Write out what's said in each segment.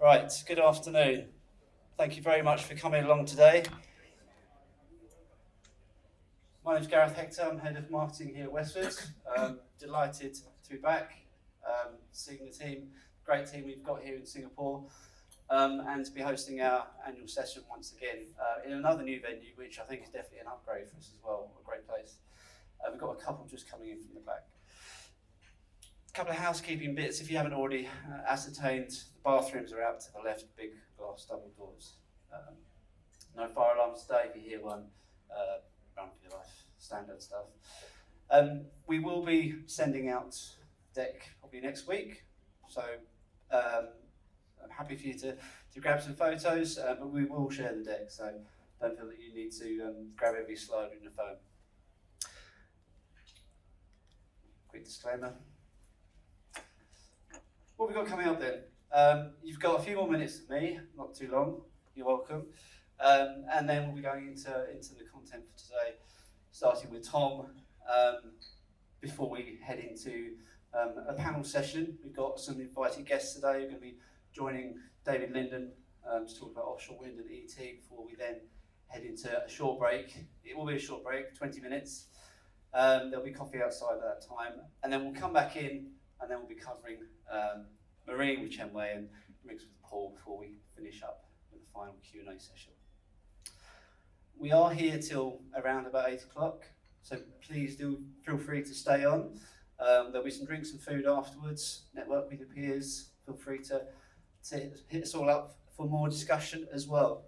Right, good afternoon. Thank you very much for coming along today. My name's Gareth Hector, I'm Head of Marketing here at Westwood. Delighted to be back, seeing the team, great team we've got here in Singapore, and to be hosting our annual session once again in another new venue, which I think is definitely an upgrade for us as well, a great place. We've got a couple just coming in from the back. A couple of housekeeping bits, if you haven't already ascertained, the bathrooms are out to the left, big glass double doors. No fire alarms today, if you hear one, run for your life, standard stuff. We will be sending out deck probably next week, so I'm happy for you to grab some photos, but we will share the deck, so don't feel that you need to grab every slide on your phone. Quick disclaimer. What have we got coming up then? You've got a few more minutes with me, not too long, you're welcome. And then we'll be going into the content for today, starting with Tom, before we head into a panel session. We've got some invited guests today. We're going to be joining David Linden to talk about offshore wind and ET before we then head into a short break. It will be a short break, 20 minutes. There'll be coffee outside at that time, and then we'll come back in, and then we'll be covering Marina with Chenwei and mix with Paul before we finish up with the final Q&A session. We are here till around about 8 o'clock, so please do feel free to stay on. There'll be some drinks and food afterwards. Network with your peers. Feel free to hit us all up for more discussion as well.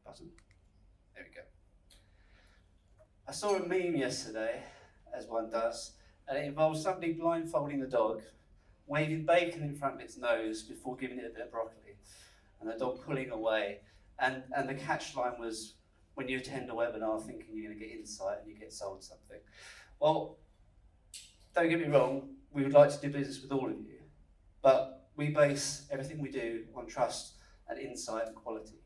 Button. There we go. I saw a meme yesterday, as one does, and it involves somebody blindfolding the dog, waving bacon in front of its nose before giving it a bit of broccoli, and the dog pulling away. And the catch line was, when you attend a webinar thinking you're going to get insight and you get sold something. Well, don't get me wrong, we would like to do business with all of you, but we base everything we do on trust and insight and quality.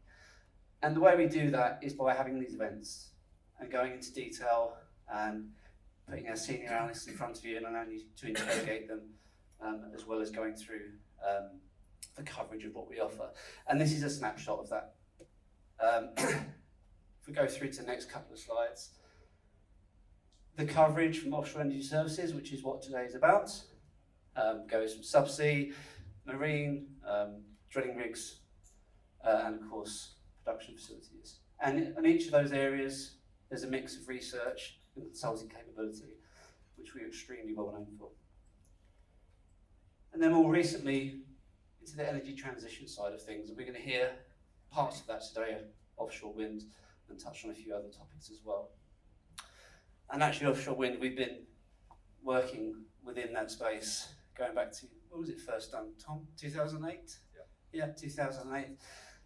And the way we do that is by having these events and going into detail and putting our senior analysts in front of you and allowing you to interrogate them, as well as going through the coverage of what we offer. And this is a snapshot of that. If we go through to the next couple of slides, the coverage from offshore energy services, which is what today is about, goes from subsea, marine, drilling rigs, and of course, production facilities. And in each of those areas, there's a mix of research and consulting capability, which we're extremely well known for. And then more recently, into the energy transition side of things, and we're going to hear parts of that today, offshore wind, and touch on a few other topics as well. And actually, offshore wind, we've been working within that space, going back to, when was it first done, Tom? 2008? Yeah, 2008.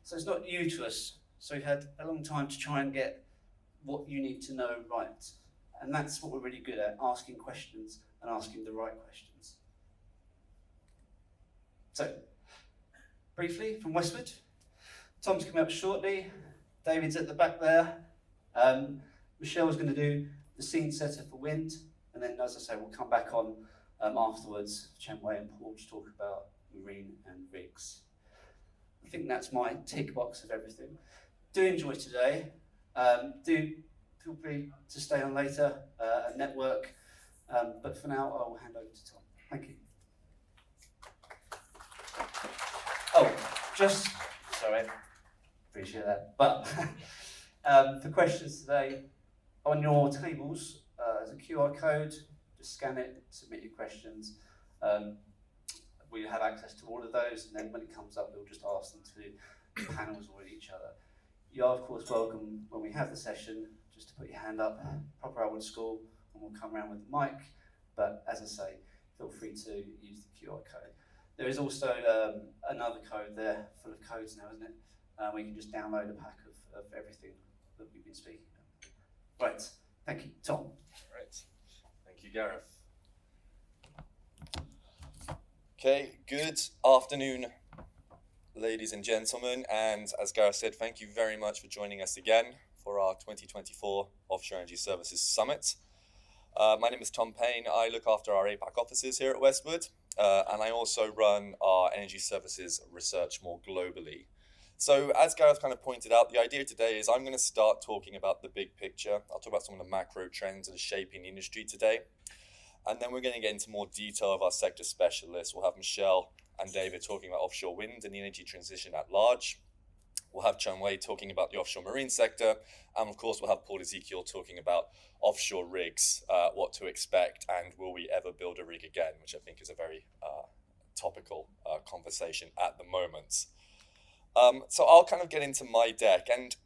So it's not new to us. So we've had a long time to try and get what you need to know right. And that's what we're really good at, asking questions and asking the right questions. So, briefly, from Westwood, Tom's coming up shortly, David's at the back there, Michelle's going to do the scene setter for wind, and then, as I say, we'll come back on afterwards, Chenwei and Paul, to talk about marine and rigs. I think that's my tick box of everything. Do enjoy today. Do feel free to stay on later and network, but for now I will hand over to Tom. Thank you. Oh, sorry, appreciate that. But for questions today, on your tables, there's a QR code, just scan it, submit your questions. We have access to all of those, and then when it comes up, we'll just ask them to the panels or each other. You are, of course, welcome when we have the session, just to put your hand up, proper old school, and we'll come around with the mic. But as I say, feel free to use the QR code. There is also another code there, full of codes now, isn't it? Where you can just download a pack of everything that we've been speaking about. Right, thank you. Tom. Right, thank you, Gareth. Okay, good afternoon, ladies and gentlemen, and as Gareth said, thank you very much for joining us again for our 2024 Offshore Energy Services Summit. My name is Tom Payne. I look after our APAC offices here at Westwood, and I also run our energy services research more globally. So as Gareth kind of pointed out, the idea today is I'm going to start talking about the big picture. I'll talk about some of the macro trends that are shaping the industry today. And then we're going to get into more detail of our sector specialists. We'll have Michelle and David talking about offshore wind and the energy transition at large. We'll have Chun Wei talking about the offshore marine sector. And of course, we'll have Paul Ezekiel talking about offshore rigs, what to expect, and will we ever build a rig again, which I think is a very topical conversation at the moment. So I'll kind of get into my deck. And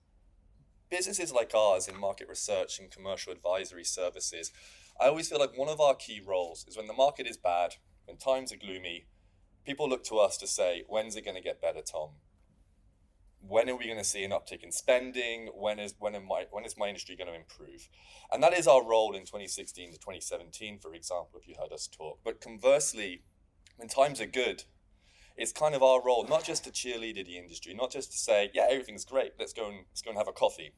businesses like ours in market research and commercial advisory services, I always feel like one of our key roles is when the market is bad, when times are gloomy, people look to us to say, when's it going to get better, Tom? When are we going to see an uptick in spending? When is my industry going to improve? And that is our role in 2016 to 2017, for example, if you heard us talk. But conversely, when times are good, it's kind of our role not just to cheerlead the industry, not just to say, yeah, everything's great, let's go and have a coffee.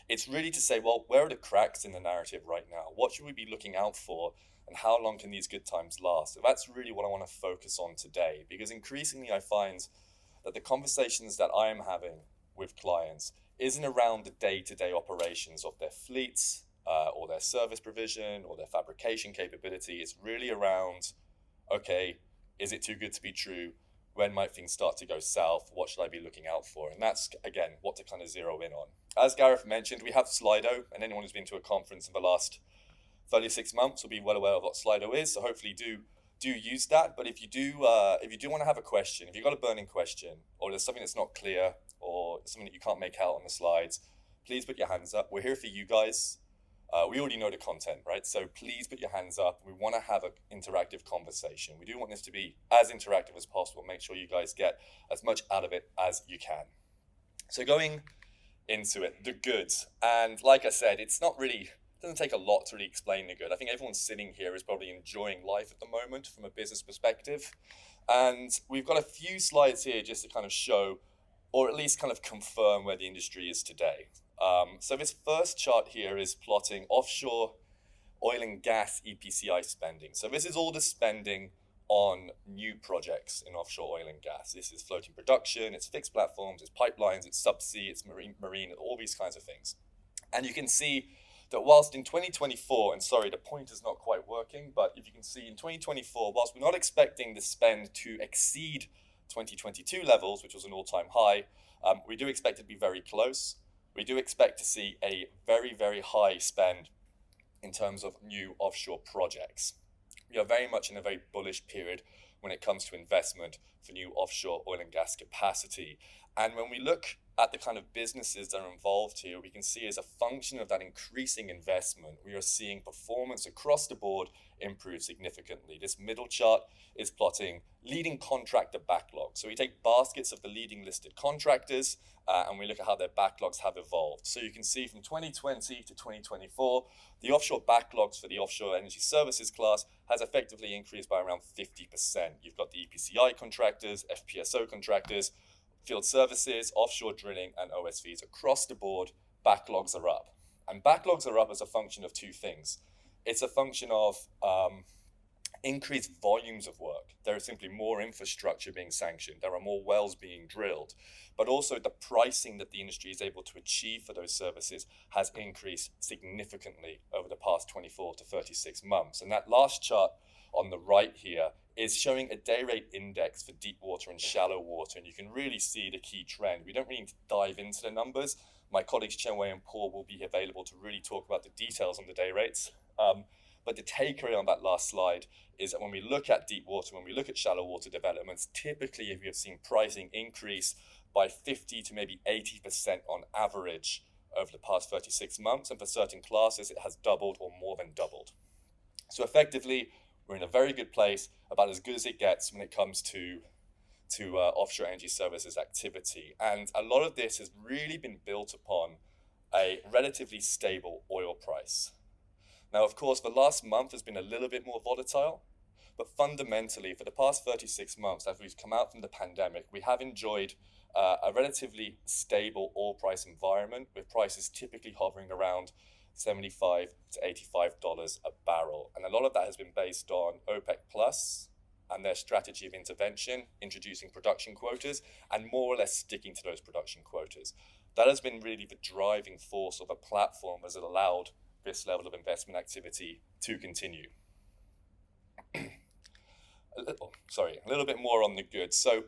It's really to say, well, where are the cracks in the narrative right now? What should we be looking out for? And how long can these good times last? So that's really what I want to focus on today, because increasingly I find that the conversations that I am having with clients isn't around the day-to-day operations of their fleets or their service provision or their fabrication capability. It's really around, okay, is it too good to be true? When might things start to go south? What should I be looking out for? And that's, again, what to kind of zero in on. As Gareth mentioned, we have Slido, and anyone who's been to a conference in the last 36 months will be well aware of what Slido is. So hopefully do use that. But if you do want to have a question, if you've got a burning question, or there's something that's not clear, or something that you can't make out on the slides, please put your hands up. We're here for you guys. We already know the content, right? So please put your hands up. We want to have an interactive conversation. We do want this to be as interactive as possible. Make sure you guys get as much out of it as you can. So going into it, the goods. And like I said, it doesn't take a lot to really explain the good. I think everyone sitting here is probably enjoying life at the moment from a business perspective. And we've got a few slides here just to kind of show, or at least kind of confirm where the industry is today. So this first chart here is plotting offshore oil and gas EPCI spending. So this is all the spending on new projects in offshore oil and gas. This is floating production, it's fixed platforms, it's pipelines, it's subsea, it's marine, all these kinds of things. And you can see that whilst in 2024, and sorry, the point is not quite working, but if you can see in 2024, whilst we're not expecting the spend to exceed 2022 levels, which was an all-time high, we do expect it to be very close. We do expect to see a very, very high spend in terms of new offshore projects. We are very much in a very bullish period when it comes to investment for new offshore oil and gas capacity. And when we look at the kind of businesses that are involved here, we can see as a function of that increasing investment, we are seeing performance across the board improve significantly. This middle chart is plotting leading contractor backlogs. So we take baskets of the leading listed contractors and we look at how their backlogs have evolved. So you can see from 2020 to 2024, the offshore backlogs for the offshore energy services class has effectively increased by around 50%. You've got the EPCI contractors, FPSO contractors, field services, offshore drilling, and OSVs. Across the board, backlogs are up. And backlogs are up as a function of two things. It's a function of increased volumes of work. There is simply more infrastructure being sanctioned. There are more wells being drilled. But also the pricing that the industry is able to achieve for those services has increased significantly over the past 24 to 36 months. And that last chart on the right here is showing a day rate index for deep water and shallow water. And you can really see the key trend. We don't really need to dive into the numbers. My colleagues Chun Wei and Paul will be available to really talk about the details on the day rates. But the takeaway on that last slide is that when we look at deep water, when we look at shallow water developments, typically we have seen pricing increase by 50 to maybe 80% on average over the past 36 months. And for certain classes, it has doubled or more than doubled. So effectively, we're in a very good place, about as good as it gets when it comes to offshore energy services activity. And a lot of this has really been built upon a relatively stable oil price. Now, of course, the last month has been a little bit more volatile, but fundamentally, for the past 36 months, as we've come out from the pandemic, we have enjoyed a relatively stable oil price environment, with prices typically hovering around $75 to $85 a barrel. And a lot of that has been based on OPEC Plus and their strategy of intervention, introducing production quotas, and more or less sticking to those production quotas. That has been really the driving force of a platform as it allowed this level of investment activity to continue. A little bit more on the goods. So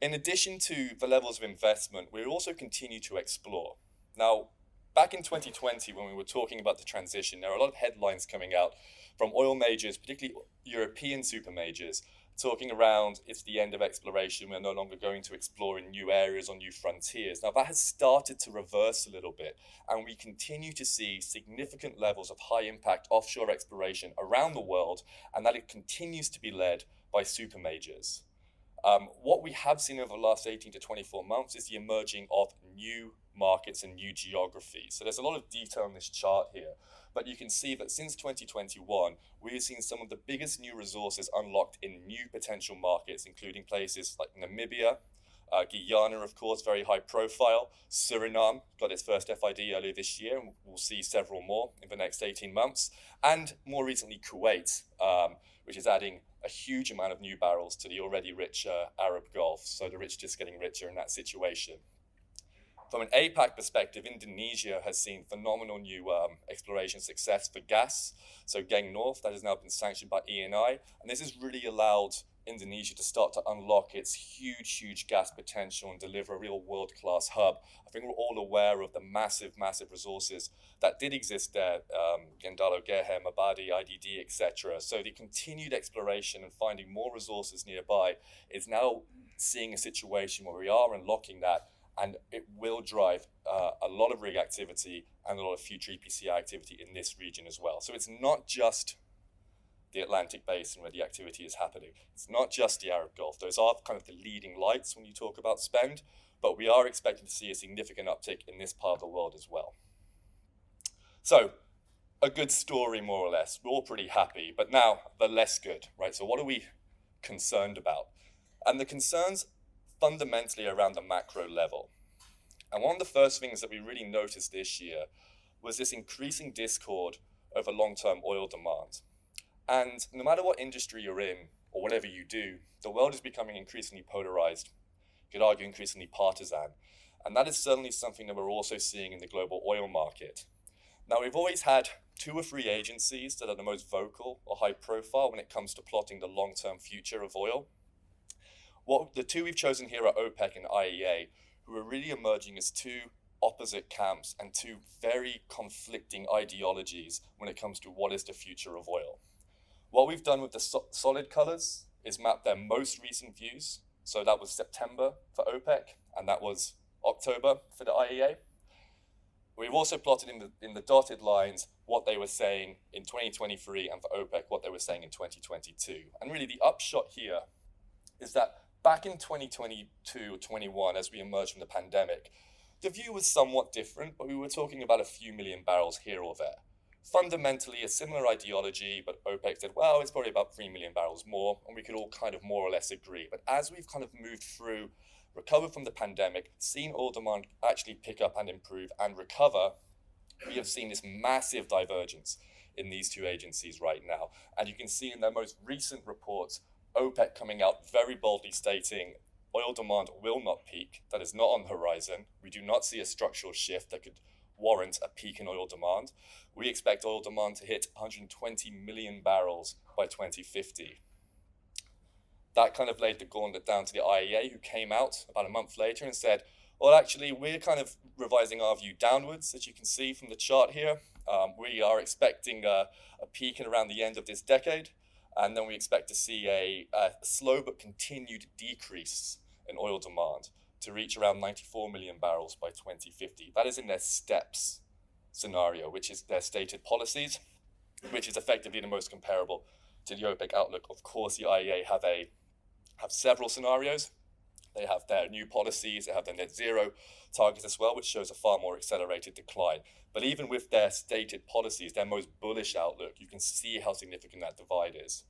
in addition to the levels of investment, we also continue to explore. Now, back in 2020, when we were talking about the transition, there are a lot of headlines coming out from oil majors, particularly European super majors, talking around it's the end of exploration, we're no longer going to explore in new areas or new frontiers. Now, that has started to reverse a little bit, and we continue to see significant levels of high impact offshore exploration around the world, and that it continues to be led by super majors. What we have seen over the last 18 to 24 months is the emerging of new markets and new geographies. So there's a lot of detail on this chart here, but you can see that since 2021, we have seen some of the biggest new resources unlocked in new potential markets, including places like Namibia, Guyana, of course, very high profile. Suriname got its first FID earlier this year, and we'll see several more in the next 18 months. And more recently, Kuwait, which is adding a huge amount of new barrels to the already rich Arab Gulf. So the rich just getting richer in that situation. From an APAC perspective, Indonesia has seen phenomenal new exploration success for gas. So Geng North, that has now been sanctioned by ENI. And this has really allowed Indonesia to start to unlock its huge gas potential and deliver a real world-class hub. I think we're all aware of the massive resources that did exist there, Gendalo Gehem, Abadi, IDD, etc. So the continued exploration and finding more resources nearby is now seeing a situation where we are unlocking that, and it will drive a lot of rig activity and a lot of future EPCI activity in this region as well. So it's not just the Atlantic Basin where the activity is happening. It's not just the Arab Gulf. Those are kind of the leading lights when you talk about spend, but we are expecting to see a significant uptick in this part of the world as well. So a good story, more or less. We're all pretty happy, but now the less good, right? So what are we concerned about? And the concerns fundamentally around the macro level. And one of the first things that we really noticed this year was this increasing discord over long-term oil demand. And no matter what industry you're in, or whatever you do, the world is becoming increasingly polarized, you could argue increasingly partisan. And that is certainly something that we're also seeing in the global oil market. Now, we've always had 2 or 3 agencies that are the most vocal or high profile when it comes to plotting the long-term future of oil. The 2 we've chosen here are OPEC and IEA, who are really emerging as 2 opposite camps and 2 very conflicting ideologies when it comes to what is the future of oil. What we've done with the solid colors is map their most recent views. So that was September for OPEC, and that was October for the IEA. We've also plotted in the dotted lines what they were saying in 2023, and for OPEC, what they were saying in 2022. And really the upshot here is that back in 2022 or 21, as we emerged from the pandemic, the view was somewhat different, but we were talking about a few million barrels here or there. Fundamentally a similar ideology, but OPEC said, well, it's probably about 3 million barrels more, and we could all kind of more or less agree. But as we've kind of moved through, recovered from the pandemic, seen oil demand actually pick up and improve and recover, we have seen this massive divergence in these 2 agencies right now. And you can see in their most recent reports, OPEC coming out very boldly stating oil demand will not peak. That is not on the horizon. We do not see a structural shift that could warrant a peak in oil demand. We expect oil demand to hit 120 million barrels by 2050. That kind of laid the gauntlet down to the IEA, who came out about a month later and said, well, actually, we're kind of revising our view downwards, as you can see from the chart here. We are expecting a peak in around the end of this decade, and then we expect to see a slow but continued decrease in oil demand to reach around 94 million barrels by 2050. That is in their STEPS scenario, which is their stated policies, which is effectively the most comparable to the OPEC outlook. Of course, the IEA have several scenarios. They have their new policies, they have their net zero targets as well, which shows a far more accelerated decline. But even with their stated policies, their most bullish outlook, you can see how significant that divide is.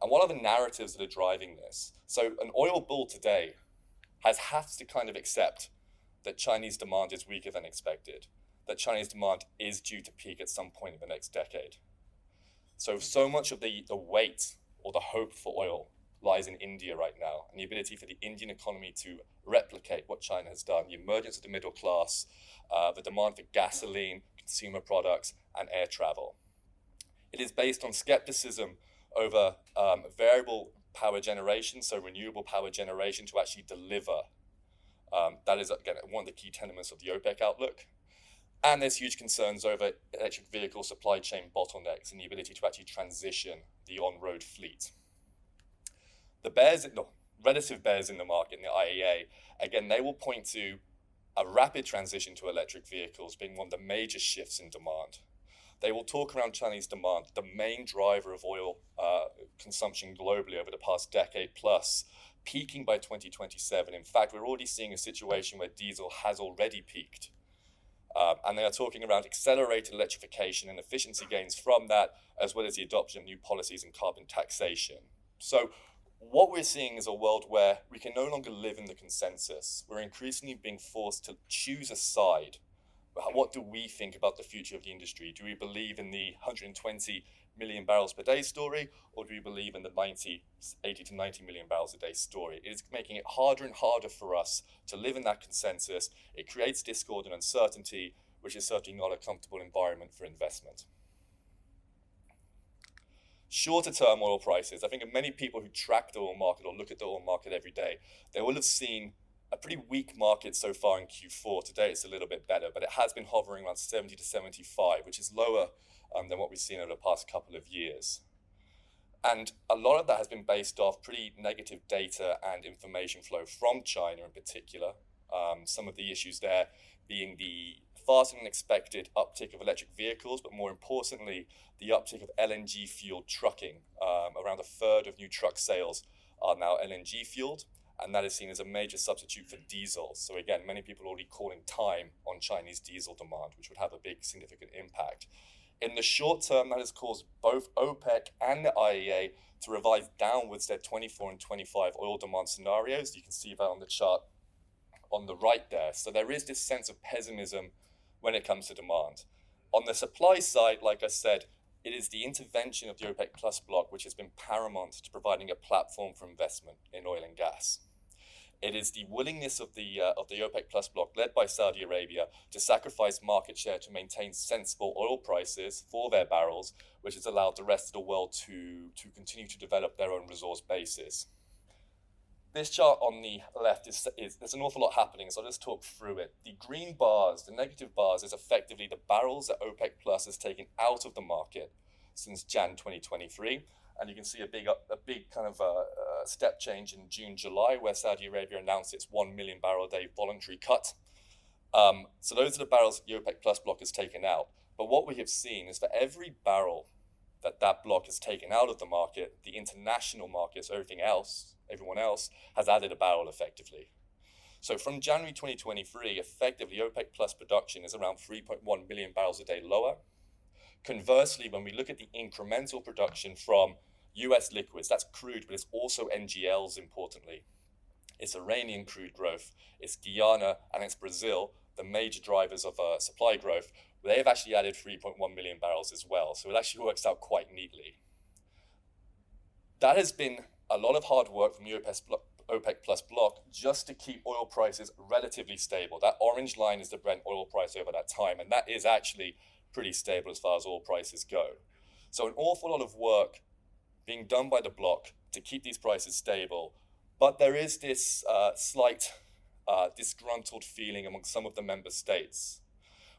And what are the narratives that are driving this? So an oil bull today has to kind of accept that Chinese demand is weaker than expected, that Chinese demand is due to peak at some point in the next decade. So much of the weight or the hope for oil lies in India right now, and the ability for the Indian economy to replicate what China has done, the emergence of the middle class, the demand for gasoline, consumer products, and air travel. It is based on skepticism over variable power generation, so renewable power generation to actually deliver. That is, again, one of the key tenements of the OPEC outlook. And there's huge concerns over electric vehicle supply chain bottlenecks and the ability to actually transition the on-road fleet. The relative bears in the market in the IEA, again, they will point to a rapid transition to electric vehicles being one of the major shifts in demand. They will talk around Chinese demand, the main driver of oil consumption globally over the past decade plus, peaking by 2027. In fact, we're already seeing a situation where diesel has already peaked. And they are talking around accelerated electrification and efficiency gains from that, as well as the adoption of new policies and carbon taxation. So what we're seeing is a world where we can no longer live in the consensus. We're increasingly being forced to choose a side. What do we think about the future of the industry? Do we believe in the 120 million barrels per day story, or do we believe in the 80 to 90 million barrels a day story? It is making it harder and harder for us to live in that consensus. It creates discord and uncertainty, which is certainly not a comfortable environment for investment. Shorter term oil prices. I think of many people who track the oil market or look at the oil market every day, they will have seen a pretty weak market so far in Q4. Today it's a little bit better, but it has been hovering around 70 to 75, which is lower than what we've seen over the past couple of years. And a lot of that has been based off pretty negative data and information flow from China in particular. Some of the issues there being the faster than expected uptick of electric vehicles, but more importantly, the uptick of LNG fueled trucking. Around a third of new truck sales are now LNG fueled, and that is seen as a major substitute for diesel. So again, many people are already calling time on Chinese diesel demand, which would have a big significant impact. In the short term, that has caused both OPEC and the IEA to revise downwards their 24 and 25 oil demand scenarios. You can see that on the chart on the right there. So there is this sense of pessimism when it comes to demand. On the supply side, like I said, it is the intervention of the OPEC Plus bloc which has been paramount to providing a platform for investment in oil and gas. It is the willingness of the OPEC Plus bloc, led by Saudi Arabia, to sacrifice market share to maintain sensible oil prices for their barrels, which has allowed the rest of the world to continue to develop their own resource bases. This chart on the left is there's an awful lot happening, so I'll just talk through it. The green bars, the negative bars, is effectively the barrels that OPEC Plus has taken out of the market since Jan 2023. And you can see a big kind of step change in June, July, where Saudi Arabia announced its 1 million barrel a day voluntary cut. So those are the barrels that the OPEC Plus bloc has taken out. But what we have seen is for every barrel that bloc has taken out of the market, the international markets, everyone else has added a barrel effectively. So from January 2023, effectively OPEC Plus production is around 3.1 million barrels a day lower. Conversely, when we look at the incremental production from US liquids, that's crude, but it's also NGLs importantly. It's Iranian crude growth, it's Guyana, and it's Brazil, the major drivers of supply growth. They have actually added 3.1 million barrels as well, so it actually works out quite neatly. That has been a lot of hard work from the OPEC Plus bloc just to keep oil prices relatively stable. That orange line is the Brent oil price over that time, and that is actually pretty stable as far as oil prices go. So an awful lot of work being done by the bloc to keep these prices stable, but there is this slight disgruntled feeling among some of the member states.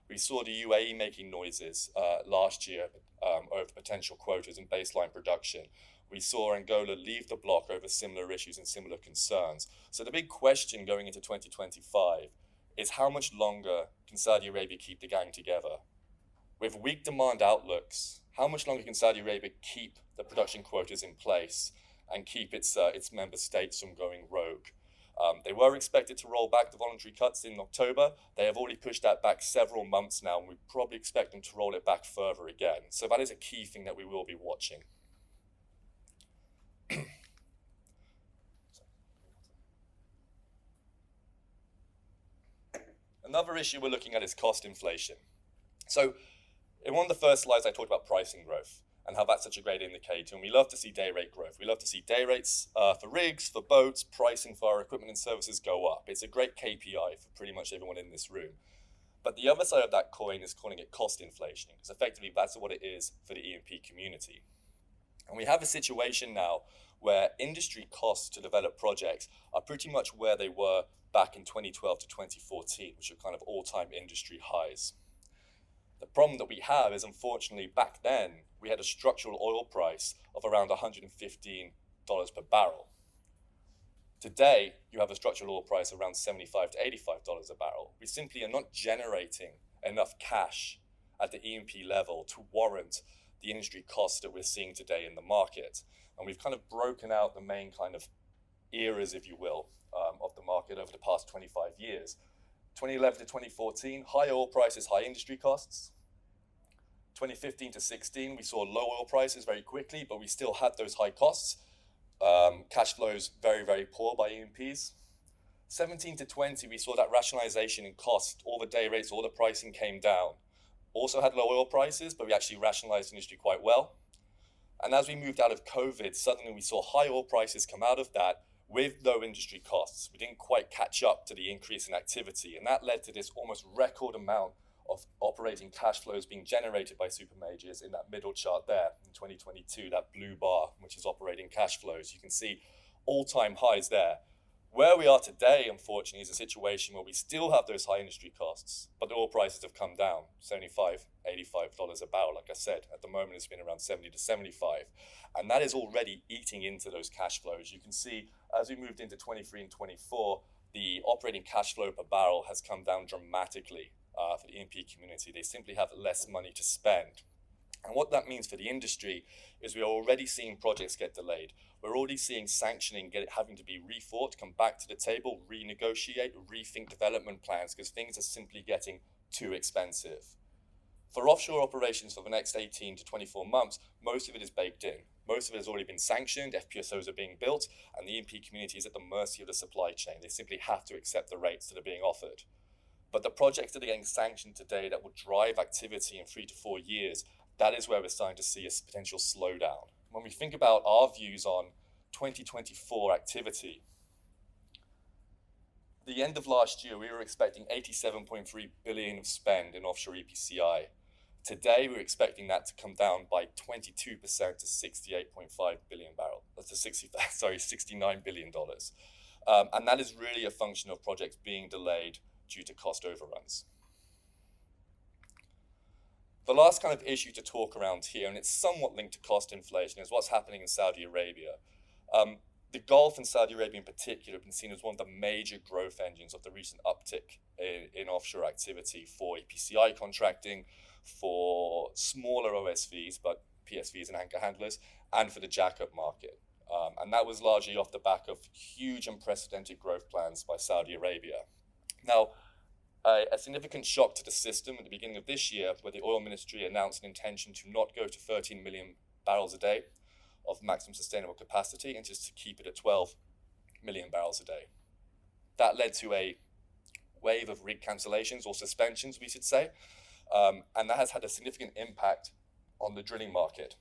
We saw the UAE making noises last year over potential quotas and baseline production. We saw Angola leave the bloc over similar issues and similar concerns. So the big question going into 2025 is how much longer can Saudi Arabia keep the gang together? With weak demand outlooks, how much longer can Saudi Arabia keep the production quotas in place and keep its member states from going rogue? They were expected to roll back the voluntary cuts in October. They have already pushed that back several months now, and we probably expect them to roll it back further again. So that is a key thing that we will be watching. Another issue we're looking at is cost inflation. So in one of the first slides, I talked about pricing growth. and how that's such a great indicator. And we love to see day rate growth. We love to see day rates for rigs, for boats, pricing for our equipment and services go up. It's a great KPI for pretty much everyone in this room. But the other side of that coin is calling it cost inflation, because effectively that's what it is for the E&P community. And we have a situation now where industry costs to develop projects are pretty much where they were back in 2012 to 2014, which are kind of all-time industry highs. The problem that we have is, unfortunately, back then, we had a structural oil price of around $115 per barrel. Today, you have a structural oil price around $75 to $85 a barrel. We simply are not generating enough cash at the E&P level to warrant the industry costs that we're seeing today in the market. And we've kind of broken out the main kind of eras, if you will, of the market over the past 25 years. 2011 to 2014, high oil prices, high industry costs. 2015 to 16, we saw low oil prices very quickly, but we still had those high costs. Cash flows very, very poor by E&Ps. 17 to 20, we saw that rationalization in cost. All the day rates, all the pricing came down. Also had low oil prices, but we actually rationalized the industry quite well. And as we moved out of COVID, suddenly we saw high oil prices come out of that with low industry costs. We didn't quite catch up to the increase in activity, and that led to this almost record amount of operating cash flows being generated by super majors in that middle chart there in 2022, that blue bar, which is operating cash flows. You can see all-time highs there. Where we are today, unfortunately, is a situation where we still have those high industry costs, but the oil prices have come down, $75, $85 a barrel. Like I said, at the moment, it's been around 70 to 75. And that is already eating into those cash flows. You can see as we moved into 23 and 24, the operating cash flow per barrel has come down dramatically for the E&P community. They simply have less money to spend. And what that means for the industry is we are already seeing projects get delayed. We're already seeing sanctioning having to be refought, come back to the table, renegotiate, rethink development plans, because things are simply getting too expensive. For offshore operations for the next 18 to 24 months, most of it is baked in. Most of it has already been sanctioned, FPSOs are being built, and the E&P community is at the mercy of the supply chain. They simply have to accept the rates that are being offered. But the projects that are getting sanctioned today that will drive activity in 3 to 4 years, that is where we're starting to see a potential slowdown. When we think about our views on 2024 activity, at the end of last year, we were expecting 87.3 billion of spend in offshore EPCI. Today, we're expecting that to come down by 22% to 68.5 billion barrels. That's $69 billion. And that is really a function of projects being delayed due to cost overruns. The last kind of issue to talk around here, and it's somewhat linked to cost inflation, is what's happening in Saudi Arabia. The Gulf and Saudi Arabia in particular have been seen as one of the major growth engines of the recent uptick in offshore activity for EPCI contracting, for smaller OSVs, but PSVs and anchor handlers, and for the jackup market. And that was largely off the back of huge unprecedented growth plans by Saudi Arabia. Now, a significant shock to the system at the beginning of this year, where the oil ministry announced an intention to not go to 13 million barrels a day of maximum sustainable capacity and just to keep it at 12 million barrels a day. That led to a wave of rig cancellations or suspensions, we should say, and that has had a significant impact on the drilling market.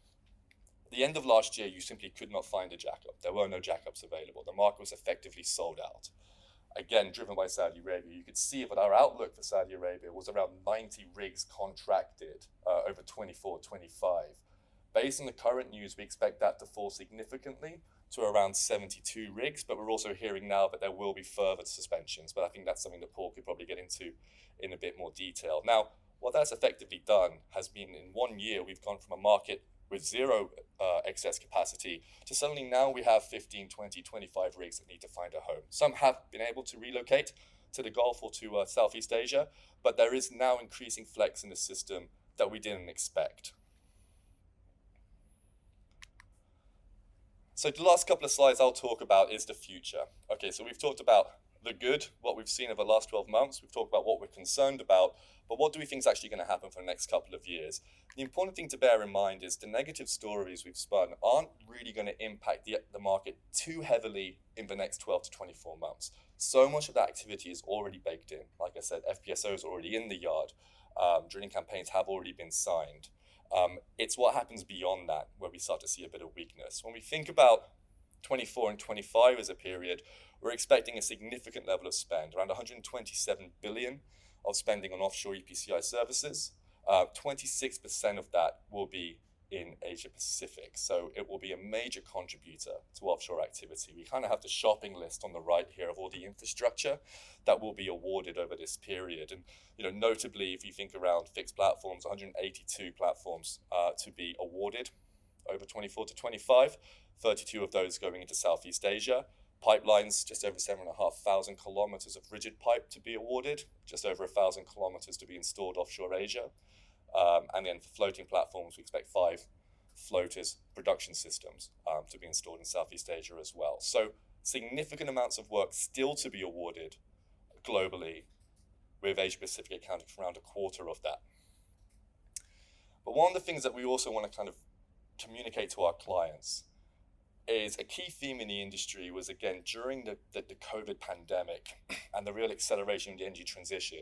At the end of last year, you simply could not find a jackup. There were no jackups available. The market was effectively sold out. Again, driven by Saudi Arabia. You could see that our outlook for Saudi Arabia was around 90 rigs contracted over 24, 25. Based on the current news, we expect that to fall significantly to around 72 rigs, but we're also hearing now that there will be further suspensions, but I think that's something that Paul could probably get into in a bit more detail. Now, what that's effectively done has been in 1 year, we've gone from a market with zero excess capacity to suddenly now we have 15, 20, 25 rigs that need to find a home. Some have been able to relocate to the Gulf or to Southeast Asia, but there is now increasing flex in the system that we didn't expect. So the last couple of slides I'll talk about is the future. Okay, so we've talked about the good, what we've seen over the last 12 months. We've talked about what we're concerned about, but what do we think is actually going to happen for the next couple of years? The important thing to bear in mind is the negative stories we've spun aren't really going to impact the market too heavily in the next 12 to 24 months. So much of that activity is already baked in. Like I said, FPSOs are already in the yard. Drilling campaigns have already been signed. It's what happens beyond that where we start to see a bit of weakness. When we think about 24 and 25 as a period, we're expecting a significant level of spend, around 127 billion of spending on offshore EPCI services. 26% of that will be in Asia Pacific. So it will be a major contributor to offshore activity. We kind of have the shopping list on the right here of all the infrastructure that will be awarded over this period. And notably, if you think around fixed platforms, 182 platforms to be awarded over 24 to 25, 32 of those going into Southeast Asia. Pipelines, just over 7,500 kilometers of rigid pipe to be awarded, just over 1,000 kilometers to be installed offshore Asia. And then for floating platforms, we expect 5 floaters production systems to be installed in Southeast Asia as well. So significant amounts of work still to be awarded globally, with Asia Pacific accounting for around a quarter of that. But one of the things that we also want to kind of communicate to our clients is a key theme in the industry was, again, during the COVID pandemic and the real acceleration of the energy transition,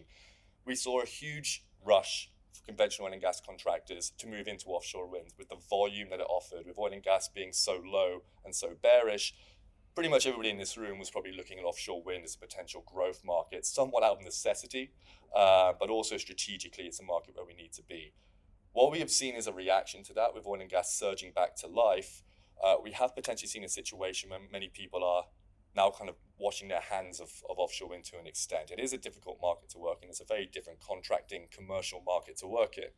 we saw a huge rush for conventional oil and gas contractors to move into offshore wind with the volume that it offered, with oil and gas being so low and so bearish. Pretty much everybody in this room was probably looking at offshore wind as a potential growth market, somewhat out of necessity, but also strategically it's a market where we need to be. What we have seen is a reaction to that, with oil and gas surging back to life. We have potentially seen a situation where many people are now kind of washing their hands of offshore wind to an extent. It is a difficult market to work in. It's a very different contracting commercial market to work in.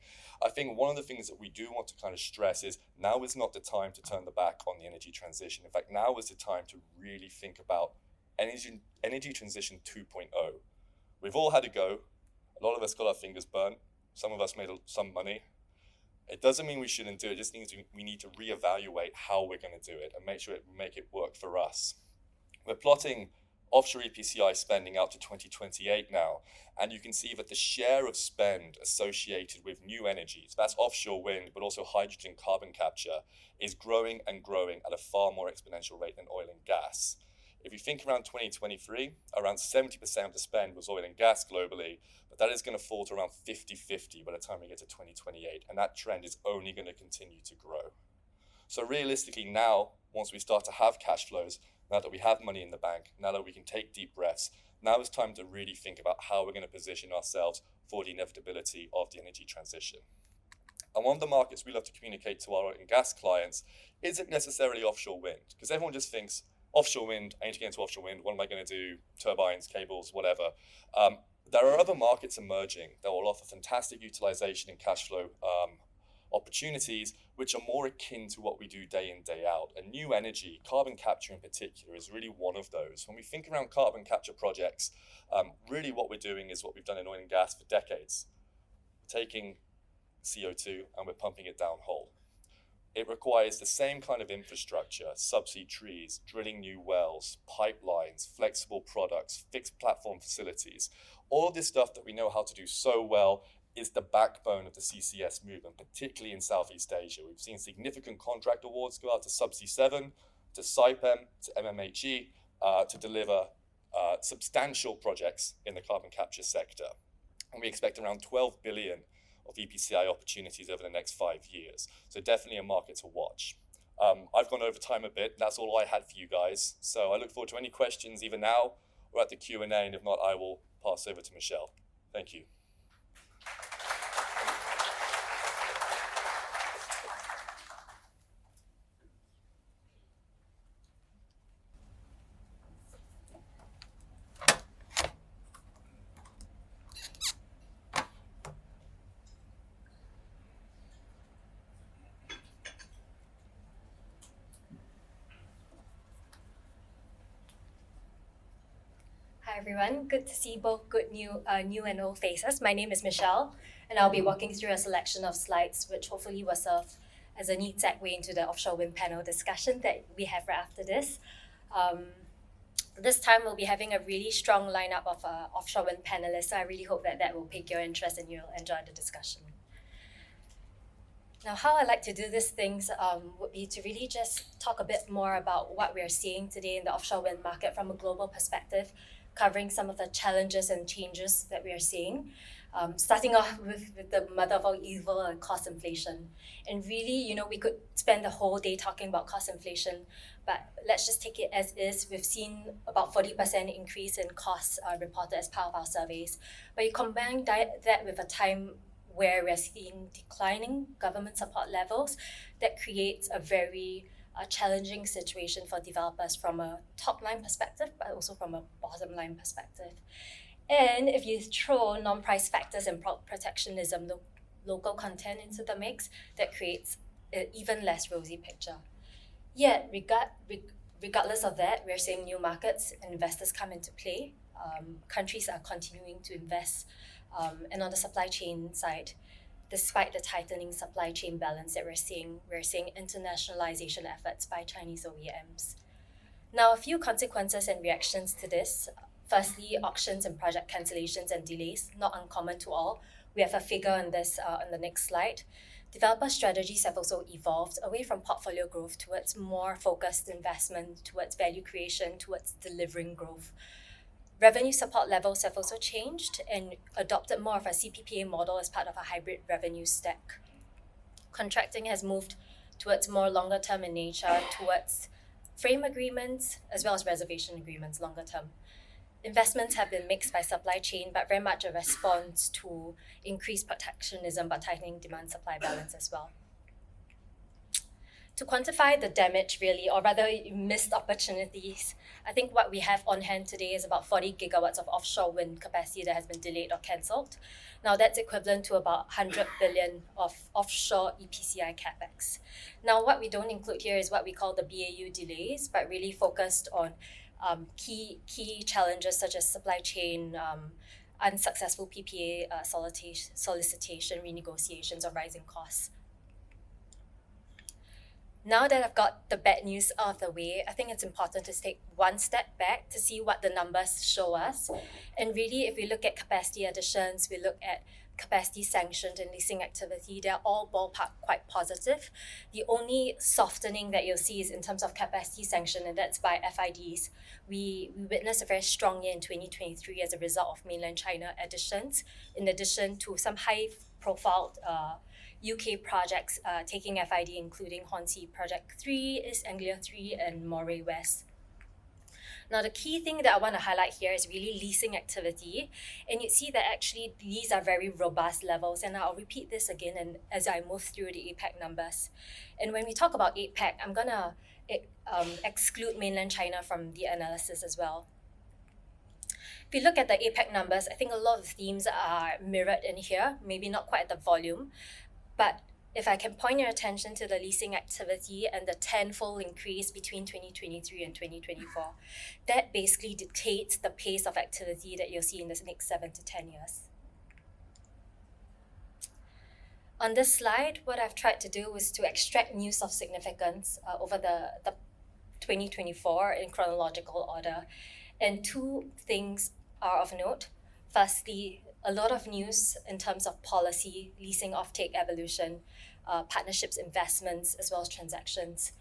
I think one of the things that we do want to kind of stress is now is not the time to turn the back on the energy transition. In fact, now is the time to really think about energy transition 2.0. We've all had to go. A lot of us got our fingers burnt. Some of us made some money. It doesn't mean we shouldn't do it. It just means we need to reevaluate how we're going to do it and make sure we make it work for us. We're plotting offshore EPCI spending out to 2028 now, and you can see that the share of spend associated with new energies, that's offshore wind, but also hydrogen carbon capture, is growing and growing at a far more exponential rate than oil and gas. If you think around 2023, around 70% of the spend was oil and gas globally, but that is going to fall to around 50-50 by the time we get to 2028, and that trend is only going to continue to grow. So realistically now, once we start to have cash flows, now that we have money in the bank, now that we can take deep breaths, now is time to really think about how we're going to position ourselves for the inevitability of the energy transition. And one of the markets we love to communicate to our oil and gas clients isn't necessarily offshore wind, because everyone just thinks, offshore wind, I need to get into offshore wind, what am I going to do? Turbines, cables, whatever. There are other markets emerging that will offer fantastic utilization and cash flow opportunities, which are more akin to what we do day in, day out. And new energy, carbon capture in particular, is really one of those. When we think around carbon capture projects, really what we're doing is what we've done in oil and gas for decades. We're taking CO2 and we're pumping it down hole. It requires the same kind of infrastructure, subsea trees, drilling new wells, pipelines, flexible products, fixed platform facilities. All of this stuff that we know how to do so well is the backbone of the CCS movement, particularly in Southeast Asia. We've seen significant contract awards go out to Subsea 7, to Saipem, to MMHE, to deliver substantial projects in the carbon capture sector. And we expect around 12 billion of EPCI opportunities over the next 5 years. So definitely a market to watch. I've gone over time a bit. That's all I had for you guys. So I look forward to any questions either now or at the Q&A, and if not, I will pass over to Michelle. Thank you. Hi everyone, good to see both good new and old faces. My name is Michelle, and I'll be walking through a selection of slides which hopefully will serve as a neat segue into the offshore wind panel discussion that we have right after this. This time we'll be having a really strong lineup of offshore wind panelists, so I really hope that will pique your interest and you'll enjoy the discussion. Now, how I like to do these things would be to really just talk a bit more about what we're seeing today in the offshore wind market from a global perspective, covering some of the challenges and changes that we are seeing. Starting off with the mother of all evil and cost inflation. And really, we could spend the whole day talking about cost inflation, but let's just take it as is. We've seen about 40% increase in costs reported as part of our surveys. But you combine that with a time where we're seeing declining government support levels, that creates a very challenging situation for developers from a top-line perspective, but also from a bottom-line perspective. And if you throw non-price factors and protectionism, local content into the mix, that creates an even less rosy picture. Yet, regardless of that, we're seeing new markets and investors come into play. Countries are continuing to invest. And on the supply chain side, despite the tightening supply chain balance that we're seeing internationalization efforts by Chinese OEMs. Now, a few consequences and reactions to this. Firstly, auctions and project cancellations and delays, not uncommon to all. We have a figure on this on the next slide. Developer strategies have also evolved away from portfolio growth towards more focused investment, towards value creation, towards delivering growth. Revenue support levels have also changed and adopted more of a CPPA model as part of a hybrid revenue stack. Contracting has moved towards more longer term in nature, towards frame agreements as well as reservation agreements longer term. Investments have been mixed by supply chain, but very much a response to increased protectionism but tightening demand-supply balance as well. To quantify the damage really, or rather missed opportunities, I think what we have on hand today is about 40 gigawatts of offshore wind capacity that has been delayed or cancelled. Now that's equivalent to about 100 billion of offshore EPCI capex. Now what we don't include here is what we call the BAU delays, but really focused on key challenges such as supply chain, unsuccessful PPA solicitation, renegotiations, or rising costs. Now that I've got the bad news out of the way, I think it's important to take one step back to see what the numbers show us. And really, if we look at capacity additions, we look at capacity sanctioned and leasing activity, they're all ballpark quite positive. The only softening that you'll see is in terms of capacity sanction, and that's by FIDs. We witnessed a very strong year in 2023 as a result of mainland China additions, in addition to some high-profile UK projects taking FID, including Hornsea Project 3, East Anglia 3, and Moray West. Now, the key thing that I want to highlight here is really leasing activity. And you see that actually these are very robust levels. And I'll repeat this again as I move through the APAC numbers. And when we talk about APAC, I'm going to exclude mainland China from the analysis as well. If you look at the APAC numbers, I think a lot of themes are mirrored in here, maybe not quite at the volume. But if I can point your attention to the leasing activity and the tenfold increase between 2023 and 2024, that basically dictates the pace of activity that you'll see in the next 7 to 10 years. On this slide, what I've tried to do is to extract news of significance over the 2024 in chronological order. And two things are of note. Firstly, a lot of news in terms of policy, leasing offtake evolution, partnerships, investments, as well as transactions.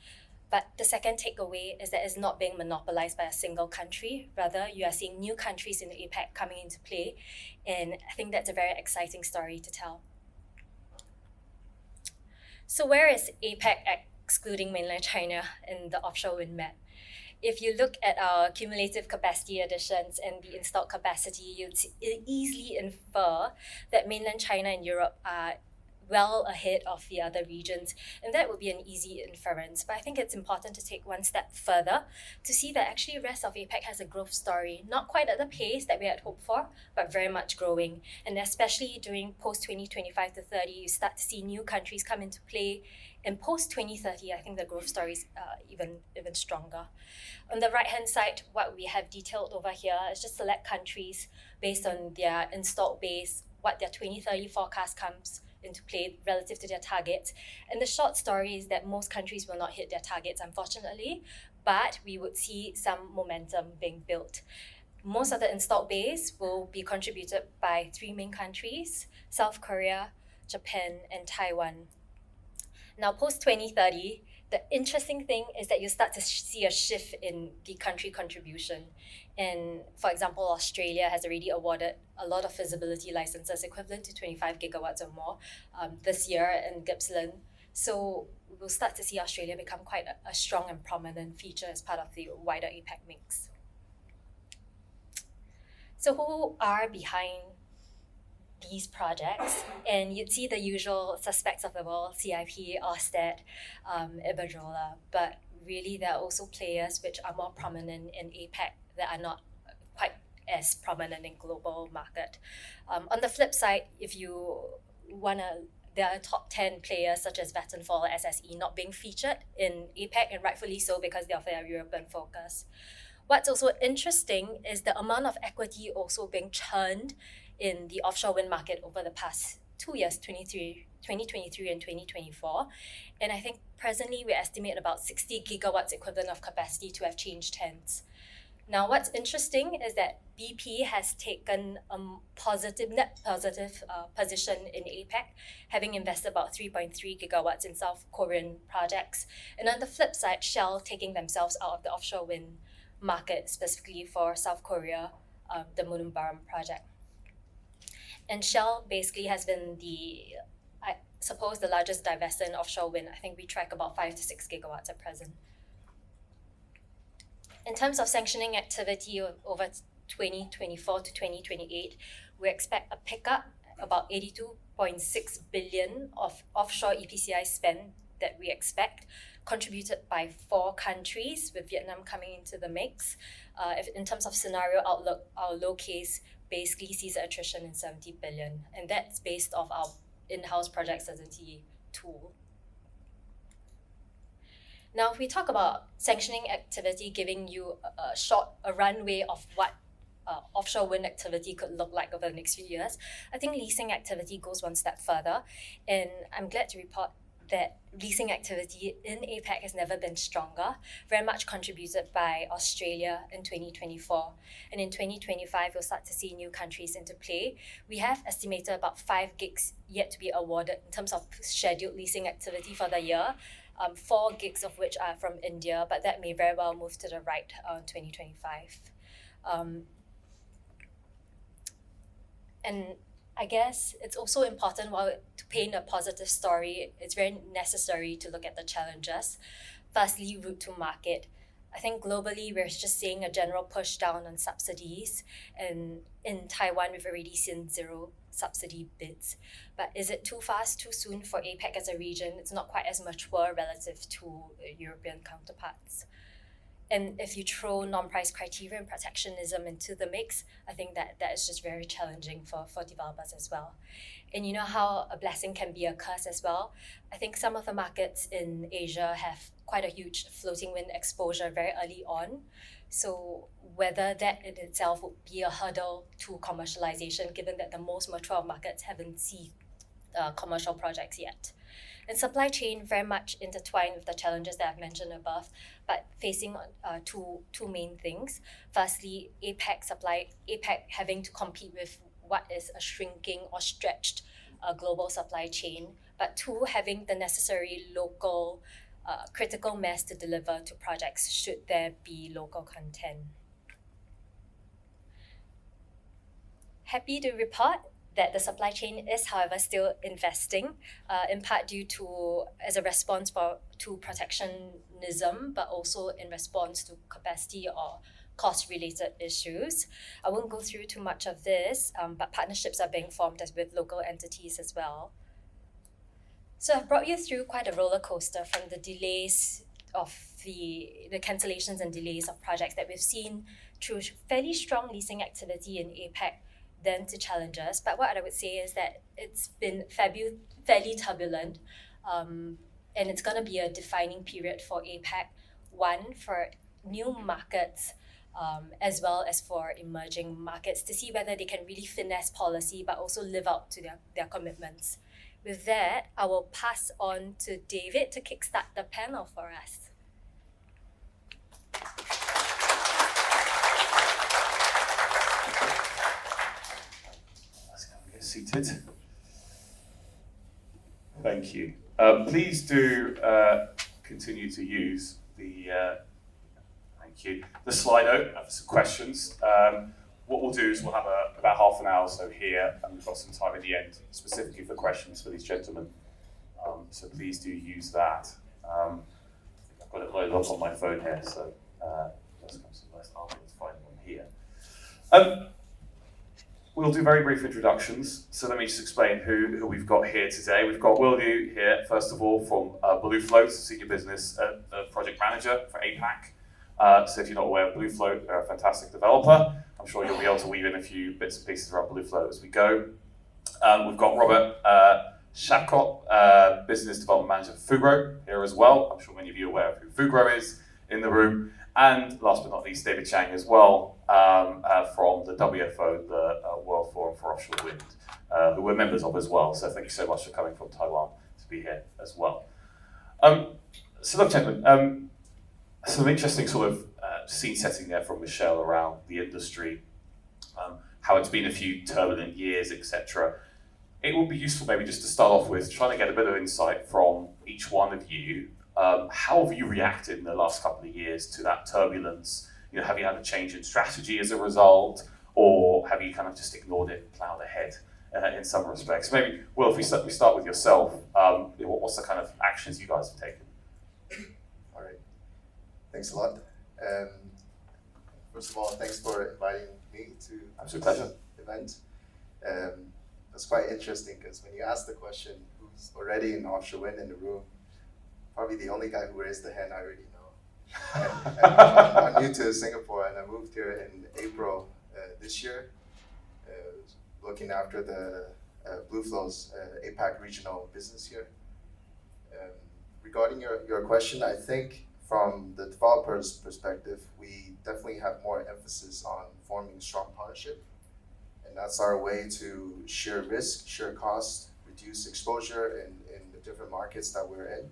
But the second takeaway is that it's not being monopolized by a single country. Rather, you are seeing new countries in the APAC coming into play. And I think that's a very exciting story to tell. So where is APAC excluding mainland China in the offshore wind map? If you look at our cumulative capacity additions and the installed capacity, you'd easily infer that mainland China and Europe are well ahead of the other regions, and that would be an easy inference. But I think it's important to take one step further to see that actually the rest of APAC has a growth story, not quite at the pace that we had hoped for, but very much growing. And especially during post-2025 to 30, you start to see new countries come into play. And post-2030, I think the growth story is even stronger. On the right-hand side, what we have detailed over here is just select countries based on their installed base, what their 2030 forecast comes into play relative to their targets. And the short story is that most countries will not hit their targets, unfortunately, but we would see some momentum being built. Most of the installed base will be contributed by three main countries: South Korea, Japan, and Taiwan. Now, post-2030, the interesting thing is that you start to see a shift in the country contribution. And for example, Australia has already awarded a lot of feasibility licenses equivalent to 25 gigawatts or more this year in Gippsland. So we'll start to see Australia become quite a strong and prominent feature as part of the wider APAC mix. So who are behind these projects? And you'd see the usual suspects of the world, CIP, Ørsted, Iberdrola, but really there are also players which are more prominent in APAC that are not quite as prominent in global market. On the flip side, if you want to, there are top 10 players such as Vattenfall, SSE not being featured in APAC, and rightfully so because of their European focus. What's also interesting is the amount of equity also being churned in the offshore wind market over the past 2 years, 2023 and 2024. And I think presently we estimate about 60 gigawatts equivalent of capacity to have changed hands. Now, what's interesting is that BP has taken a net positive position in APAC, having invested about 3.3 gigawatts in South Korean projects. And on the flip side, Shell taking themselves out of the offshore wind market, specifically for South Korea, the Munumbaram project. And Shell basically has been I suppose, the largest divestor in offshore wind. I think we track about 5 to 6 gigawatts at present. In terms of sanctioning activity over 2024 to 2028, we expect a pickup, about 82.6 billion of offshore EPCI spend that we expect, contributed by 4 countries, with Vietnam coming into the mix. In terms of scenario outlook, our low case basically sees attrition in 70 billion, and that's based off our in-house project certainty tool. Now, if we talk about sanctioning activity giving you a runway of what offshore wind activity could look like over the next few years, I think leasing activity goes one step further. And I'm glad to report that leasing activity in APAC has never been stronger, very much contributed by Australia in 2024. And in 2025, we'll start to see new countries into play. We have estimated about 5 gigs yet to be awarded in terms of scheduled leasing activity for the year. 4 gigs of which are from India, but that may very well move to the right in 2025. And I guess it's also important, while to paint a positive story, it's very necessary to look at the challenges. Firstly, route to market. I think globally, we're just seeing a general push down on subsidies. And in Taiwan, we've already seen 0 subsidy bids. But is it too fast, too soon for APAC as a region? It's not quite as mature relative to European counterparts. And if you throw non-price criteria and protectionism into the mix, I think that is just very challenging for developers as well. And you know how a blessing can be a curse as well? I think some of the markets in Asia have quite a huge floating wind exposure very early on. So whether that in itself would be a hurdle to commercialization, given that the most mature markets haven't seen commercial projects yet. And supply chain very much intertwined with the challenges that I've mentioned above, but facing two main things. Firstly, APAC having to compete with what is a shrinking or stretched global supply chain, but 2, having the necessary local critical mass to deliver to projects should there be local content. Happy to report that the supply chain is, however, still investing, in part due to, as a response to protectionism, but also in response to capacity or cost-related issues. I won't go through too much of this, but partnerships are being formed with local entities as well. So I've brought you through quite a roller coaster, from the delays of the cancellations and delays of projects that we've seen through fairly strong leasing activity in APAC, then to challenges. But what I would say is that it's been fairly turbulent, and it's going to be a defining period for APAC, one, for new markets, as well as for emerging markets, to see whether they can really finesse policy but also live up to their commitments. With that, I will pass on to David to kickstart the panel for us. Let's go and get seated. Thank you. Please do continue to use the Slido for some questions. What we'll do is we'll have about half an hour or so here, and we've got some time at the end specifically for questions for these gentlemen. So please do use that. I've got it loaded up on my phone here, so let's come to the last half. Let's find one here. We'll do very brief introductions. So let me just explain who we've got here today. We've got Will Liu here, first of all, from Bluefloat, Senior Business Project Manager for APAC. So if you're not aware of Bluefloat, they're a fantastic developer. I'm sure you'll be able to weave in a few bits and pieces around Bluefloat as we go. We've got Robert Shapcott, Business Development Manager for Fugro here as well. I'm sure many of you are aware of who Fugro is in the room. And last but not least, David Chang as well, from the WFO, the World Forum for Offshore Wind, who we're members of as well. So thank you so much for coming from Taiwan to be here as well. So look, gentlemen, some interesting sort of scene setting there from Michelle around the industry, how it's been a few turbulent years, etc. It would be useful maybe just to start off with trying to get a bit of insight from each one of you. How have you reacted in the last couple of years to that turbulence? You know, have you had a change in strategy as a result, or have you kind of just ignored it and plowed ahead in some respects? Maybe, Will, if we start with yourself, what's the kind of actions you guys have taken? All right, thanks a lot. First of all, thanks for inviting me to Absolute pleasure. this event. That's quite interesting because when you ask the question, who's already in offshore wind in the room, probably the only guy who raised the hand I already know. I'm new to Singapore and I moved here in April this year, looking after the Blueflow's APAC regional business here. Regarding your question, I think from the developer's perspective, we definitely have more emphasis on forming strong partnership. And that's our way to share risk, share cost, reduce exposure in the different markets that we're in.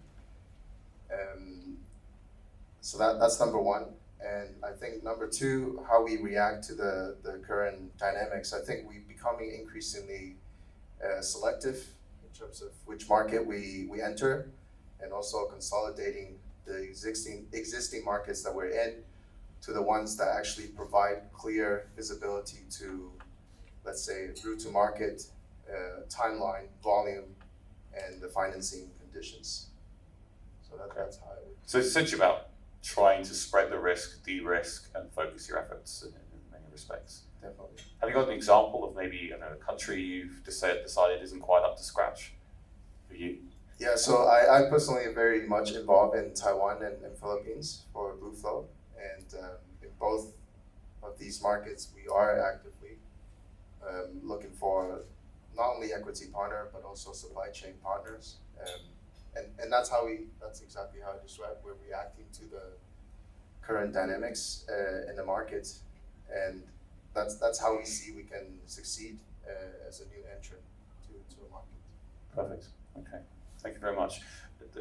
So that's number one. And I think number two, how we react to the current dynamics. I think we're becoming increasingly selective in terms of which market we enter, and also consolidating the existing markets that we're in to the ones that actually provide clear visibility to, let's say, route to market, timeline, volume, and the financing conditions. So that's how I would. So it's essentially about trying to spread the risk, de-risk, and focus your efforts in many respects. Definitely. Have you got an example of maybe a country you've decided isn't quite up to scratch for you? Yeah, so I personally am very much involved in Taiwan and Philippines for Blueflow, and in both of these markets, we are actively looking for not only equity partner but also supply chain partners, and that's exactly how I describe. We're reacting to the current dynamics in the market, and that's how we see we can succeed as a new entrant to a market. Perfect. Okay. Thank you very much.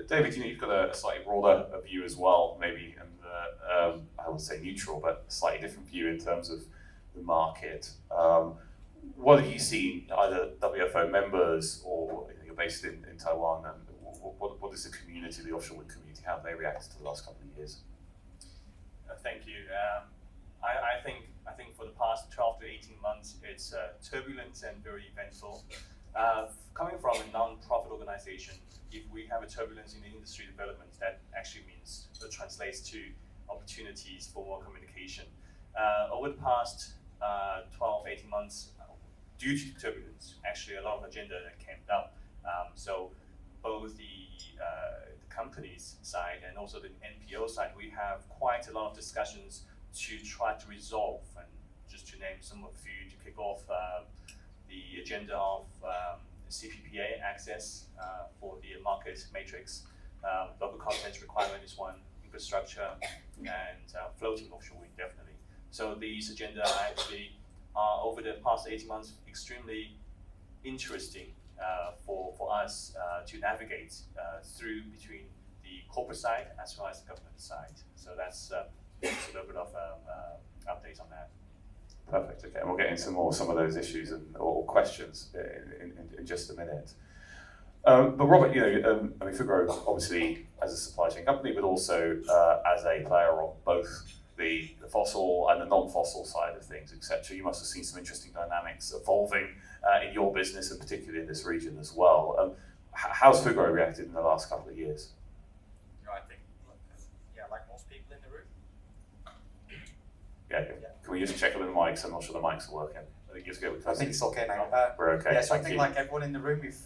David, you've got a slightly broader view as well, maybe, and I would say neutral, but a slightly different view in terms of the market. What have you seen, either WFO members or you're based in Taiwan, and what is the community, the offshore wind community, how have they reacted to the last couple of years? Thank you. I think for the past 12 to 18 months, it's turbulent and very eventful. Coming from a non-profit organization, if we have a turbulence in the industry development, that actually means it translates to opportunities for more communication. Over the past 12, 18 months, due to turbulence, actually a lot of agenda that came up. So both the company's side and also the NPO side, we have quite a lot of discussions to try to resolve, and just to name some of you to kick off the agenda of CPPA access for the market matrix. Local content requirement is one, infrastructure, and floating offshore wind, definitely. So these agenda actually are, over the past 18 months, extremely interesting for us to navigate through between the corporate side as well as the government side. So that's a little bit of update on that. Perfect. Okay, and we'll get into some of those issues or questions in just a minute. But Robert, I mean, Fugro obviously as a supply chain company, but also as a player on both the fossil and the non-fossil side of things, etc. You must have seen some interesting dynamics evolving in your business, and particularly in this region as well. How's Fugro reacted in the last couple of years? I think, like most people in the room. Yeah. Can we just check on the mics? I'm not sure the mics are working. I think I think it's okay now. We're okay. Yeah, so I Thank think you. like everyone in the room, we've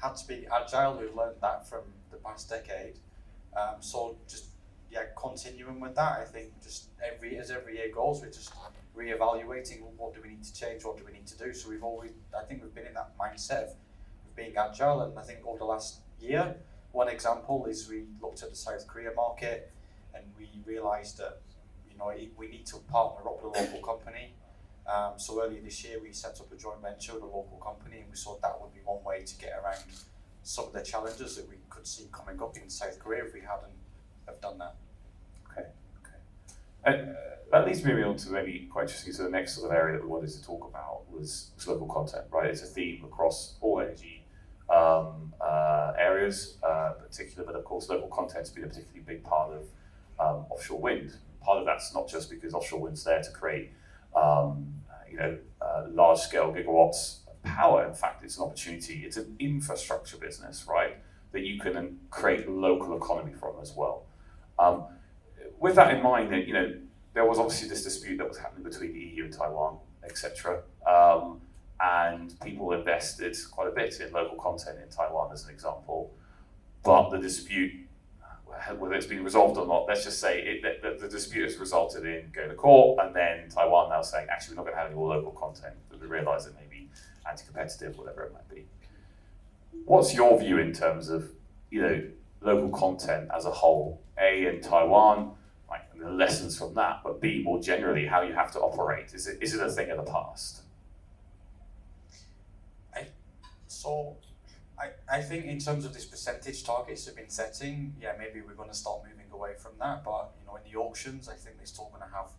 had to be agile. We've learned that from the past decade. So just continuing with that. I think just as every year goes, we're just reevaluating what do we need to change, what do we need to do. So I think we've been in that mindset of being agile. And I think over the last year, one example is we looked at the South Korea market, and we realised that we need to partner up with a local company. So earlier this year, we set up a joint venture with a local company, and we thought that would be one way to get around some of the challenges that we could see coming up in South Korea if we hadn't have done that. Okay. And that leads me on to maybe quite interesting. So the next sort of area that we wanted to talk about was local content, right? It's a theme across all energy areas, particular, but of course, local content's been a particularly big part of offshore wind. Part of that's not just because offshore wind's there to create large-scale gigawatts of power. In fact, it's an opportunity. It's an infrastructure business, right, that you can then create local economy from as well. With that in mind, there was obviously this dispute that was happening between the EU and Taiwan, etc. And people invested quite a bit in local content in Taiwan, as an example. But the dispute, whether it's been resolved or not, let's just say the dispute has resulted in going to court, and then Taiwan now saying, actually, we're not going to have any more local content, because we realise it may be anti-competitive, whatever it might be. What's your view in terms of, local content as a whole? A, in Taiwan, and the lessons from that, but B, more generally, how you have to operate. Is it a thing of the past? I think in terms of this percentage targets they've been setting, maybe we're going to start moving away from that. But in the auctions, I think they're still going to have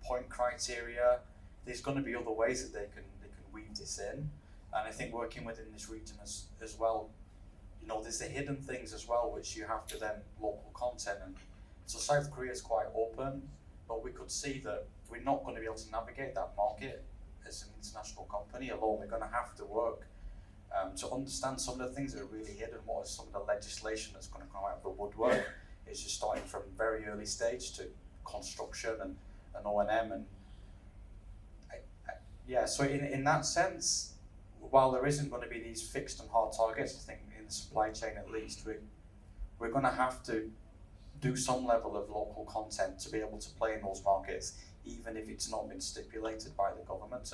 point criteria. There's going to be other ways that they can weave this in, and I think working within this region as well, there's the hidden things as well, which you have to then local content. And so South Korea is quite open, but we could see that we're not going to be able to navigate that market as an international company alone. We're going to have to work to understand some of the things that are really hidden. What is some of the legislation that's going to come out of the woodwork? It's just starting from very early stage to construction and O&M. And so in that sense, while there isn't going to be these fixed and hard targets, I think in the supply chain at least, we're going to have to do some level of local content to be able to play in those markets, even if it's not been stipulated by the government.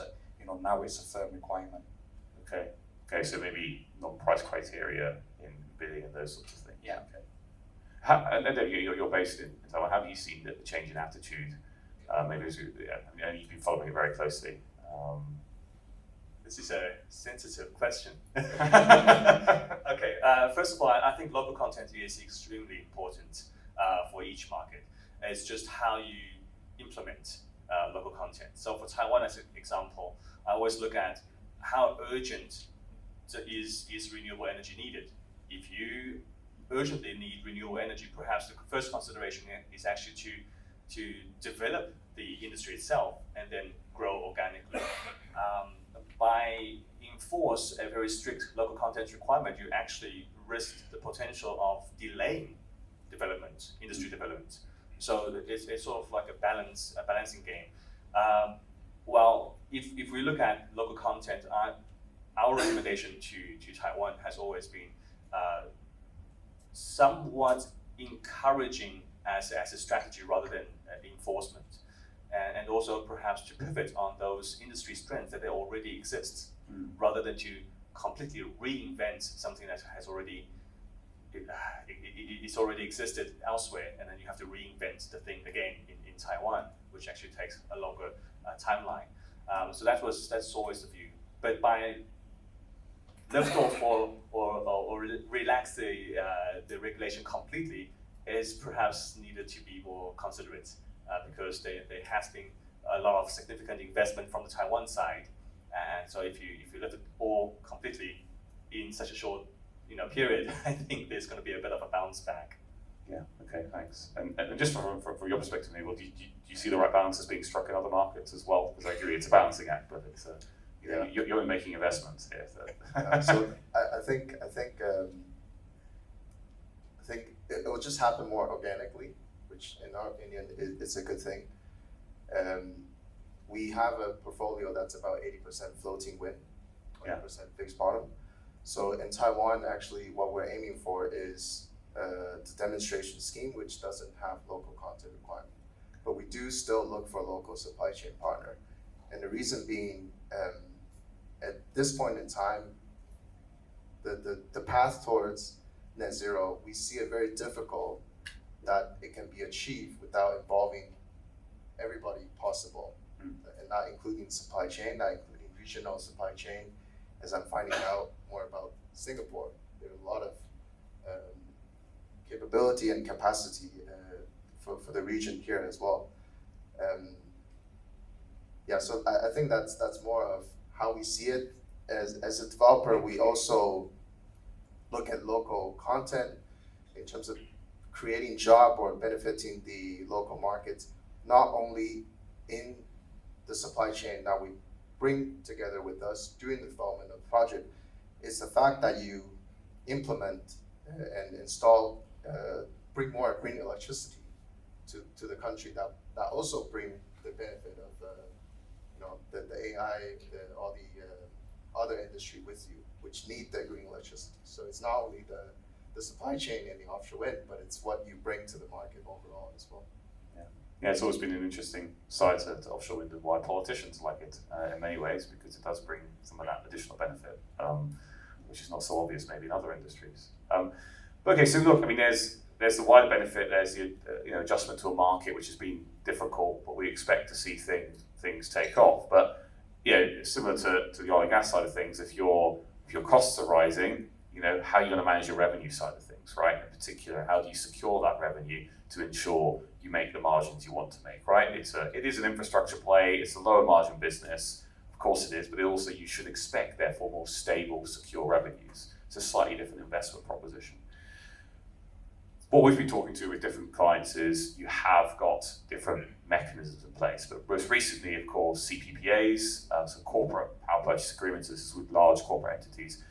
Now it's a firm requirement. Okay, so maybe not price criteria in bidding and those sorts of things. Yeah. Okay. You're based in Taiwan. Have you seen the change in attitude? Maybe you've been following it very closely. This is a sensitive question. Okay, first of all, I think local content is extremely important for each market. It's just how you implement local content. So for Taiwan, as an example, I always look at how urgent is renewable energy needed. If you urgently need renewable energy, perhaps the first consideration is actually to develop the industry itself and then grow organically. By enforce a very strict local content requirement, you actually risk the potential of delaying development, industry development. So it's sort of like a balancing game. Well, if we look at local content, our recommendation to Taiwan has always been somewhat encouraging as a strategy rather than enforcement, and also perhaps to pivot on those industry strengths that already exist, rather than to completely reinvent something that has already it's already existed elsewhere, and then you have to reinvent the thing again in Taiwan, which actually takes a longer timeline. So that's always the view. But by lift off or relax the regulation completely is perhaps needed to be more considerate, because there has been a lot of significant investment from the Taiwan side, and so if you lift it all completely in such a short period, I think there's going to be a bit of a bounce back. Yeah. Okay. Thanks. And just from your perspective, Neil, do you see the right balances being struck in other markets as well? Because I agree, it's a balancing act, but it's you're making investments here. So, So I think it will just happen more organically, which in our opinion it's a good thing. We have a portfolio that's about 80% floating wind, 20% fixed bottom. So in Taiwan, actually, what we're aiming for is the demonstration scheme, which doesn't have local content requirement. But we do still look for a local supply chain partner. And the reason being, at this point in time, the path towards net zero, we see it very difficult that it can be achieved without involving everybody possible, and not including supply chain, not including regional supply chain. As I'm finding out more about Singapore, there are a lot of capability and capacity for the region here as well. So I think that's more of how we see it. As a developer, we also look at local content in terms of creating job or benefiting the local market, not only in the supply chain that we bring together with us during the development of the project. It's the fact that you implement and install, bring more green electricity to the country that also bring the benefit of the AI, all the other industry with you, which need the green electricity. So it's not only the supply chain and the offshore wind, but it's what you bring to the market overall as well. Yeah, it's always been an interesting side to offshore wind and why politicians like it in many ways, because it does bring some of that additional benefit, which is not so obvious maybe in other industries. But okay, so look, I mean, there's the wider benefit. There's the adjustment to a market which has been difficult, but we expect to see things take off. But similar to the oil and gas side of things, if your costs are rising, how are you going to manage your revenue side of things, right? In particular, how do you secure that revenue to ensure you make the margins you want to make, right? It is an infrastructure play. It's a lower margin business, of course it is, but also you should expect therefore more stable, secure revenues. It's a slightly different investment proposition. What we've been talking to with different clients is you have got different mechanisms in place, but most recently, of course, CPPAs, so corporate power purchase agreements. This is with large corporate entities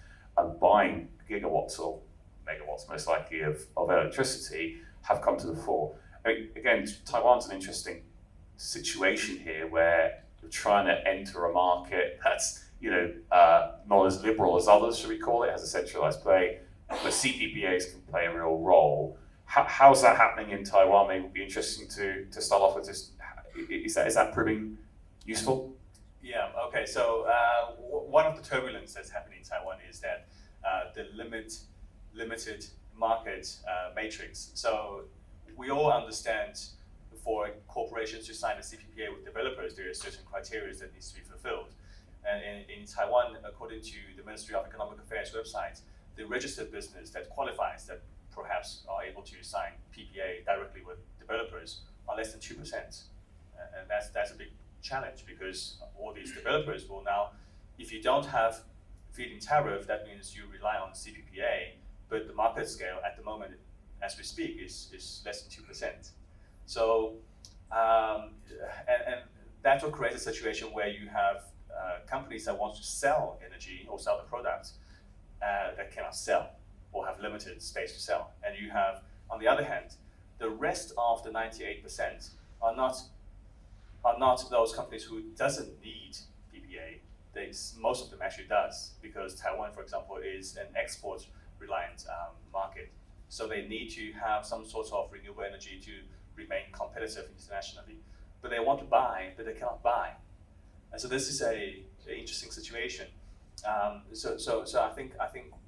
buying gigawatts or megawatts, most likely, of electricity, have come to the fore. I mean, again, Taiwan's an interesting situation here where you're trying to enter a market that's not as liberal as others, should we call it, has a centralized play, but CPPAs can play a real role. How's that happening in Taiwan? Maybe it would be interesting to start off with this. Is that proving useful? Yeah, okay, so one of the turbulence that's happening in Taiwan is that the limited market matrix. So we all understand for corporations to sign a CPPA with developers, there are certain criteria that needs to be fulfilled. And in Taiwan, according to the Ministry of Economic Affairs website, the registered business that qualifies, that perhaps are able to sign PPA directly with developers, are less than 2%. And that's a big challenge, because all these developers will now, if you don't have feed-in tariff, that means you rely on CPPA, but the market scale at the moment, as we speak, is less than 2%. So, and that will create a situation where you have companies that want to sell energy or sell the product that cannot sell or have limited space to sell. And you have, on the other hand, the rest of the 98% are not those companies who doesn't need PPA. Most of them actually does, because Taiwan, for example, is an export-reliant market. So they need to have some sort of renewable energy to remain competitive internationally. But they want to buy, but they cannot buy. And so this is an interesting situation. So I think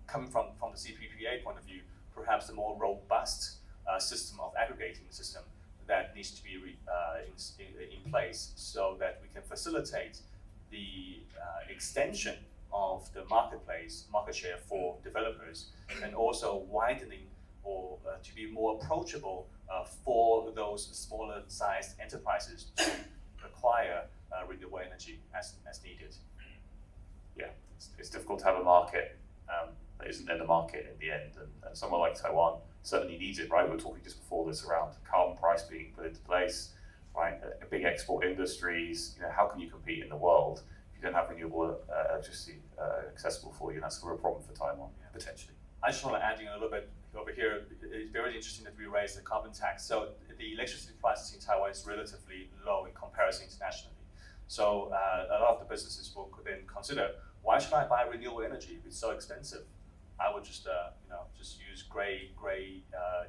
coming from the CPPA point of view, perhaps the more robust system of aggregating system that needs to be in place, so that we can facilitate the extension of the market share for developers, and also widening or to be more approachable for those smaller sized enterprises to acquire renewable energy as needed. Yeah, it's difficult to have a market that isn't in the market in the end. And somewhere like Taiwan certainly needs it, right? We were talking just before this around carbon price being put into place, right? Big export industries, how can you compete in the world if you don't have renewable electricity accessible for you? And that's a real problem for Taiwan, potentially. I just want to add in a little bit over here. It's very interesting that we raised the carbon tax. So the electricity prices in Taiwan is relatively low in comparison internationally. So a lot of the businesses will then consider, why should I buy renewable energy if it's so expensive? I would just just use gray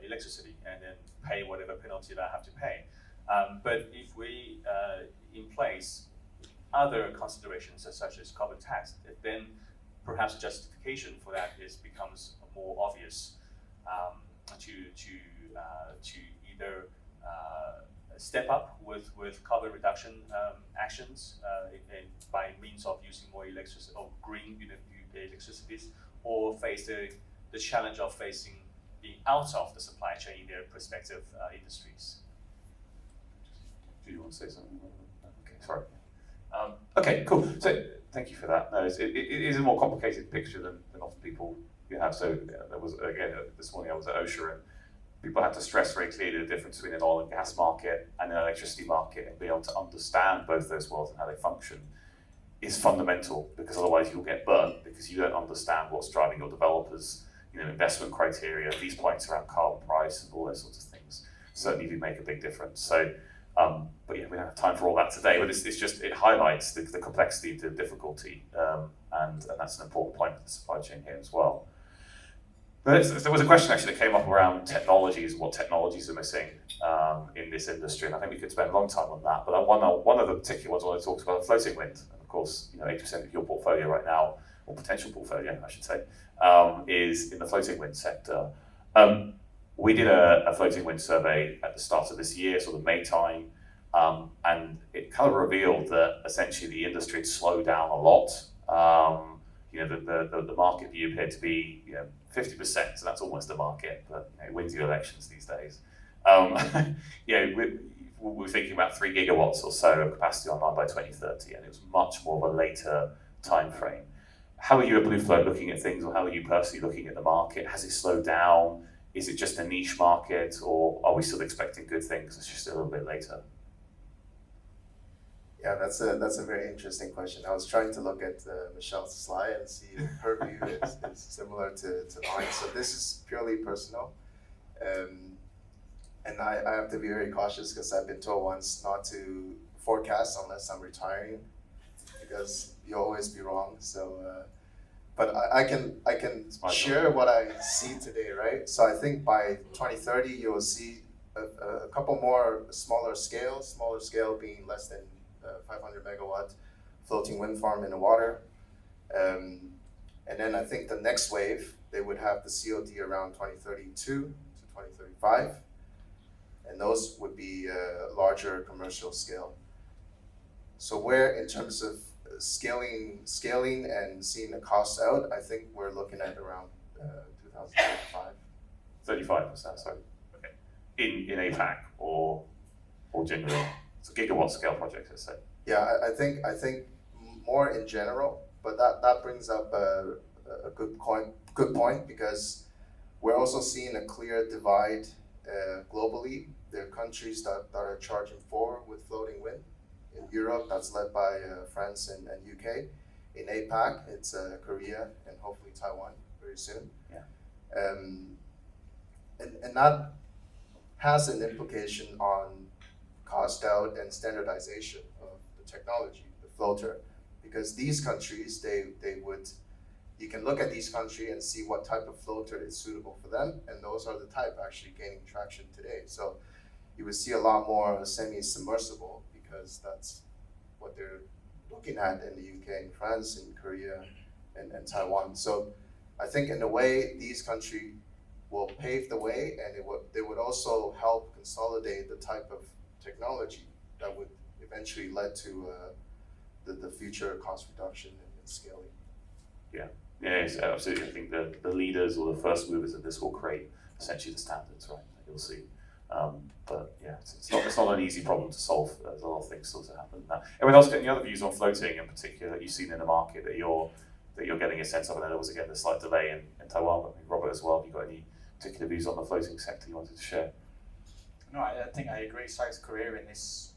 electricity and then pay whatever penalty that I have to pay. But if we in place other considerations such as carbon tax, then perhaps justification for that becomes more obvious to either step up with carbon reduction actions by means of using more electricity or green electricities, or face the challenge of being out of the supply chain in their respective industries. Do you want to say something? Okay, sorry. Okay, cool. So thank you for that. No, it is a more complicated picture than often people have. So there was, again, this morning I was at OSHA, and people had to stress very clearly the difference between an oil and gas market and an electricity market, and be able to understand both those worlds and how they function is fundamental, because otherwise you'll get burnt because you don't understand what's driving your developers, investment criteria, these points around carbon price and all those sorts of things certainly do make a big difference. So, but yeah, we don't have time for all that today, but it highlights the complexity, the difficulty, and that's an important point for the supply chain here as well. But there was a question actually that came up around technologies, what technologies are missing in this industry, and I think we could spend a long time on that. But one of the particular ones I want to talk about, floating wind. And of course, 80% of your portfolio right now, or potential portfolio, I should say, is in the floating wind sector. We did a floating wind survey at the start of this year, sort of May time, and it kind of revealed that essentially the industry had slowed down a lot. The market view appeared to be 50%, so that's almost the market, but it wins you elections these days. We're thinking about 3 gigawatts or so of capacity online by 2030, and it was much more of a later time frame. How are you at Blueflow looking at things, or how are you personally looking at the market? Has it slowed down? Is it just a niche market, or are we still expecting good things? It's just a little bit later. Yeah, that's a very interesting question. I was trying to look at Michelle's slide and see if her view is similar to mine. So this is purely personal. And I have to be very cautious, because I've been told once not to forecast unless I'm retiring, because you'll always be wrong. So, but I can share what I see today, right? So I think by 2030 you will see a couple more smaller scale being less than 500 megawatt floating wind farm in the water. And then I think the next wave, they would have the COD around 2032 to 2035. And those would be larger commercial scale. So where, in terms of scaling and seeing the cost out, I think we're looking at around 2035. 35%, sorry. Okay. In APAC or generally? It's a gigawatt scale project, let's say. Yeah, I think more in general, but that brings up a good point, because we're also seeing a clear divide globally. There are countries that are charging forward with floating wind. In Europe, that's led by France and UK. In APAC, it's Korea and hopefully Taiwan very soon. Yeah. And that has an implication on cost out and standardization of the technology, the floater, because these countries, you can look at these countries and see what type of floater is suitable for them, and those are the type actually gaining traction today. So you would see a lot more semi-submersible, because that's what they're looking at in the UK and France and Korea and Taiwan. So I think in a way, these countries will pave the way, and they would also help consolidate the type of technology that would eventually lead to the future cost reduction and scaling. Yeah, yes, absolutely. I think the leaders or the first movers of this will create essentially the standards, right? You'll see. But yeah, it's not an easy problem to solve. There's a lot of things still to happen. Now, everyone else got any other views on floating in particular that you've seen in the market that you're that you're getting a sense of? And then there was again the slight delay in Taiwan, but I mean, Robert as well, have you got any particular views on the floating sector you wanted to share? No, I think I agree. South Korea in this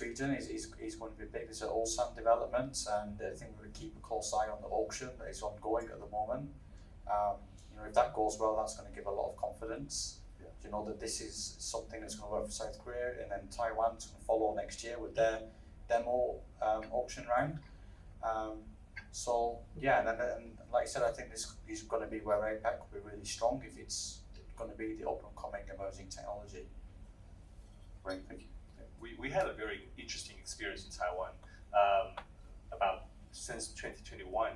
region is going to be big. There's an Ulsan development, and I think we're going to keep a close eye on the auction that is ongoing at the moment. If that goes well, that's going to give a lot of confidence. That this is something that's going to work for South Korea, and then Taiwan's going to follow next year with their demo auction round. And like I said, I think this is going to be where APAC will be really strong if it's going to be the up-and-coming emerging technology. Great, thank you. We had a very interesting experience in Taiwan about since 2021,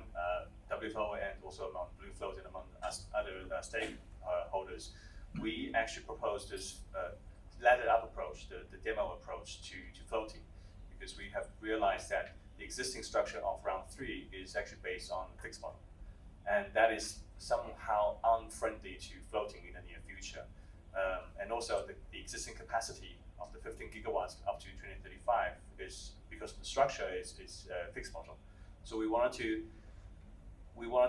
WFO and also among Blue Float and among us other stakeholders. We actually proposed this laddered up approach, the demo approach to floating, because we have realized that the existing structure of round 3 is actually based on fixed model, and that is somehow unfriendly to floating in the near future. And also the existing capacity of the 15 gigawatts up to 2035 is because the structure is fixed model. So we wanted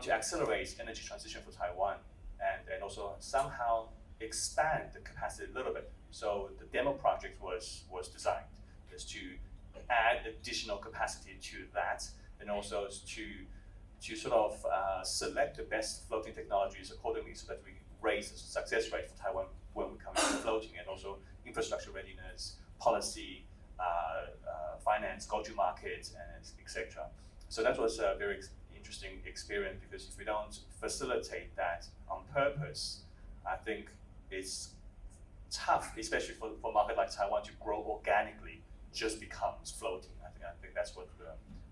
to accelerate energy transition for Taiwan and also somehow expand the capacity a little bit. So the demo project was designed is to add additional capacity to that, and also to sort of select the best floating technologies accordingly, so that we raise the success rate for Taiwan when we come into floating, and also infrastructure readiness, policy, finance, go to market, and etc. So that was a very interesting experience, because if we don't facilitate that on purpose, I think it's tough, especially for a market like Taiwan, to grow organically just becomes floating. I think that's what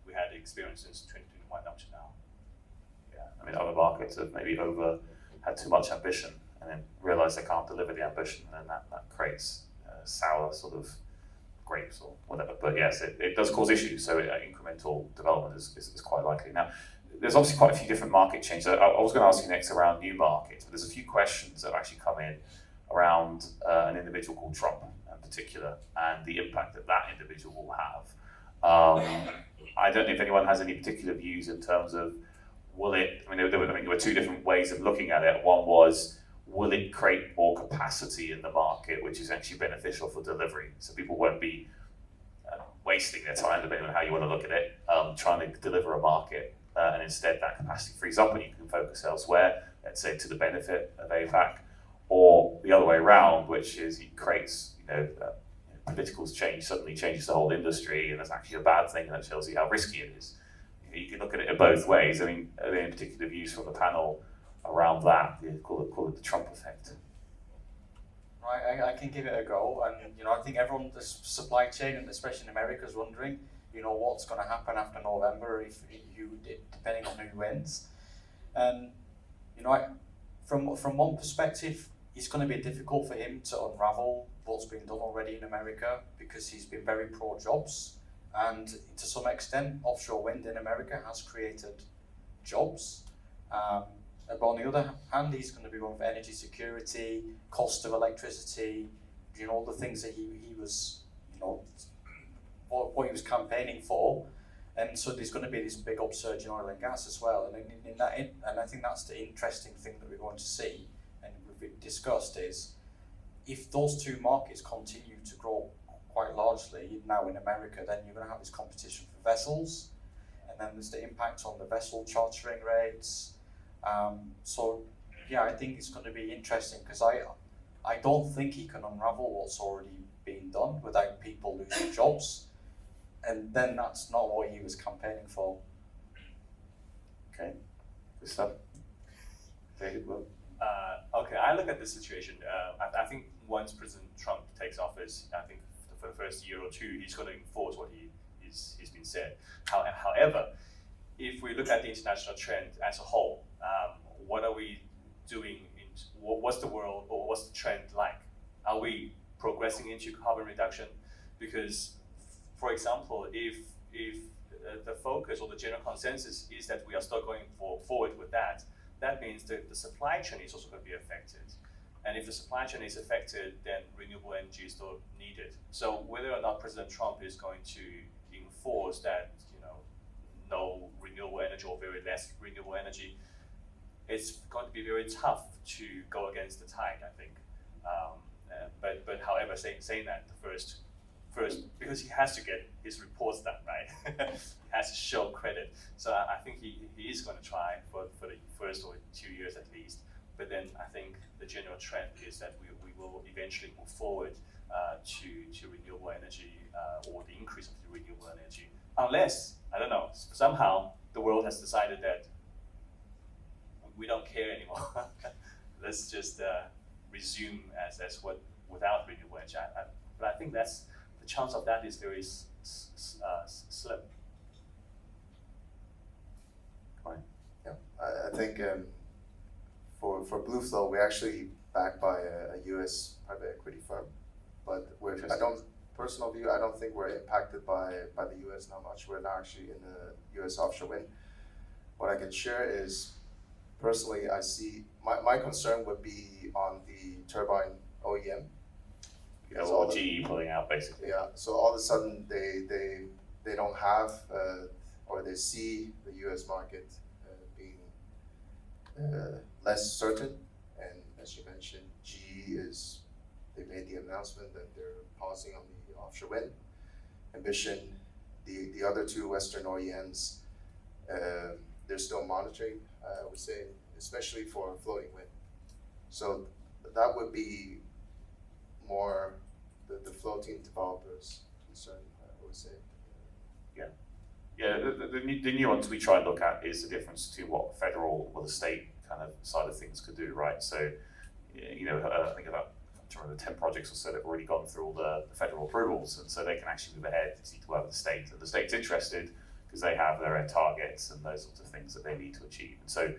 we had experienced since 2021 up to now. Yeah, I mean, other markets have maybe had too much ambition and then realize they can't deliver the ambition, and then that creates sour sort of grapes or whatever. But yes, it does cause issues, so incremental development is quite likely. Now, there's obviously quite a few different market changes. I was going to ask you next around new markets, but there's a few questions that have actually come in around an individual called Trump in particular, and the impact that individual will have. I don't know if anyone has any particular views in terms of there were two different ways of looking at it. One was, will it create more capacity in the market, which is actually beneficial for delivery? So people won't be wasting their time, depending on how you want to look at it, trying to deliver a market, and instead that capacity frees up and you can focus elsewhere, let's say to the benefit of APAC, or the other way around, which is it creates, political change suddenly changes the whole industry, and that's actually a bad thing, and that shows you how risky it is. You can look at it in both ways. I mean, are there any particular views from the panel around that? Call it the Trump effect. Right, I can give it a go, and I think everyone, the supply chain, and especially in America, is wondering, what's going to happen after November depending on who wins. And from one perspective, it's going to be difficult for him to unravel what's been done already in America, because he's been very pro-jobs, and to some extent, offshore wind in America has created jobs. But on the other hand, he's going to be going for energy security, cost of electricity, the things that he was, what he was campaigning for. And so there's going to be this big upsurge in oil and gas as well. And and I think that's the interesting thing that we're going to see, and we've discussed, is if those two markets continue to grow quite largely now in America, then you're going to have this competition for vessels, and then there's the impact on the vessel chartering rates. I think it's going to be interesting, because I don't think he can unravel what's already been done without people losing jobs, and then that's not what he was campaigning for. Okay, good stuff. David, well. Okay, I look at the situation. I think once President Trump takes office, I think for the first year or two, he's going to enforce what he's been said. However, if we look at the international trend as a whole, what are we doing? What's the world, or what's the trend like? Are we progressing into carbon reduction? Because, for example, if the focus or the general consensus is that we are still going forward with that, that means that the supply chain is also going to be affected. And if the supply chain is affected, then renewable energy is still needed. So whether or not President Trump is going to enforce that, no renewable energy or very less renewable energy, it's going to be very tough to go against the tide, I think. But however, saying that, first, because he has to get his reports done, right? He has to show credit. So I think he is going to try for the first or 2 years at least. But then I think the general trend is that we will eventually move forward to renewable energy or the increase of the renewable energy. Unless, I don't know, somehow the world has decided that we don't care anymore. Let's just resume as what without renewable energy. But I think the chance of that is very slim. Right. Yeah, I think for Blueflow, we're actually backed by a U.S. private equity firm, but personal view, I don't think we're impacted by the U.S. not much. We're not actually in the U.S. offshore wind. What I can share is, personally, I see my concern would be on the turbine OEM. Yeah, or GE pulling out basically. Yeah, so all of a sudden they don't have or they see the U.S. market being less certain, and as you mentioned, GE they made the announcement that they're pausing on the offshore wind ambition. The other two Western OEMs, they're still monitoring, I would say, especially for floating wind. So that would be more the floating developers' concern, I would say. Yeah, the nuance we try and look at is the difference between what federal or the state kind of side of things could do, right? So, I think about 10 projects or so that have already gone through all the federal approvals, and so they can actually move ahead. They need to work with the state, and the state's interested because they have their own targets and those sorts of things that they need to achieve. And so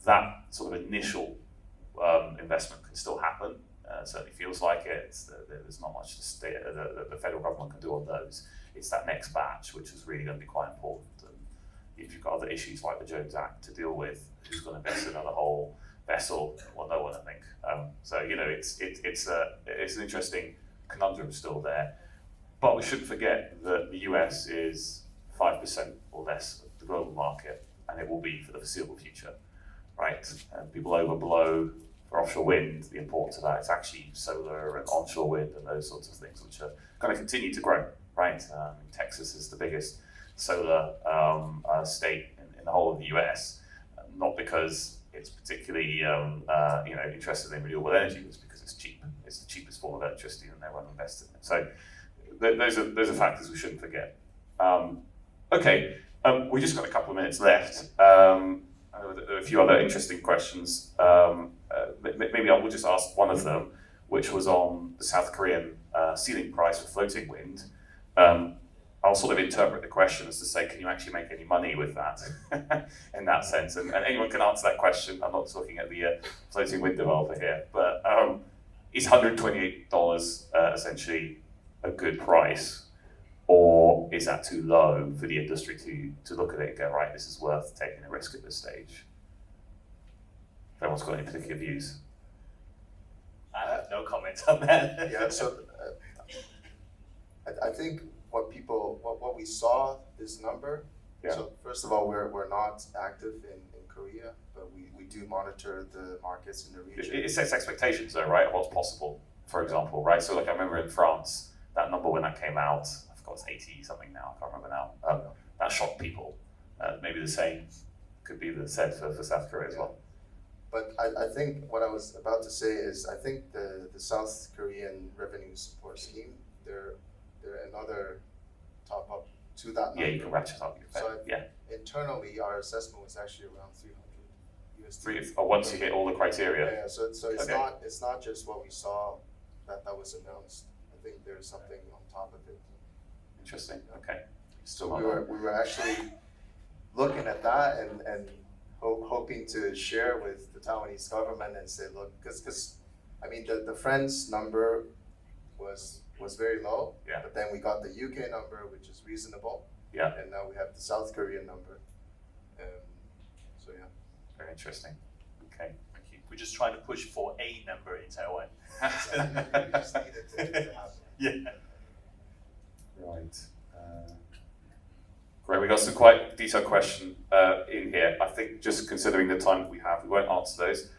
that sort of initial investment can still happen. It certainly feels like it. There's not much the federal government can do on those. It's that next batch which is really going to be quite important. And if you've got other issues like the Jones Act to deal with, who's going to invest in another whole vessel? Well, no one, I think. So it's an interesting conundrum still there. But we shouldn't forget that the US is 5% or less of the global market, and it will be for the foreseeable future, right? And people overblow for offshore wind the importance of that. It's actually solar and onshore wind and those sorts of things which are going to continue to grow, right? Texas is the biggest solar state in the whole of the US, not because it's particularly interested in renewable energy, it's because it's cheap. It's the cheapest form of electricity and they want to invest in it. So those are factors we shouldn't forget. Okay, we've just got a couple of minutes left. There are a few other interesting questions. Maybe I will just ask one of them, which was on the South Korean ceiling price for floating wind. I'll sort of interpret the question as to say, can you actually make any money with that in that sense? And anyone can answer that question. I'm not talking at the floating wind developer here, but is $128 essentially a good price, or is that too low for the industry to look at it and go, right, this is worth taking a risk at this stage? If anyone's got any particular views. I have no comment on that. Yeah, so I think what we saw, this number, Yeah. So first of all, we're not active in Korea, but we do monitor the markets in the region. It sets expectations though, right, of what's possible, for example, right? So like I remember in France, that number when that came out, I forgot it's 80 something now, I can't remember now, that shocked people. Maybe the same could be said for South Korea as well. But I think what I was about to say is I think the South Korean revenue support scheme, they're another top up to that number. Yeah, you can ratchet up your So internally, our assessment was actually around 300 USD. Once you hit all the criteria. Yeah, so it's Okay. it's not just what we saw that was announced. I think there's something on top of it. Interesting. Okay. So we were actually looking at that and hoping to share with the Taiwanese government and say, look, because I mean the French number was very low, Yeah. but then we got the UK number, which is reasonable, Yeah. and now we have the South Korean number. So yeah. Very interesting. Okay. Thank you. We're just trying to push for a number in Taiwan. We just needed to happen. Yeah. Right. Great. Right, we got some quite detailed question in here. I think just considering the time that we have, we won't answer those.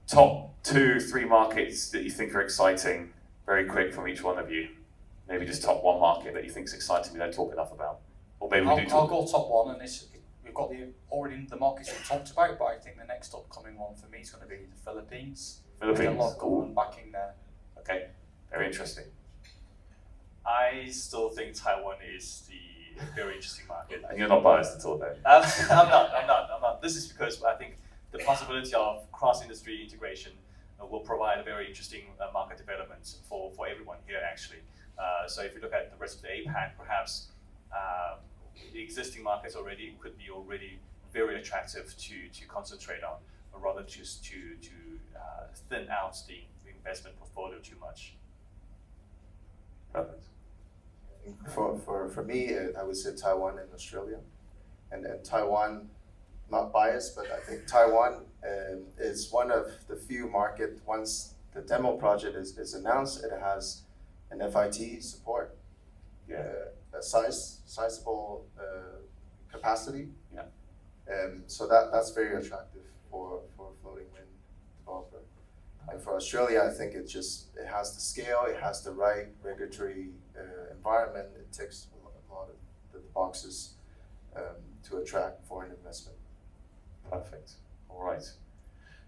Top 2-3 markets that you think are exciting, very quick from each one of you. Maybe just top one market that you think is exciting we don't talk enough about. Or maybe we do I'll talk. go top one, and we've got the markets we've talked about, but I think the next upcoming one for me is going to be the Philippines. There's a lot of government backing there. Okay, very interesting. I still think Taiwan is the very interesting market. And you're not biased at all, then? I'm not. This is because I think the possibility of cross-industry integration will provide a very interesting market development for everyone here, actually. So if you look at the rest of the APAC, perhaps the existing markets already could be already very attractive to concentrate on, or rather just to thin out the investment portfolio too much. Perfect. For me, I would say Taiwan and Australia. And Taiwan, not biased, but I think Taiwan is one of the few markets, once the demo project is announced, it has an FIT support, a sizable capacity. Yeah. So that's very attractive for a floating wind developer. And for Australia, I think it has the scale, it has the right regulatory environment, it ticks a lot of the boxes to attract foreign investment. Perfect. All right.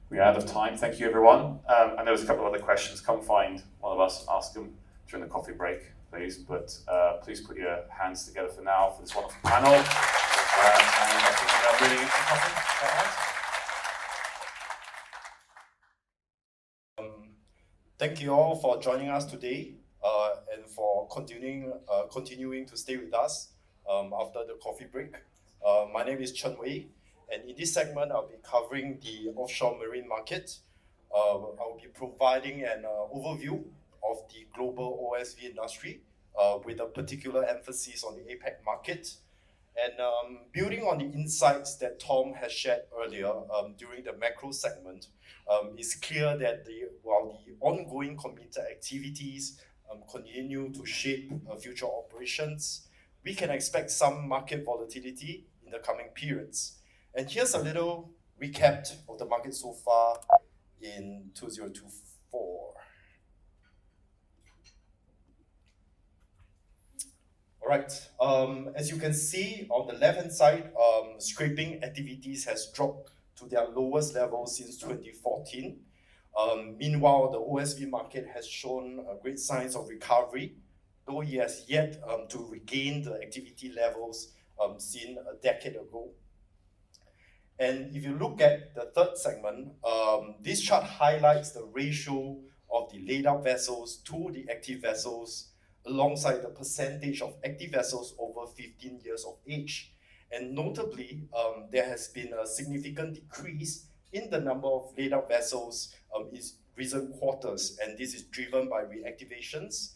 We're out of time. Thank you, everyone. And there was a couple of other questions. Come find one of us and ask them during the coffee break, please. But please put your hands together for now for this wonderful panel. And I think we are really into coffee. Is that right? Thank you all for joining us today and for continuing to stay with us after the coffee break. My name is Chen Wei, and in this segment, I'll be covering the offshore marine market. I'll be providing an overview of the global OSV industry with a particular emphasis on the APAC market. And building on the insights that Tom has shared earlier during the macro segment, it's clear that while the ongoing committed activities continue to shape future operations, we can expect some market volatility in the coming periods. And here's a little recap of the market so far in 2024. All right, as you can see on the left-hand side, scraping activities has dropped to their lowest level since 2014. Meanwhile, the OSV market has shown great signs of recovery, though it has yet to regain the activity levels seen a decade ago. And if you look at the third segment, this chart highlights the ratio of the laid-up vessels to the active vessels alongside the percentage of active vessels over 15 years of age. And notably, there has been a significant decrease in the number of laid-up vessels in recent quarters, and this is driven by reactivations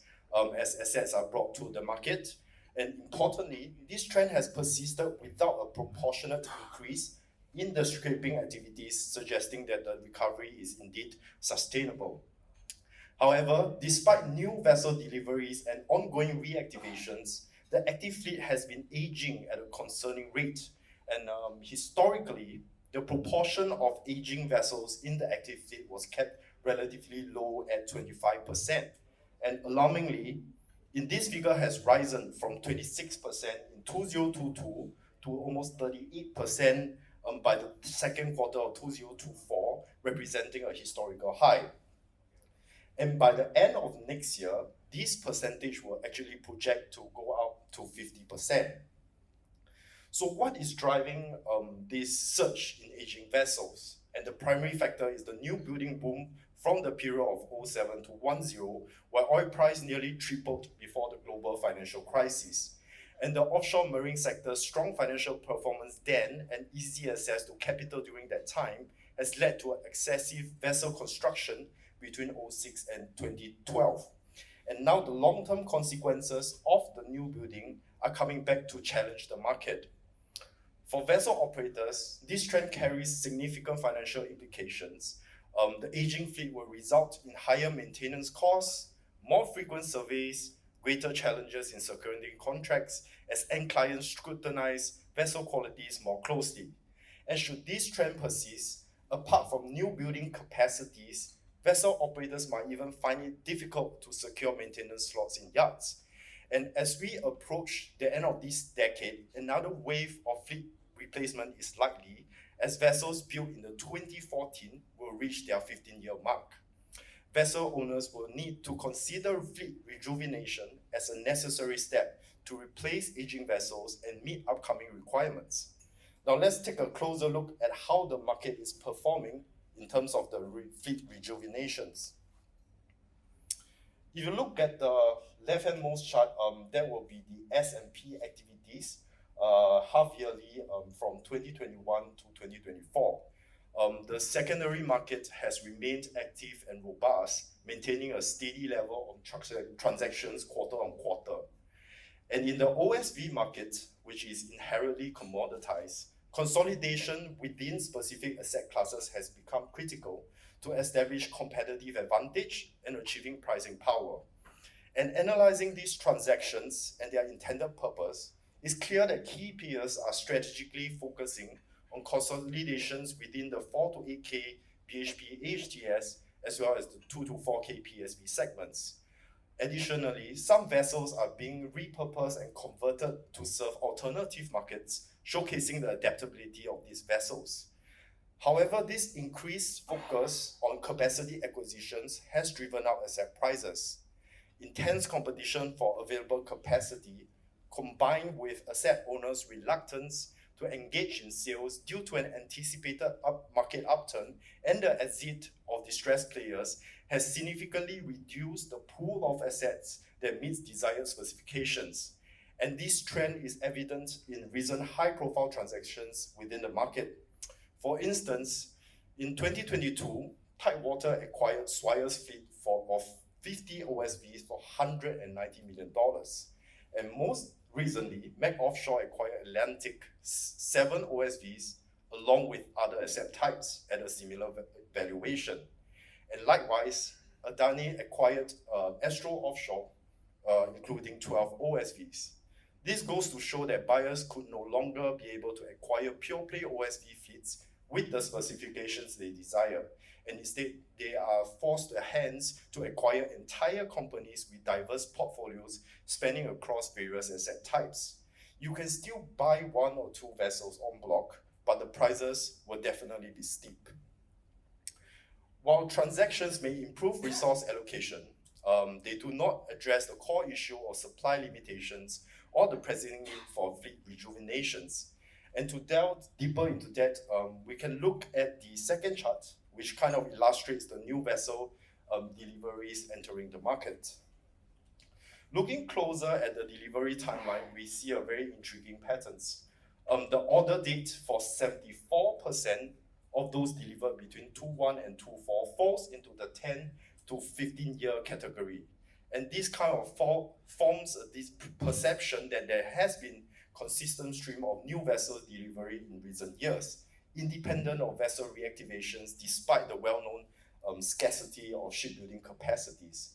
as assets are brought to the market. And importantly, this trend has persisted without a proportionate increase in the scraping activities, suggesting that the recovery is indeed sustainable. However, despite new vessel deliveries and ongoing reactivations, the active fleet has been aging at a concerning rate. And historically, the proportion of aging vessels in the active fleet was kept relatively low at 25%. And alarmingly, this figure has risen from 26% in 2022 to almost 38% by the second quarter of 2024, representing a historical high. And by the end of next year, this percentage will actually project to go up to 50%. So what is driving this surge in aging vessels? And the primary factor is the new building boom from the period of 07 to 10, where oil price nearly tripled before the global financial crisis. And the offshore marine sector's strong financial performance then and easy access to capital during that time has led to excessive vessel construction between 2006 and 2012. And now the long-term consequences of the new building are coming back to challenge the market. For vessel operators, this trend carries significant financial implications. The aging fleet will result in higher maintenance costs, more frequent surveys, greater challenges in securing contracts as end clients scrutinize vessel qualities more closely. And should this trend persist, apart from new building capacities, vessel operators might even find it difficult to secure maintenance slots in yards. And as we approach the end of this decade, another wave of fleet replacement is likely, as vessels built in the 2014 will reach their 15-year mark. Vessel owners will need to consider fleet rejuvenation as a necessary step to replace aging vessels and meet upcoming requirements. Now let's take a closer look at how the market is performing in terms of the fleet rejuvenations. If you look at the left-handmost chart, that will be the S&P activities half-yearly from 2021 to 2024. The secondary market has remained active and robust, maintaining a steady level of transactions quarter on quarter. And in the OSV market, which is inherently commoditized, consolidation within specific asset classes has become critical to establish competitive advantage and achieving pricing power. And analyzing these transactions and their intended purpose, it's clear that key peers are strategically focusing on consolidations within the 4 to 8K BHP HTS as well as the 2 to 4K PSV segments. Additionally, some vessels are being repurposed and converted to serve alternative markets, showcasing the adaptability of these vessels. However, this increased focus on capacity acquisitions has driven up asset prices. Intense competition for available capacity, combined with asset owners' reluctance to engage in sales due to an anticipated market upturn and the exit of distressed players, has significantly reduced the pool of assets that meets desired specifications. And this trend is evident in recent high-profile transactions within the market. For instance, in 2022, Tidewater acquired Swire's fleet of 50 OSVs for $190 million. And most recently, APAC Offshore acquired Atlantic 7 OSVs along with other asset types at a similar valuation. And likewise, Adani acquired Astro Offshore, including 12 OSVs. This goes to show that buyers could no longer be able to acquire pure-play OSV fleets with the specifications they desire, and instead they are forced their hands to acquire entire companies with diverse portfolios spanning across various asset types. You can still buy 1 or 2 vessels en bloc, but the prices will definitely be steep. While transactions may improve resource allocation, they do not address the core issue of supply limitations or the pressing need for fleet rejuvenations. And to delve deeper into that, we can look at the second chart, which kind of illustrates the new vessel deliveries entering the market. Looking closer at the delivery timeline, we see a very intriguing patterns. The order date for 74% of those delivered between 21 and 24 falls into the 10 to 15-year category. And this kind of forms this perception that there has been consistent stream of new vessel delivery in recent years, independent of vessel reactivations despite the well-known scarcity of shipbuilding capacities.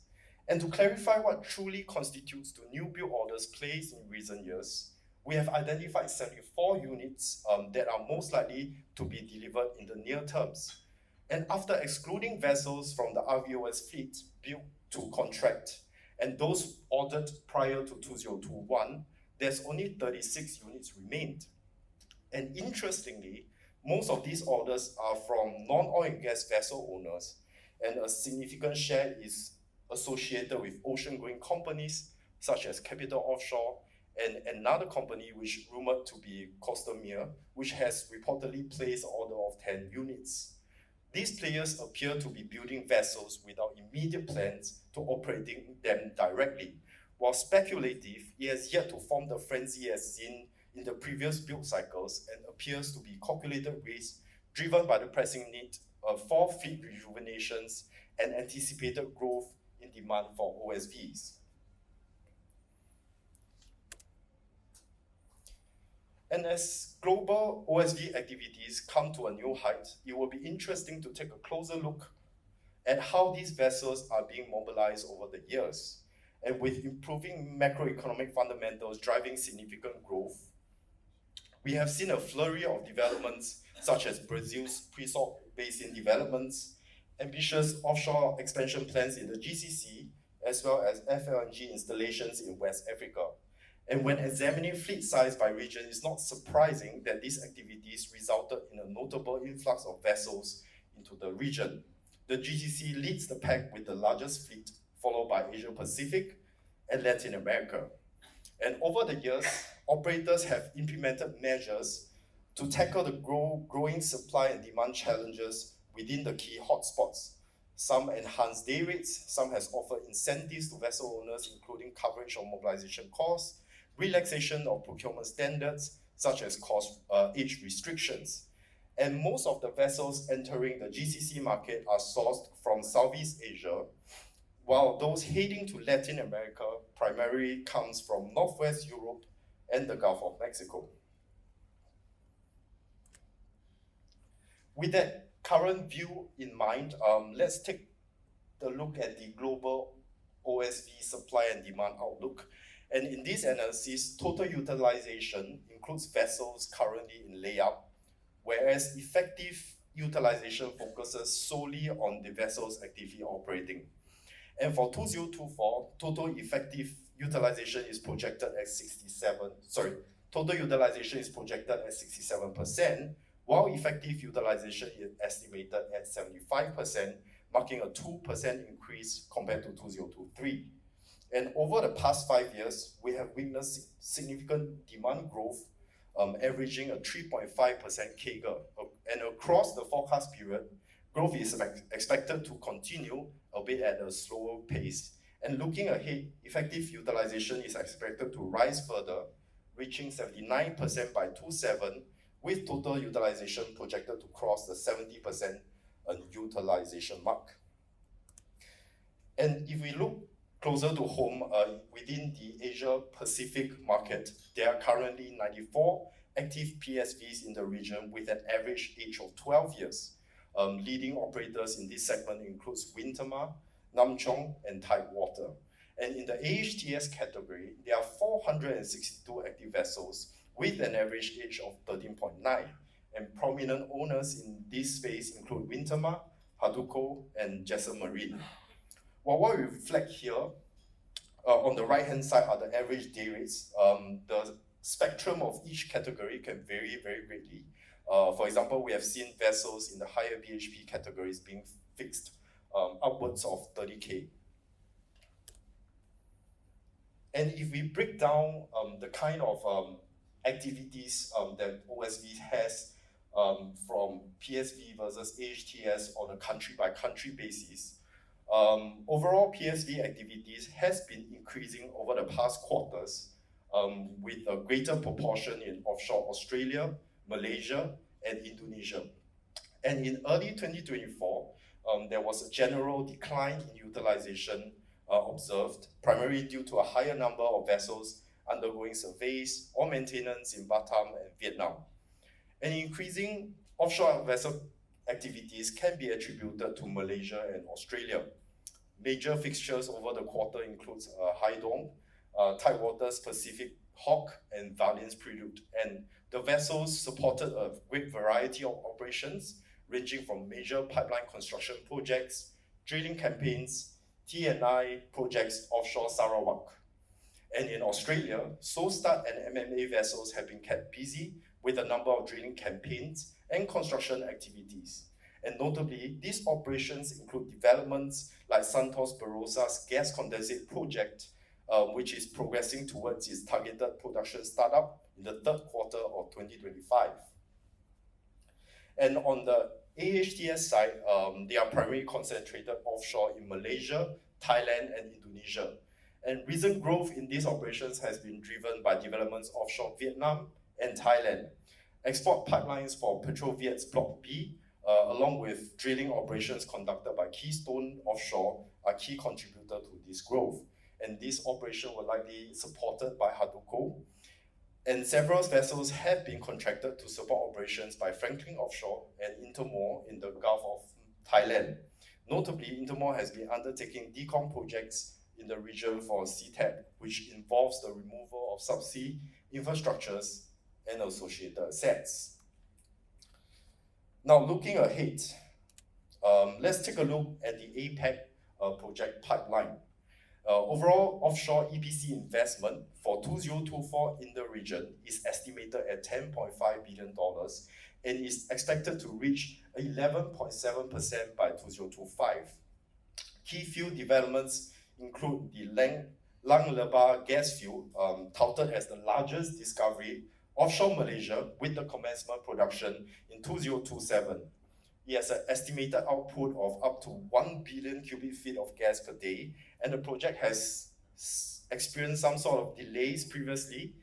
And to clarify what truly constitutes the new build orders placed in recent years, we have identified 74 units that are most likely to be delivered in the near terms. And after excluding vessels from the RVOS fleet built to contract and those ordered prior to 2021, there's only 36 units remained. And interestingly, most of these orders are from non-oil and gas vessel owners, and a significant share is associated with ocean-going companies such as Capital Offshore and another company which rumored to be Costamere, which has reportedly placed an order of 10 units. These players appear to be building vessels without immediate plans to operating them directly. While speculative, it has yet to form the frenzy as seen in the previous build cycles and appears to be calculated risk driven by the pressing need for fleet rejuvenations and anticipated growth in demand for OSVs. And as global OSV activities come to a new height, it will be interesting to take a closer look at how these vessels are being mobilized over the years. and with improving macroeconomic fundamentals driving significant growth, we have seen a flurry of developments such as Brazil's pre-salt basin developments, ambitious offshore expansion plans in the GCC, as well as FLNG installations in West Africa. And when examining fleet size by region, it's not surprising that these activities resulted in a notable influx of vessels into the region. The GCC leads the pack with the largest fleet, followed by Asia Pacific and Latin America. And over the years, operators have implemented measures to tackle the growing supply and demand challenges within the key hotspots. Some enhance day rates, some has offered incentives to vessel owners, including coverage of mobilization costs, relaxation of procurement standards, such as cost age restrictions. And most of the vessels entering the GCC market are sourced from Southeast Asia, while those heading to Latin America primarily comes from Northwest Europe and the Gulf of Mexico. With that current view in mind, let's take a look at the global OSV supply and demand outlook. And in this analysis, total utilization includes vessels currently in layup, whereas effective utilization focuses solely on the vessels actively operating. And for 2024, total effective utilization is projected at 67%, while effective utilization is estimated at 75%, marking a 2% increase compared to 2023. And over the past 5 years, we have witnessed significant demand growth, averaging a 3.5% CAGR. And across the forecast period, growth is expected to continue, albeit at a slower pace. And looking ahead, effective utilization is expected to rise further, reaching 79% by 2027, with total utilization projected to cross the 70% utilization mark. And if we look closer to home, within the Asia Pacific market, there are currently 94 active PSVs in the region with an average age of 12 years. Leading operators in this segment includes Wintema, Namchong, and Tidewater. And in the AHTS category, there are 462 active vessels with an average age of 13.9. And prominent owners in this space include Wintema, Haduko, and Jessa Marine. Well, what we reflect here, on the right-hand side are the average day rates. The spectrum of each category can vary very greatly. For example, we have seen vessels in the higher BHP categories being fixed upwards of 30K. And if we break down the kind of activities that OSV has from PSV versus AHTS on a country-by-country basis, overall PSV activities has been increasing over the past quarters with a greater proportion in offshore Australia, Malaysia, and Indonesia. And in early 2024, there was a general decline in utilization observed, primarily due to a higher number of vessels undergoing surveys or maintenance in Batam and Vietnam. And increasing offshore vessel activities can be attributed to Malaysia and Australia. Major fixtures over the quarter includes Haidong, Tidewater's Pacific Hawk, and Valiant's Prelude. And the vessels supported a great variety of operations, ranging from major pipeline construction projects, drilling campaigns, T&I projects offshore Sarawak. And in Australia, Solstad and MMA vessels have been kept busy with a number of drilling campaigns and construction activities. And notably, these operations include developments like Santos Barosa's gas condensate project, which is progressing towards its targeted production startup in the third quarter of 2025. And on the AHTS side, they are primarily concentrated offshore in Malaysia, Thailand, and Indonesia. And recent growth in these operations has been driven by developments offshore Vietnam and Thailand. Export pipelines for Petroviet's Block B, along with drilling operations conducted by Keystone Offshore, are key contributors to this growth. And this operation was likely supported by Haduko. And several vessels have been contracted to support operations by Franklin Offshore and Intermore in the Gulf of Thailand. Notably, Intermore has been undertaking decom projects in the region for CTEP, which involves the removal of subsea infrastructures and associated assets. Now, looking ahead, let's take a look at the APAC project pipeline. Overall offshore EPC investment for 2024 in the region is estimated at $10.5 billion and is expected to reach 11.7% by 2025. Key field developments include the Lang Lebah gas field, touted as the largest discovery offshore Malaysia with the commencement production in 2027. It has an estimated output of up to 1 billion cubic feet of gas per day, and the project has experienced some sort of delays previously,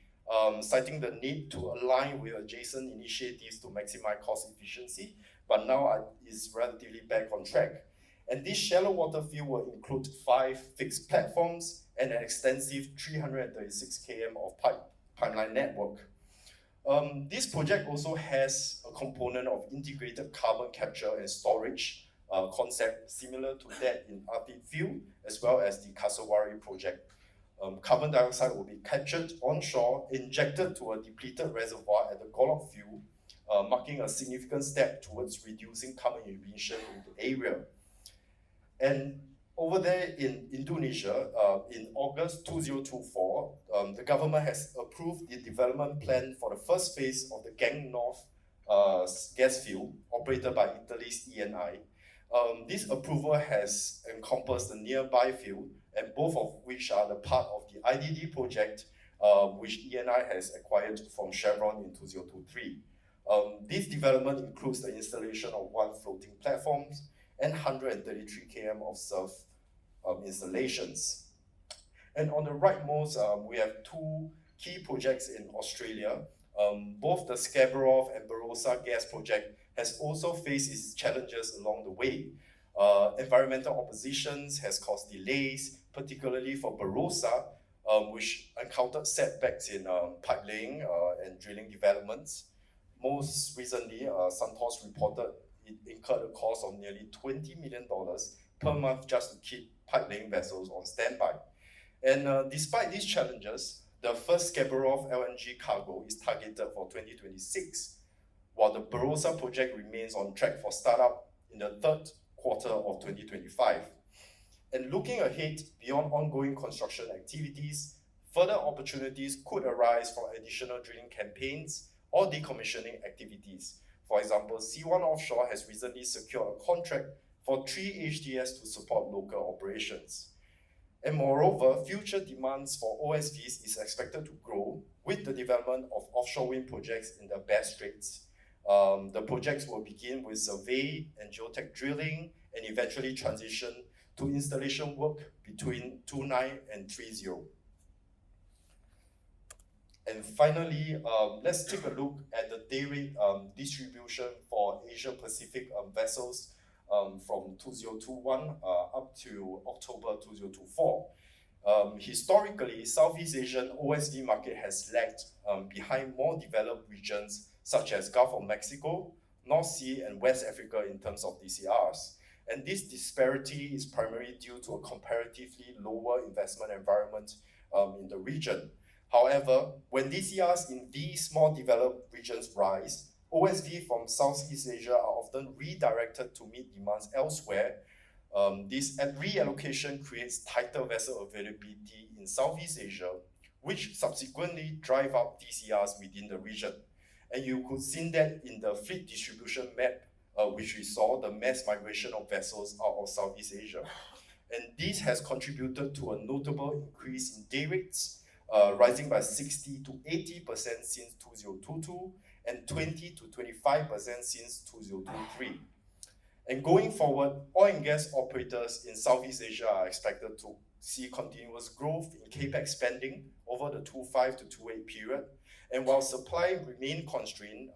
citing the need to align with adjacent initiatives to maximize cost efficiency, but now is relatively back on track. And this shallow water field will include 5 fixed platforms and an extensive 336 km of pipeline network. This project also has a component of integrated carbon capture and storage concept similar to that in Arctic field, as well as the Kasawari project. Carbon dioxide will be captured onshore, injected to a depleted reservoir at the Golok field, marking a significant step towards reducing carbon emission in the area. And over there in Indonesia, in August 2024, the government has approved the development plan for the first phase of the Gang North gas field operated by Italy's ENI. This approval has encompassed the nearby field, and both of which are the part of the IDD project, which ENI has acquired from Chevron in 2023. This development includes the installation of 1 floating platforms and 133 km of SURF installations. And on the rightmost, we have 2 key projects in Australia. Both the Scarborough and Barossa gas project has also faced its challenges along the way. Environmental oppositions has caused delays, particularly for Barossa, which encountered setbacks in pipe laying and drilling developments. Most recently, Santos reported it incurred a cost of nearly $20 million per month just to keep pipe laying vessels on standby. And despite these challenges, the first Scarborough LNG cargo is targeted for 2026, while the Barossa project remains on track for startup in the 3rd quarter of 2025. And looking ahead beyond ongoing construction activities, further opportunities could arise from additional drilling campaigns or decommissioning activities. For example, C1 Offshore has recently secured a contract for 3 HDS to support local operations. And moreover, future demands for OSVs is expected to grow with the development of offshore wind projects in the Bass Straits. The projects will begin with survey and geotech drilling and eventually transition to installation work between 29 and 30. And finally, let's take a look at the day rate distribution for Asia Pacific vessels from 2021 up to October 2024. Historically, Southeast Asian OSV market has lagged behind more developed regions such as Gulf of Mexico, North Sea, and West Africa in terms of DCRs. And this disparity is primarily due to a comparatively lower investment environment in the region. However, when DCRs in these more developed regions rise, OSV from Southeast Asia are often redirected to meet demands elsewhere. This reallocation creates tighter vessel availability in Southeast Asia, which subsequently drive up DCRs within the region. And you could see that in the fleet distribution map, which we saw the mass migration of vessels out of Southeast Asia. And this has contributed to a notable increase in day rates, rising by 60 to 80% since 2022 and 20 to 25% since 2023. And going forward, oil and gas operators in Southeast Asia are expected to see continuous growth in CAPEX spending over the 25 to 28 period. And while supply remain constrained,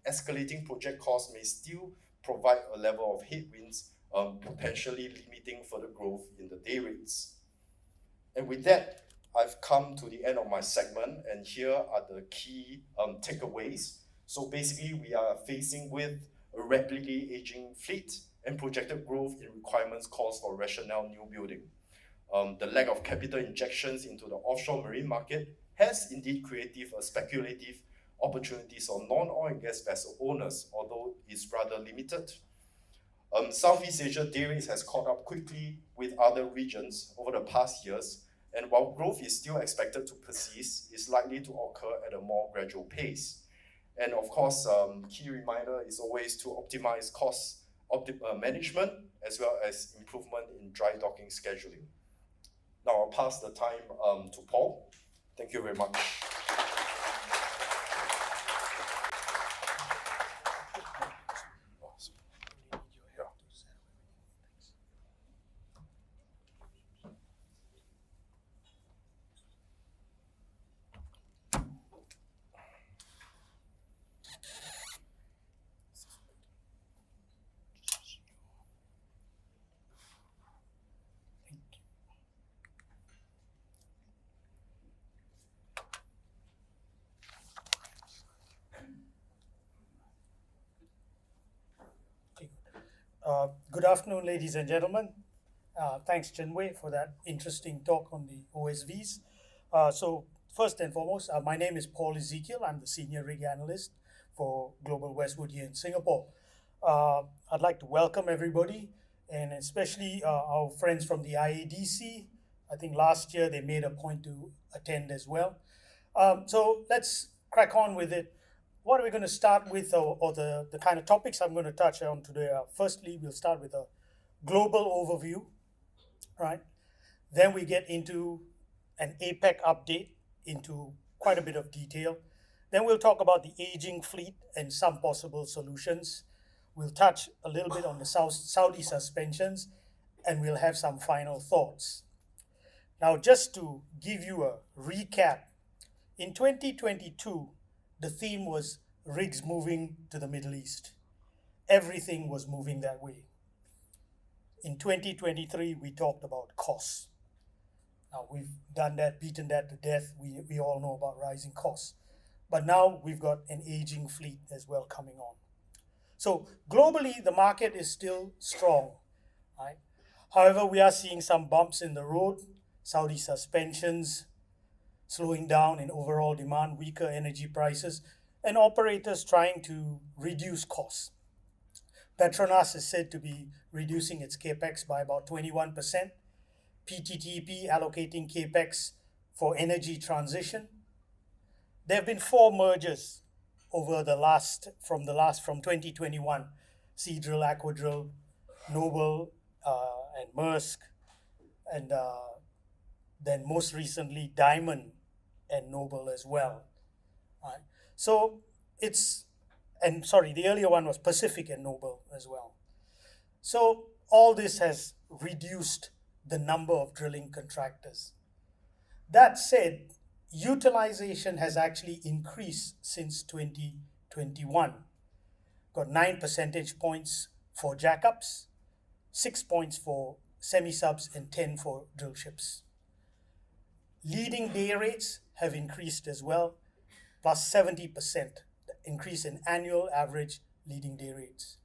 escalating project costs may still provide a level of headwinds, potentially limiting further growth in the day rates. And with that, I've come to the end of my segment, and here are the key takeaways. So basically, we are facing with a rapidly aging fleet and projected growth in requirements calls for rationale new building. the lack of capital injections into the offshore marine market has indeed created a speculative opportunities on non-oil and gas vessel owners, although it's rather limited. Southeast Asia day rates has caught up quickly with other regions over the past years, and while growth is still expected to persist, it's likely to occur at a more gradual pace. And of course, key reminder is always to optimize cost management as well as improvement in dry docking scheduling. Now I'll pass the time to Paul. Thank you very much. Good afternoon, ladies and gentlemen. Thanks, Chenwei, for that interesting talk on the OSVs. So first and foremost, my name is Paul Ezekiel. I'm the Senior Rig Analyst for Global Westwood here in Singapore. I'd like to welcome everybody, and especially our friends from the IADC. I think last year they made a point to attend as well. So let's crack on with it. What are we going to start with, or the kind of topics I'm going to touch on today? Firstly, we'll start with a global overview, right? Then we get into an APAC update into quite a bit of detail. Then we'll talk about the aging fleet and some possible solutions. We'll touch a little bit on the Saudi suspensions, and we'll have some final thoughts. Now, just to give you a recap, in 2022, the theme was rigs moving to the Middle East. Everything was moving that way. In 2023, we talked about costs. Now, we've done that, beaten that to death. We all know about rising costs. But now we've got an aging fleet as well coming on. So globally, the market is still strong, right? However, we are seeing some bumps in the road, Saudi suspensions, slowing down in overall demand, weaker energy prices, and operators trying to reduce costs. Petronas is said to be reducing its capex by about 21%. PTTEP allocating capex for energy transition. There have been 4 mergers over from 2021: Seadrill, Aquadrill, Noble, and Maersk, and then most recently Diamond and Noble as well. Right. So the earlier one was Pacific and Noble as well. So all this has reduced the number of drilling contractors. That said, utilization has actually increased since 2021. Got 9 percentage points for jackups, 6 points for semi-subs, and 10 for drill ships. Leading day rates have increased as well, plus 70% increase in annual average leading day rates.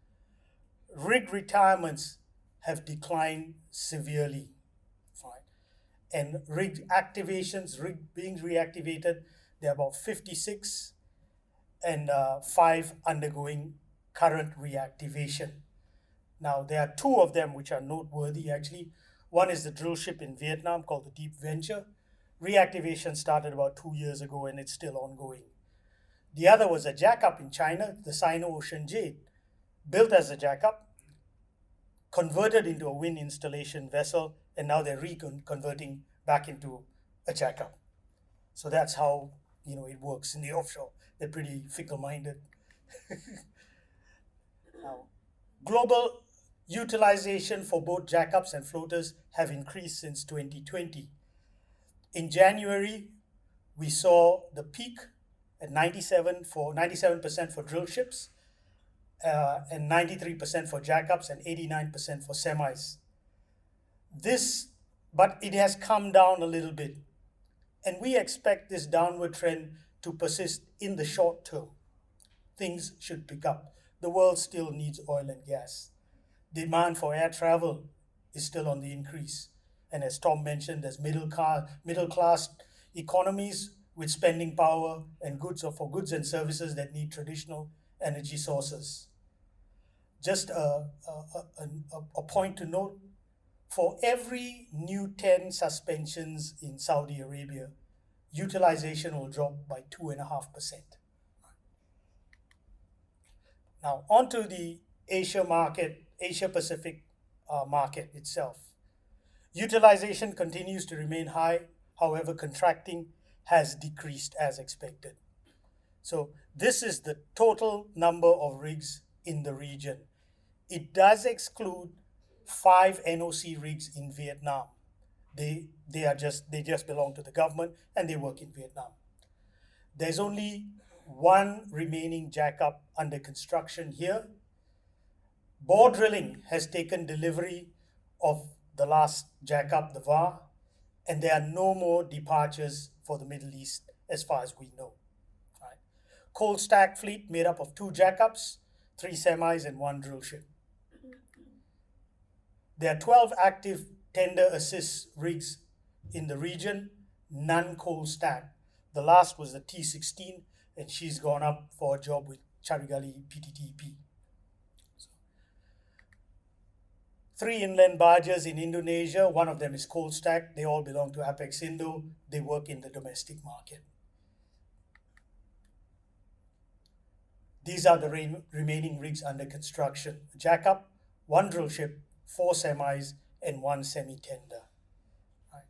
Rig retirements have declined severely, right? And rig activations, being reactivated, there are about 56, and 5 undergoing current reactivation. Now, there are 2 of them which are noteworthy actually. One is the drill ship in Vietnam called the Deep Venture. Reactivation started about 2 years ago and it's still ongoing. The other was a jackup in China, the Sino-Ocean Jade, built as a jackup, converted into a wind installation vessel, and now they're reconverting back into a jackup. So that's how it works in the offshore. They're pretty fickle-minded. Now, global utilization for both jackups and floaters have increased since 2020. In January, we saw the peak at 97% for drill ships, and 93% for jackups, and 89% for semis. But it has come down a little bit, and we expect this downward trend to persist in the short term. Things should pick up. The world still needs oil and gas. Demand for air travel is still on the increase. And as Tom mentioned, there's middle class economies with spending power and for goods and services that need traditional energy sources. Just a point to note, for every new 10 suspensions in Saudi Arabia, utilization will drop by 2.5%. Now, onto the Asia Pacific market itself. Utilization continues to remain high, however, contracting has decreased as expected. So this is the total number of rigs in the region. It does exclude 5 NOC rigs in Vietnam. They just belong to the government and they work in Vietnam. There's only one remaining jackup under construction here. Bore Drilling has taken delivery of the last jackup, the VAR, and there are no more departures for the Middle East as far as we know. Right. Cold stack fleet made up of 2 jackups, 3 semis, and 1 drill ship. There are 12 active tender assist rigs in the region, none cold stack. The last was the T16, and she's gone up for a job with Carigali PTTEP. 3 inland barges in Indonesia, one of them is cold stack. They all belong to Apex Indo. They work in the domestic market. These are the remaining rigs under construction. Jackup, 1 drill ship, 4 semis, and 1 semi-tender. Right.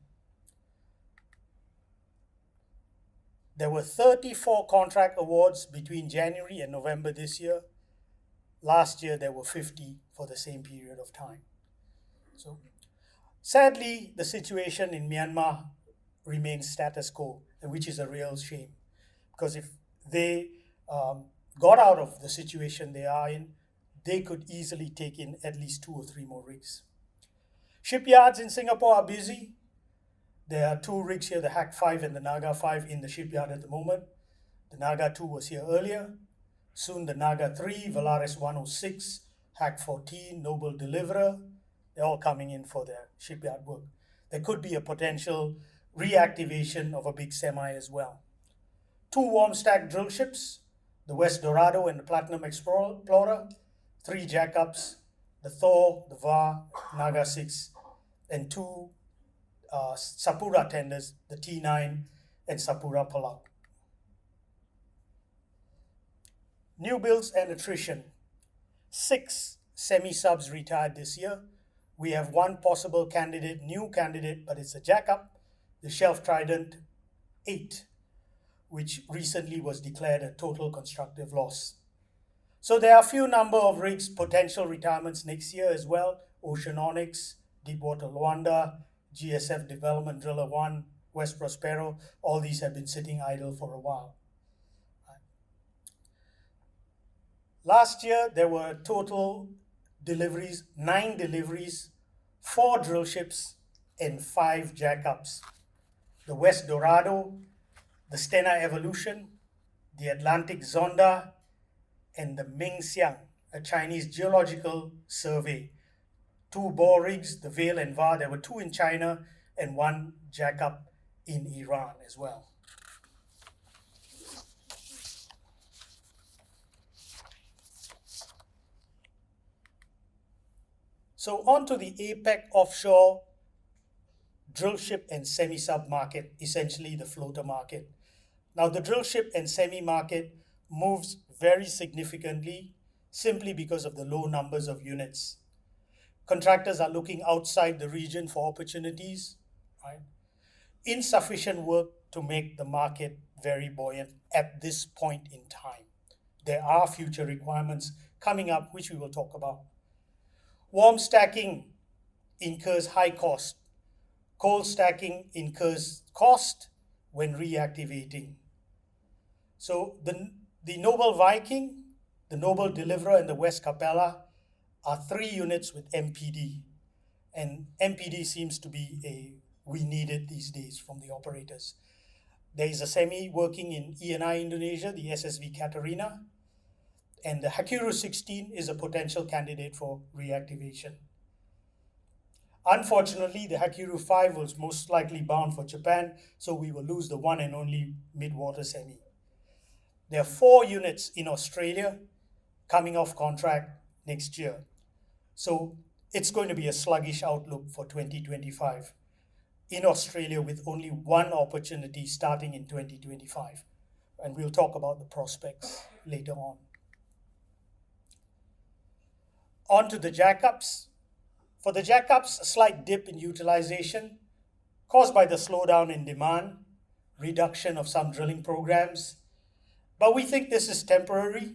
There were 34 contract awards between January and November this year. Last year, there were 50 for the same period of time. So, sadly, the situation in Myanmar remains status quo, which is a real shame. Because if they got out of the situation they are in, they could easily take in at least 2 or 3 more rigs. Shipyards in Singapore are busy. There are 2 rigs here, the Hack 5 and the Naga 5 in the shipyard at the moment. The Naga 2 was here earlier. Soon the Naga 3, Valaris 106, Hack 14, Noble Deliverer. They're all coming in for their shipyard work. There could be a potential reactivation of a big semi as well. 2 warm stack drill ships, the West Dorado and the Platinum Explorer, 3 jackups, the Thor, the VAR, Naga 6, and 2 Sapura tenders, the T9 and Sapura Palau. New builds and attrition. 6 semi-subs retired this year. We have 1 possible candidate, new candidate, but it's a jackup, the Shelf Trident 8, which recently was declared a total constructive loss. So there are a few number of rigs, potential retirements next year as well. Ocean Onyx, Deepwater Luanda, GSF Development Driller 1, West Prospero, all these have been sitting idle for a while. Last year, there were total deliveries, 9 deliveries, 4 drill ships, and 5 jackups. The West Dorado, the Stena Evolution, the Atlantic Zonda, and the Mingxiang, a Chinese geological survey. 2 bore rigs, the Vale and VAR. There were 2 in China and 1 jackup in Iran as well. So on to the APAC offshore drill ship and semi-sub market, essentially the floater market. Now the drill ship and semi market moves very significantly simply because of the low numbers of units. Contractors are looking outside the region for opportunities, right? Insufficient work to make the market very buoyant at this point in time. There are future requirements coming up, which we will talk about. Warm stacking incurs high cost. Cold stacking incurs cost when reactivating. So the Noble Viking, the Noble Deliverer, and the West Capella are 3 units with MPD. And MPD seems to be we need it these days from the operators. There is a semi working in ENI Indonesia, the SSV Katarina. And the Hakiru 16 is a potential candidate for reactivation. Unfortunately, the Hakiru 5 was most likely bound for Japan, so we will lose the one and only mid-water semi. There are 4 units in Australia coming off contract next year. So it's going to be a sluggish outlook for 2025 in Australia, with only one opportunity starting in 2025. And we'll talk about the prospects later on. On to the jackups. For the jackups, a slight dip in utilization caused by the slowdown in demand, reduction of some drilling programs. But we think this is temporary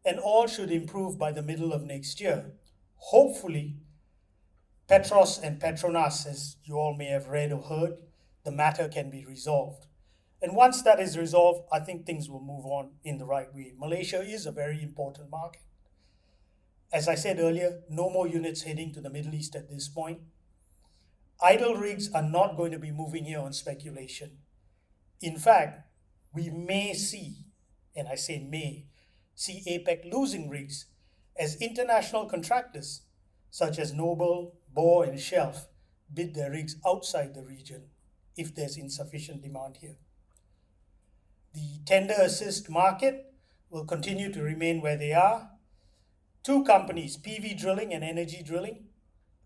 and all should improve by the middle of next year. Hopefully, Petros and Petronas, as you all may have read or heard, the matter can be resolved. And once that is resolved, I think things will move on in the right way. Malaysia is a very important market. As I said earlier, no more units heading to the Middle East at this point. Idle rigs are not going to be moving here on speculation. In fact, we may see, and I say may, see APAC losing rigs as international contractors such as Noble, Bohr, and Shelf bid their rigs outside the region if there's insufficient demand here. The tender assist market will continue to remain where they are. 2 companies, PV Drilling and Energy Drilling,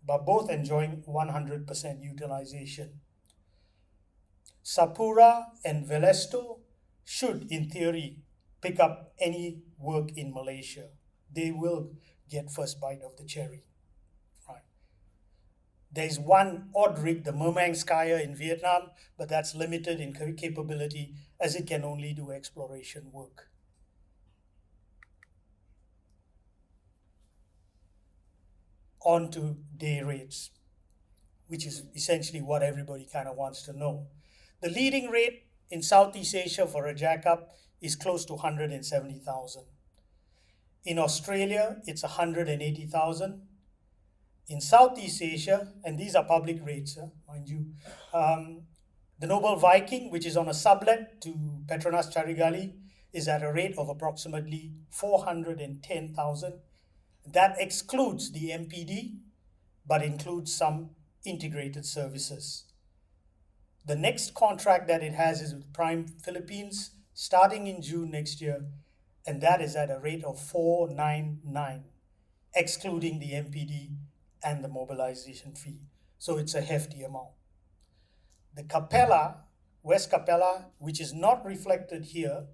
but both enjoying 100% utilization. Sapura and Velesto should, in theory, pick up any work in Malaysia. They will get first bite of the cherry. Right. There's one odd rig, the Mermang Skyer in Vietnam, but that's limited in capability as it can only do exploration work. On to day rates, which is essentially what everybody kind of wants to know. The leading rate in Southeast Asia for a jackup is close to 170,000. In Australia, it's 180,000. In Southeast Asia, and these are public rates, mind you, the Noble Viking, which is on a sublet to Petronas Carigali, is at a rate of approximately 410,000. That excludes the MPD, but includes some integrated services. The next contract that it has is with Prime Philippines, starting in June next year, and that is at a rate of 499, excluding the MPD and the mobilization fee. So it's a hefty amount. The Capella, West Capella, which is not reflected here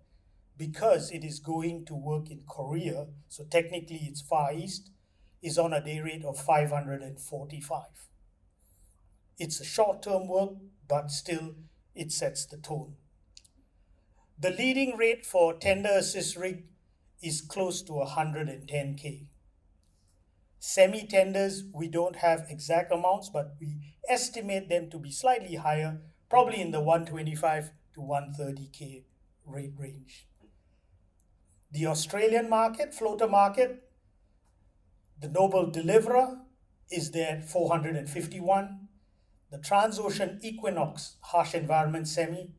because it is going to work in Korea, so technically it's Far East, is on a day rate of 545. It's a short-term work, but still it sets the tone. The leading rate for tender assist rig is close to 110K. Semi-tenders, we don't have exact amounts, but we estimate them to be slightly higher, probably in the 125 to 130K rate range. The Australian market, floater market, the Noble Deliverer is there at 451. The Transocean Equinox harsh environment semi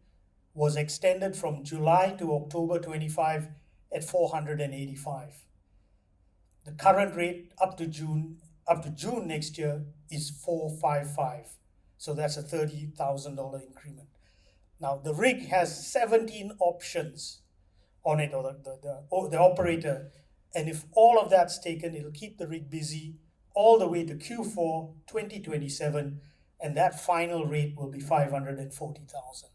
was extended from July to October 25 at 485. The current rate up to June next year is 455. So that's a $30,000 increment. Now the rig has 17 options on it, or the operator, and if all of that's taken, it'll keep the rig busy all the way to Q4 2027, and that final rate will be 540,000.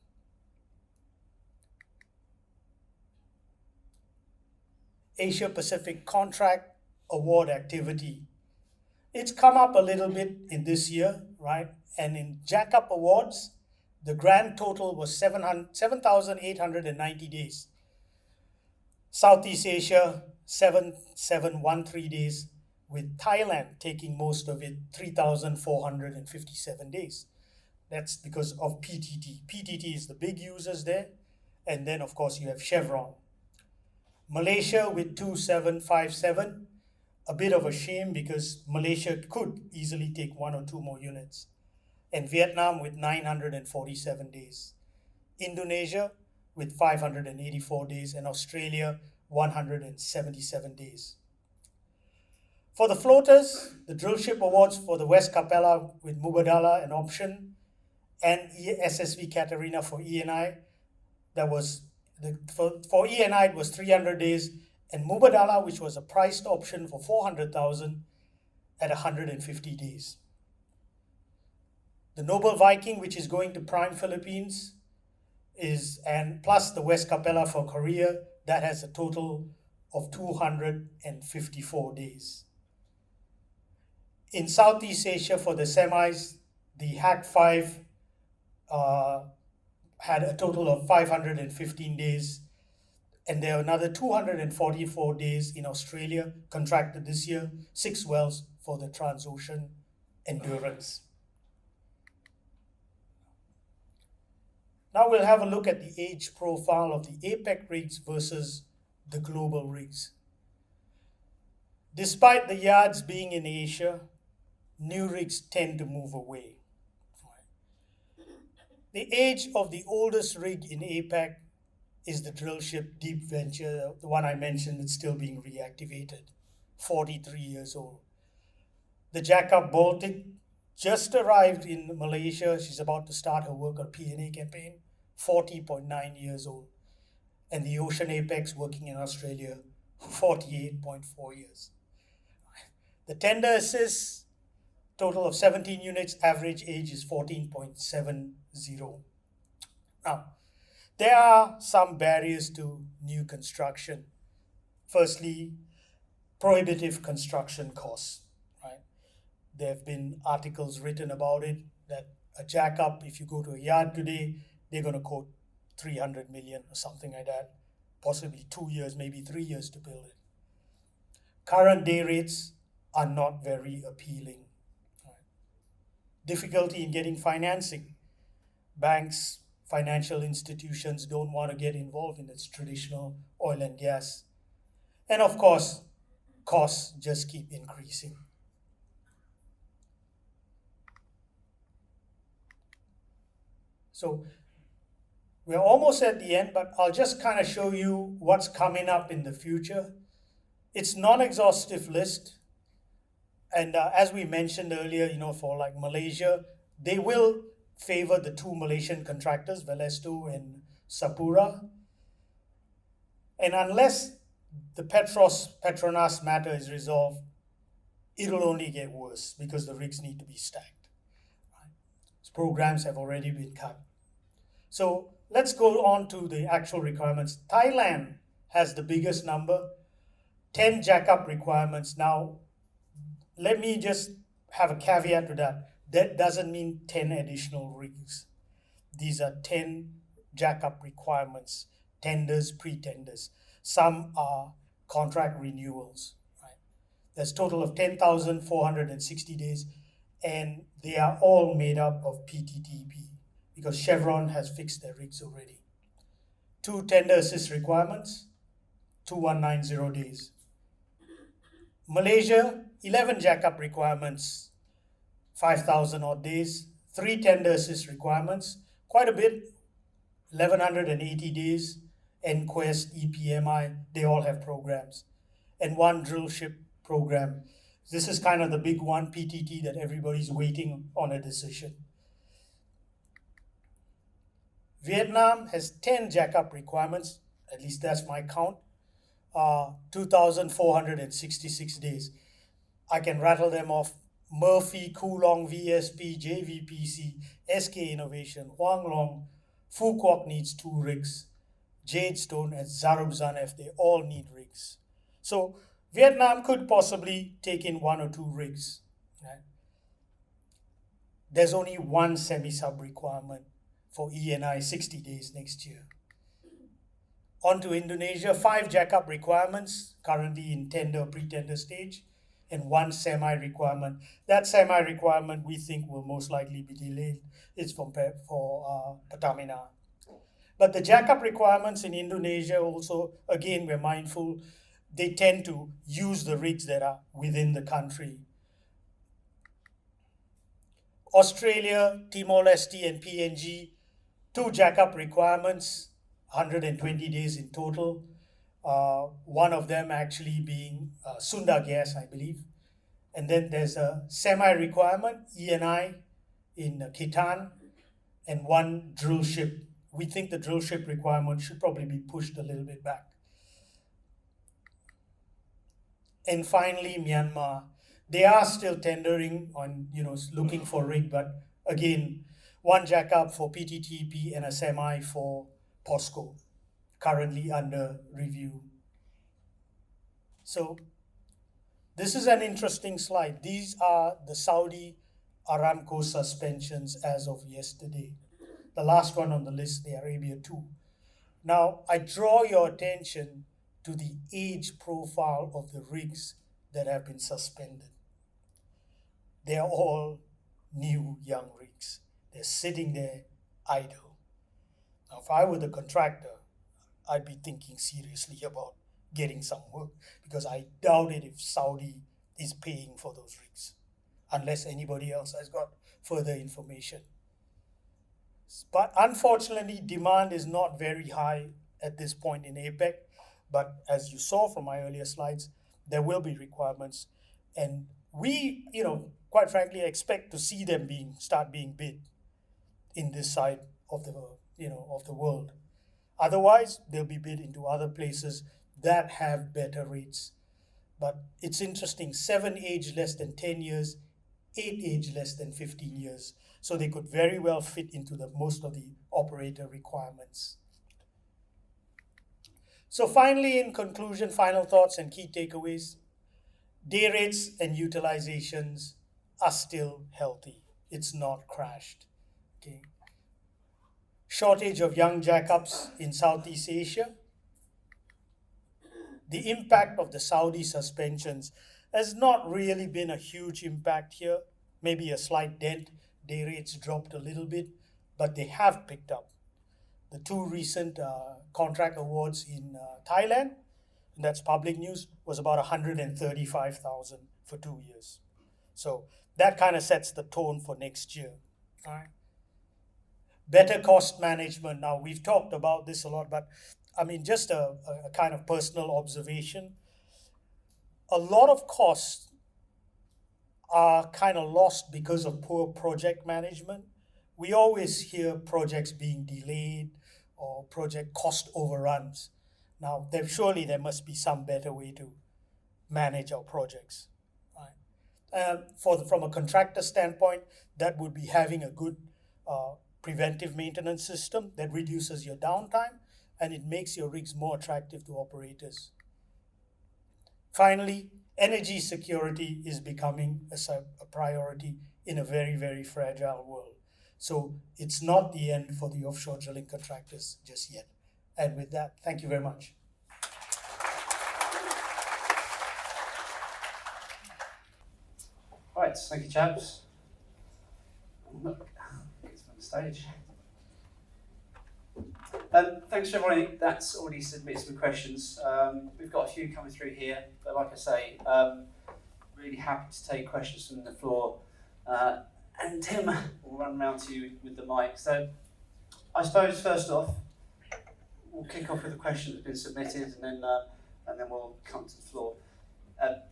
Asia Pacific contract award activity. It's come up a little bit in this year, right? And in jackup awards, the grand total was 7,890 days. Southeast Asia, 7,713 days, with Thailand taking most of it, 3,457 days. That's because of PTT. PTT is the big users there. And then, of course, you have Chevron. Malaysia with 2,757. A bit of a shame because Malaysia could easily take 1 or 2 more units. And Vietnam with 947 days. Indonesia with 584 days, and Australia 177 days. For the floaters, the drillship awards for the West Capella with Mubadala an option, and SSV Katarina for ENI. That was for ENI it was 300 days, and Mubadala, which was a priced option for 400,000 at 150 days. The Noble Viking, which is going to Prime Philippines, and plus the West Capella for Korea, that has a total of 254 days. In Southeast Asia for the semis, the Hack 5 had a total of 515 days, and there are another 244 days in Australia contracted this year, 6 wells for the Transocean Endurance. Now we'll have a look at the age profile of the APAC rigs versus the global rigs. Despite the yards being in Asia, new rigs tend to move away. The age of the oldest rig in APAC is the drillship Deep Venture, the one I mentioned that's still being reactivated, 43 years old. The Jackup Baltic just arrived in Malaysia. She's about to start her work on P&A campaign, 40.9 years old. And the Ocean Apex working in Australia, 48.4 years. The Tender Assist, total of 17 units, average age is 14.70. Now, there are some barriers to new construction. Firstly, prohibitive construction costs. Right? There have been articles written about it that a jackup, if you go to a yard today, they're going to quote 300 million or something like that, possibly 2 years, maybe 3 years to build it. Current day rates are not very appealing. Right? Difficulty in getting financing. Banks, financial institutions don't want to get involved in its traditional oil and gas. And of course, costs just keep increasing. So we're almost at the end, but I'll just kind of show you what's coming up in the future. It's non-exhaustive list. And as we mentioned earlier, for like Malaysia, they will favor the 2 Malaysian contractors, Velesto and Sapura. And unless the Petronas matter is resolved, it'll only get worse because the rigs need to be stacked. Right? Programs have already been cut. So let's go on to the actual requirements. Thailand has the biggest number, 10 jackup requirements. Now, let me just have a caveat to that. That doesn't mean 10 additional rigs. These are 10 jackup requirements, tenders, pre-tenders. Some are contract renewals. Right? There's a total of 10,460 days, and they are all made up of PTTP because Chevron has fixed their rigs already. 2 tender assist requirements, 2190 days. Malaysia, 11 jackup requirements, 5,000 odd days. 3 tender assist requirements, quite a bit, 1,180 days. EnQuest, EPMI, they all have programs. And 1 drill ship program. This is kind of the big one, PTT, that everybody's waiting on a decision. Vietnam has 10 jackup requirements, at least that's my count, 2,466 days. I can rattle them off. Murphy, Coulong, VSP, JVPC, SK Innovation, Huang Long, Phu Quoc needs 2 rigs. Jadestone and Zarub Zanef, they all need rigs. So Vietnam could possibly take in 1 or 2 rigs. Right? There's only 1 semi-sub requirement for ENI 60 days next year. On to Indonesia, 5 jackup requirements, currently in tender, pre-tender stage, and 1 semi-requirement. That semi-requirement we think will most likely be delayed. It's for Pertamina. But the jackup requirements in Indonesia also, again, we're mindful, they tend to use the rigs that are within the country. Australia, Timor-Leste, and PNG, 2 jackup requirements, 120 days in total. One of them actually being Sunda Gas, I believe. And then there's a semi-requirement, ENI in Khitan, and one drill ship. We think the drill ship requirement should probably be pushed a little bit back. And finally, Myanmar. They are still tendering on, looking for rig, but again, one jackup for PTTEP and a semi for POSCO, currently under review. So this is an interesting slide. These are the Saudi Aramco suspensions as of yesterday. The last one on the list, the Arabia 2. Now, I draw your attention to the age profile of the rigs that have been suspended. They are all new, young rigs. They're sitting there idle. Now, if I were the contractor, I'd be thinking seriously about getting some work, because I doubt it if Saudi is paying for those rigs, unless anybody else has got further information. But unfortunately, demand is not very high at this point in APEC. But as you saw from my earlier slides, there will be requirements. And we, quite frankly, expect to see them start being bid in this side of the world. Otherwise, they'll be bid into other places that have better rates. But it's interesting, 7 age less than 10 years, 8 age less than 15 years. So they could very well fit into most of the operator requirements. So finally, in conclusion, final thoughts and key takeaways. Day rates and utilizations are still healthy. It's not crashed. Okay. Shortage of young jackups in Southeast Asia. The impact of the Saudi suspensions has not really been a huge impact here. Maybe a slight dent. Day rates dropped a little bit, but they have picked up. The two recent contract awards in Thailand, and that's public news, was about 135,000 for 2 years. So that kind of sets the tone for next year. All right. Better cost management. Now, we've talked about this a lot, but just a kind of personal observation. A lot of costs are kind of lost because of poor project management. We always hear projects being delayed or project cost overruns. Now, surely there must be some better way to manage our projects. Right? From a contractor standpoint, that would be having a good preventive maintenance system that reduces your downtime, and it makes your rigs more attractive to operators. Finally, energy security is becoming a priority in a very, very fragile world. So it's not the end for the offshore drilling contractors just yet. And with that, thank you very much. All right, thank you, chaps. Look, it's on the stage. Thanks to everybody that's already submitted some questions. We've got a few coming through here, but like I say, really happy to take questions from the floor. And Tim will run around to you with the mic. So I suppose first off, we'll kick off with a question that's been submitted, and then we'll come to the floor.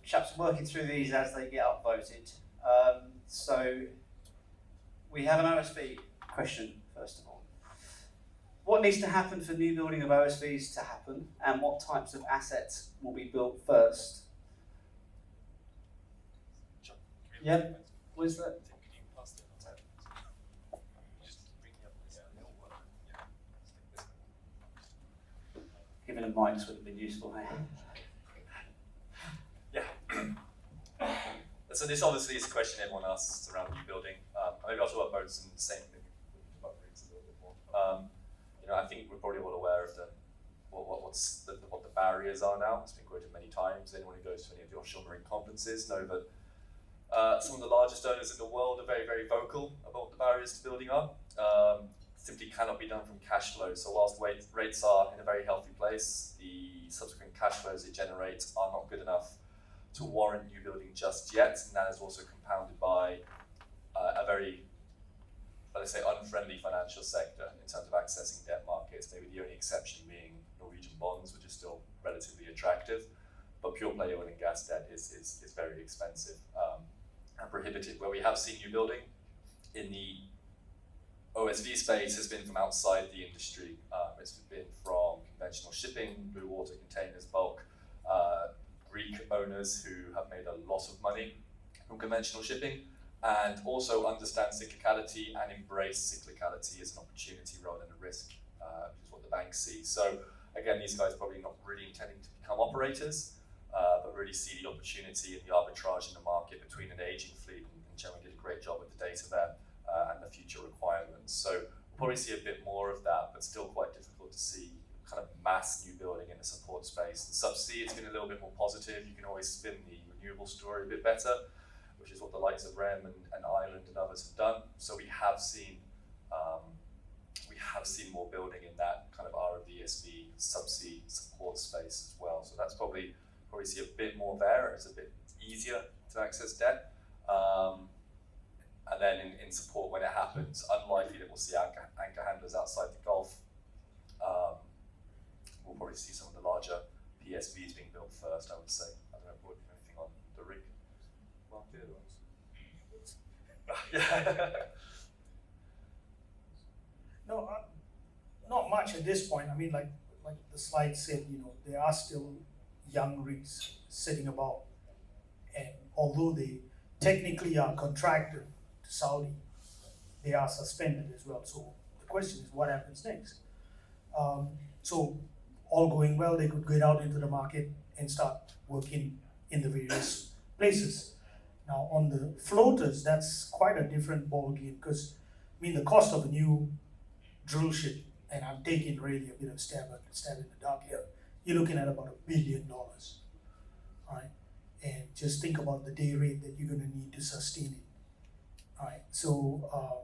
Chaps are working through these as they get upvoted. So we have an OSV question, first of all. What needs to happen for new building of OSVs to happen, and what types of assets will be built first? Yeah, where's that? Giving a mic would have been useful, hey? Yeah. So this obviously is a question everyone asks around new building. Maybe I'll talk about boats and the same thing about rigs a little bit more. I think we're probably all aware of what the barriers are now. It's been quoted many times. Anyone who goes to any of the offshore marine conferences know that some of the largest owners in the world are very, very vocal about what the barriers to building are. Simply cannot be done from cash flow. So whilst rates are in a very healthy place, the subsequent cash flows it generates are not good enough to warrant new building just yet, and that is also compounded by a very, let's say, unfriendly financial sector in terms of accessing debt markets, maybe the only exception being Norwegian bonds, which is still relatively attractive. but pure play oil and gas debt is very expensive and prohibitive. Where we have seen new building in the OSV space has been from outside the industry. It's been from conventional shipping, blue water containers, bulk, Greek owners who have made a lot of money from conventional shipping, and also understand cyclicality and embrace cyclicality as an opportunity rather than a risk, which is what the banks see. So again, these guys probably not really intending to become operators, but really see the opportunity and the arbitrage in the market between an aging fleet, and Jeremy did a great job with the data there, and the future requirements. So we'll probably see a bit more of that, but still quite difficult to see kind of mass new building in the support space. The subsea, it's been a little bit more positive. You can always spin the renewable story a bit better, which is what the likes of REM and Ireland and others have done. So we have seen more building in that kind of ROVSV subsea support space as well. So that's probably see a bit more there. It's a bit easier to access debt. And then in support, when it happens, unlikely that we'll see anchor handlers outside the Gulf. We'll probably see some of the larger PSVs being built first, I would say. I don't know if we've anything on the rig market. No, not much at this point. I mean, like the slide said, there are still young rigs sitting about, and although they technically are contracted to Saudi, they are suspended as well. So the question is, what happens next? So all going well, they could get out into the market and start working in the various places. Now on the floaters, that's quite a different ballgame, because the cost of a new drill ship, and I'm taking really a bit of stab in the dark here, you're looking at about $1 billion, right? And just think about the day rate that you're going to need to sustain it, right? So,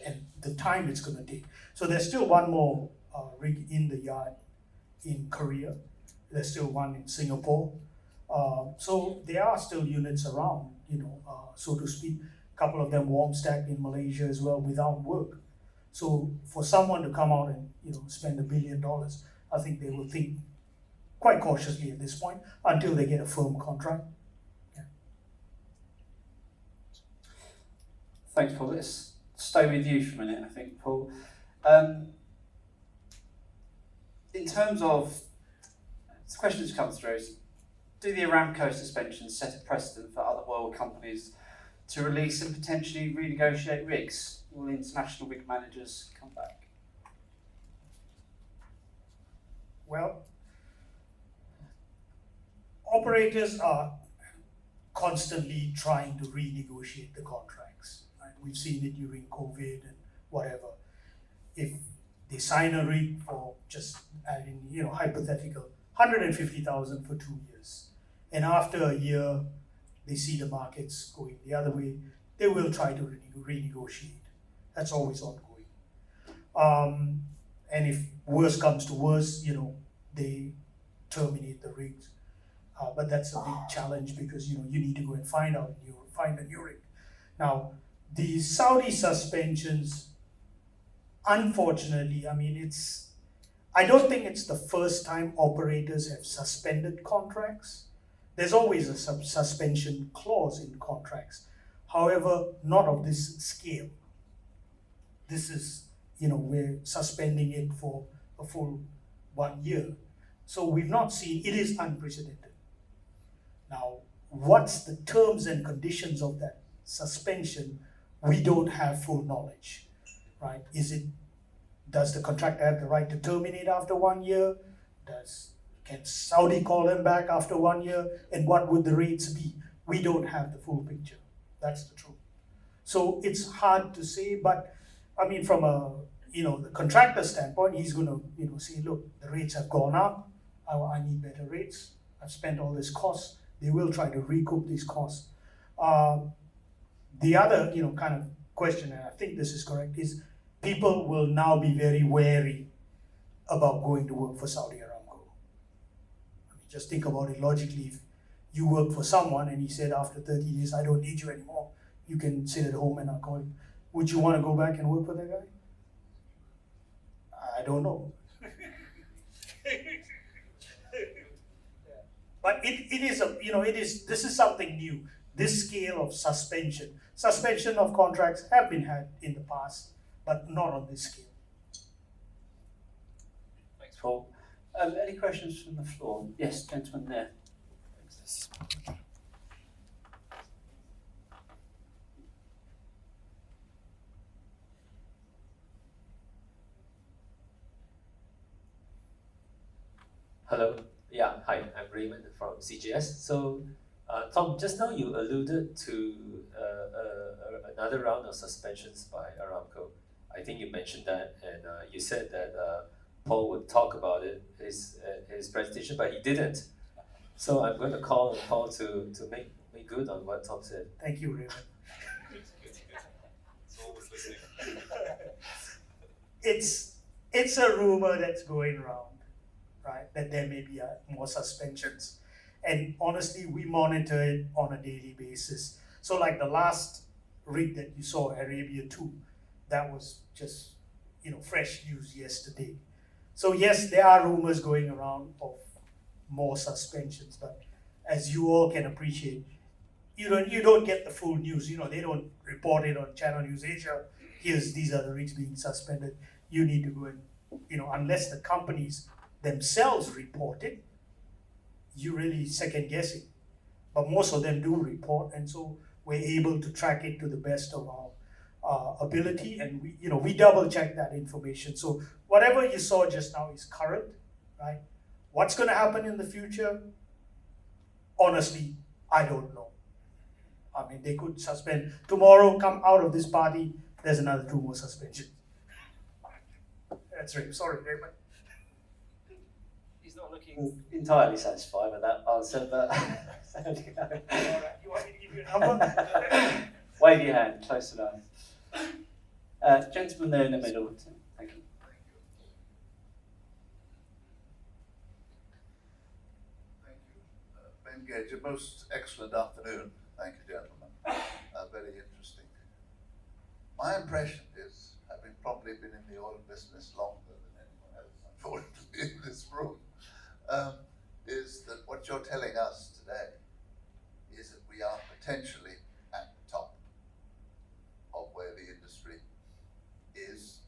and the time it's going to take. So there's still one more rig in the yard in Korea. There's still one in Singapore. So there are still units around, so to speak. A couple of them warm stacked in Malaysia as well without work. So for someone to come out and spend $1 billion, I think they will think quite cautiously at this point until they get a firm contract. Yeah. Thanks, Paul. Let's stay with you for a minute, I think, Paul. In terms of the question that's come through is, do the Aramco suspensions set a precedent for other world companies to release and potentially renegotiate rigs? Will international rig managers come back? Well, operators are constantly trying to renegotiate the contracts. Right? We've seen it during COVID and whatever. If they sign a rig for just, hypothetical, 150,000 for 2 years, and after a year they see the markets going the other way, they will try to renegotiate. That's always ongoing. And if worse comes to worse, they terminate the rigs. But that's a big challenge, because you need to go and find a new rig. Now, the Saudi suspensions, unfortunately, I don't think it's the first time operators have suspended contracts. There's always a suspension clause in contracts. However, not of this scale. This is, we're suspending it for a full 1 year. So we've not seen, it is unprecedented. Now, what's the terms and conditions of that suspension? We don't have full knowledge, right? Does the contractor have the right to terminate after 1 year? Can Saudi call them back after 1 year? And what would the rates be? We don't have the full picture. That's the truth. So it's hard to say, but from the contractor standpoint, he's going to say, look, the rates have gone up. I need better rates. I've spent all this cost. They will try to recoup these costs. The other, kind of question, and I think this is correct, is people will now be very wary about going to work for Saudi Aramco. Just think about it logically. If you work for someone and he said after 30 days, I don't need you anymore, you can sit at home and I'll call you. Would you want to go back and work for that guy? I don't know. But it is this is something new. This scale of suspension of contracts have been had in the past, but not on this scale. Thanks, Paul. Any questions from the floor? Yes, gentleman there. Hello. Yeah, hi, I'm Raymond from CGS. So, Tom, just now you alluded to another round of suspensions by Aramco. I think you mentioned that, and you said that Paul would talk about it his presentation, but he didn't. So I'm going to call on Paul to make good on what Tom said. Thank you, Raymond. It's a rumor that's going around, right? That there may be more suspensions, and honestly, we monitor it on a daily basis. So, like the last rig that you saw, Arabia 2, that was just fresh news yesterday. So yes, there are rumors going around of more suspensions, but as you all can appreciate, you don't get the full news. They don't report it on Channel News Asia. These are the rigs being suspended. You need to go and unless the companies themselves report it, you really second guessing. But most of them do report, and so we're able to track it to the best of our ability, and we double check that information. So whatever you saw just now is current, right? What's going to happen in the future? Honestly, I don't know. I mean, they could suspend tomorrow. Come out of this party, there's another 2 more suspensions. That's right. Sorry, Raymond. He's not looking entirely satisfied with that answer, but All right, you want me to give you a number? wave your hand, close enough. Gentleman there in the middle. Thank you. Thank you. Ben Gage, a most excellent afternoon. Thank you, gentlemen. Very interesting. My impression is, having probably been in the oil business longer than anyone else, unfortunately, in this room, is that what you're telling us today is that we are potentially at the top of where the industry is,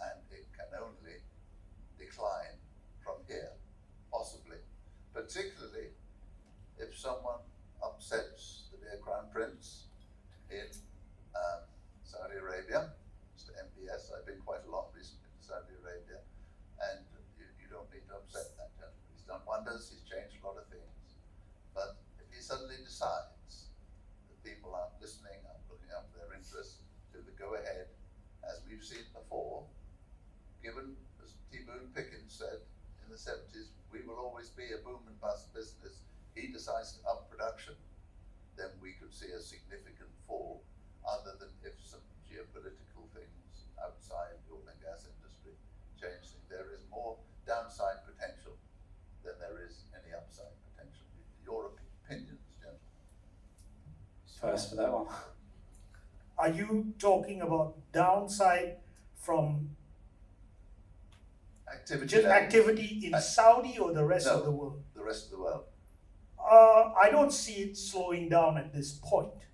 and it can only decline from here, possibly, particularly if someone upsets the dear Crown Prince in Saudi Arabia. Mr. MPS, I've been quite a lot recently to Saudi Arabia, and you don't need to upset that gentleman. He's done wonders, he's changed a lot of things. But if he suddenly decides that people aren't listening, aren't looking up their interests to the go-ahead, as we've seen before, given, as T. Boone Pickens said in the 70s, we will always be a boom and bust business. He decides to up production, then we could see a significant fall, other than if some geopolitical things outside the oil and gas industry change things. There is more downside potential than there is any upside potential. Your opinions, gentlemen? First for that one. Are you talking about downside from activity in Saudi or the rest of the world? The rest of the world. I don't see it slowing down at this point.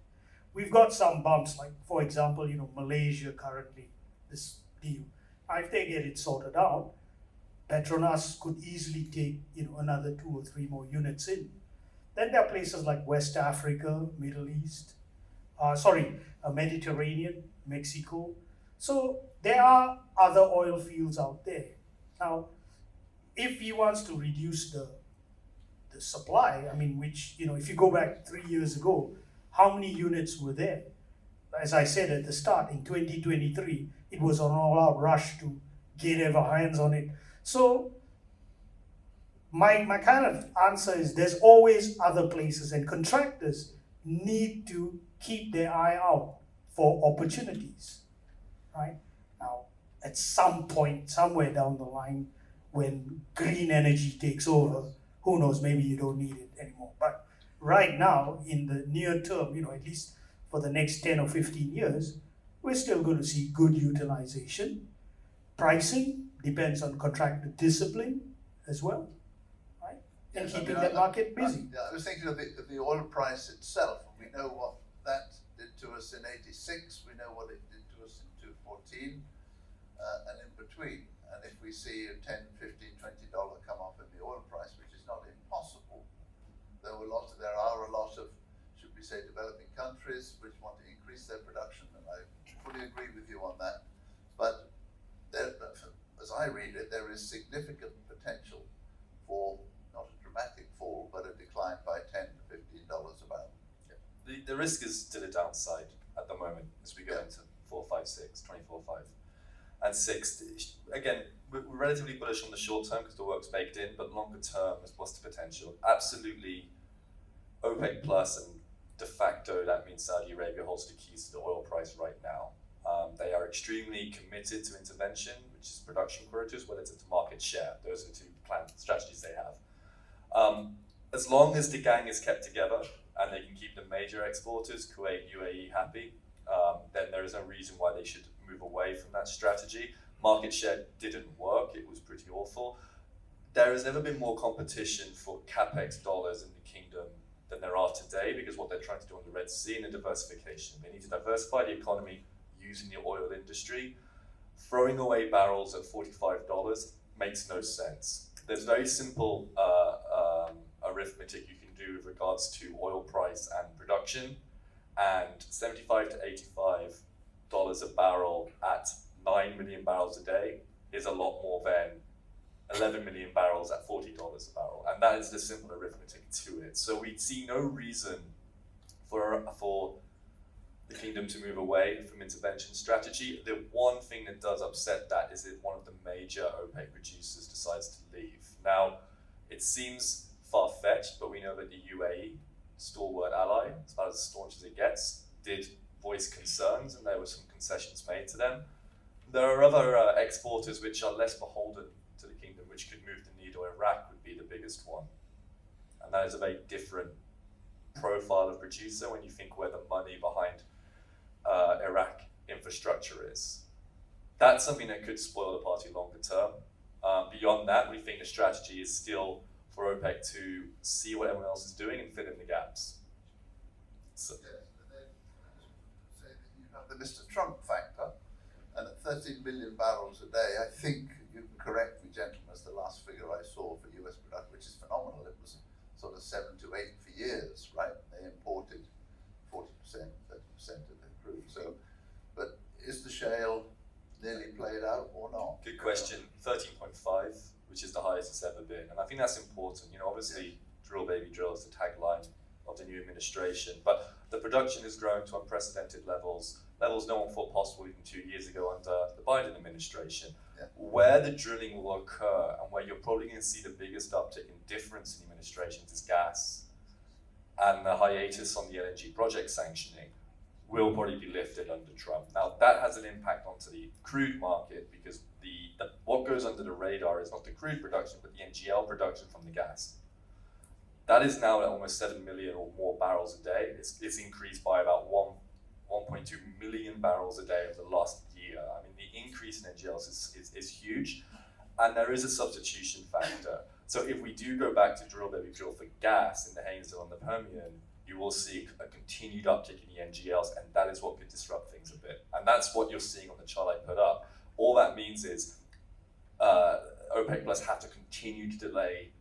We've got some bumps, like for example, Malaysia currently, this deal. If they get it sorted out, Petronas could easily take another 2 or 3 more units in. Then there are places like West Africa, Middle East, Mediterranean, Mexico. So there are other oil fields out there. Now, if he wants to reduce the supply, which, if you go back 3 years ago, how many units were there? As I said at the start, in 2023, it was an all-out rush to get our hands on it. So my kind of answer is there's always other places, and contractors need to keep their eye out for opportunities, right? Now, at some point, somewhere down the line, when green energy takes over, who knows, maybe you don't need it anymore. But right now, in the near term, at least for the next 10 or 15 years, we're still going to see good utilization. Pricing depends on contractor discipline as well, right? and Yes, I keeping mean, that market busy. I was thinking of the oil price itself. We know what that did to us in '86. We know what it did to us in 2014, and in between. And if we see a $10, $15, $20 come off in the oil price, which is not impossible, there are a lot of, should we say, developing countries which want to increase their production, and I fully agree with you on that. But there, as I read it, there is significant potential for not a dramatic fall, but a decline by $10 to $15 a barrel. The risk is to the downside at the moment as we go into 4, 5, 6, 24, 5. And 6, again, we're relatively bullish on the short term because the work's baked in, but longer term, what's the potential? Absolutely, OPEC Plus and de facto, that means Saudi Arabia holds the keys to the oil price right now. They are extremely committed to intervention, which is production quotas, whether it's to market share. Those are the two planned strategies they have. As long as the gang is kept together and they can keep the major exporters, Kuwait, UAE, happy, then there is no reason why they should move away from that strategy. Market share didn't work, it was pretty awful. There has never been more competition for capex dollars in the kingdom than there are today, because what they're trying to do on the Red Sea and the diversification. They need to diversify the economy using the oil industry. Throwing away barrels at $45 makes no sense. There's very simple arithmetic you can do with regards to oil price and production, and $75 to $85 a barrel at 9 million barrels a day is a lot more than 11 million barrels at $40 a barrel, and that is the simple arithmetic to it. So we see no reason for the kingdom to move away from intervention strategy. The one thing that does upset that is if one of the major OPEC producers decides to leave. Now, it seems far-fetched, but we know that the UAE, stalwart ally, as about as staunch as it gets, did voice concerns, and there were some concessions made to them. There are other exporters which are less beholden to the kingdom, which could move the needle. Iraq would be the biggest one, and that is a very different profile of producer when you think where the money behind Iraq infrastructure is. That's something that could spoil the party longer term. Beyond that, we think the strategy is still for OPEC to see what everyone else is doing and fill in the gaps. So. Yes, and then say that you have the Mr. Trump factor, and at 13 million barrels a day, I think you can correct me, gentlemen, as the last figure I saw for US production, which is phenomenal. It was sort of 7 to 8 for years, right? They imported 40%, 30% of their crude. So, but is the shale nearly played out or not? Good question. 13.5, which is the highest it's ever been, and I think that's important. You know, obviously, drill baby drill is the tagline of the new administration, but the production has grown to unprecedented levels no one thought possible even 2 years ago under the Biden administration. Yeah. Where the drilling will occur and where you're probably going to see the biggest uptick in difference in administrations is gas, and the hiatus on the LNG project sanctioning will probably be lifted under Trump. Now that has an impact onto the crude market, because what goes under the radar is not the crude production but the NGL production from the gas. That is now at almost 7 million or more barrels a day. It's increased by about 1.2 million barrels a day over the last year. I mean, the increase in NGLs is huge, and there is a substitution factor. So if we do go back to drill baby drill for gas in the Haynesville and the Permian, you will see a continued uptick in the NGLs, and that is what could disrupt things a bit. And that's what you're seeing on the chart I put up. All that means is OPEC Plus have to continue to delay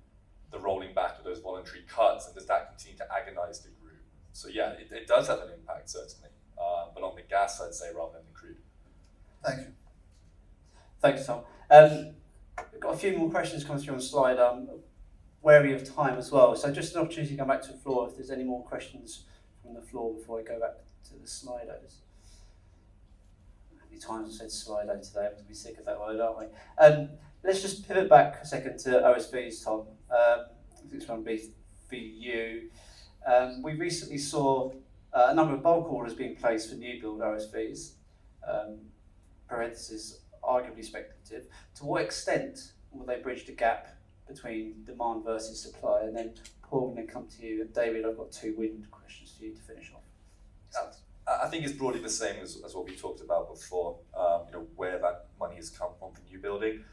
the rolling back of those voluntary cuts, and does that continue to agonize the group? So yeah, it does have an impact, certainly, but on the gas, I'd say, rather than the crude. Thank you. Thanks, Tom. We've got a few more questions coming through on the slide. Wary of time as well, so just an opportunity to come back to the floor if there's any more questions from the floor before I go back to the Slido. How many times I said Slido today? I'm going to be sick of that word, aren't we? Let's just pivot back a second to OSVs, Tom. I think this one will be for you. We recently saw a number of bulk orders being placed for new build OSVs, parentheses, arguably speculative. To what extent will they bridge the gap between demand versus supply? And then Paul, I'm going to come to you. David, I've got 2 wind questions for you to finish off. I think it's broadly the same as what we talked about before, where that money has come from for new building.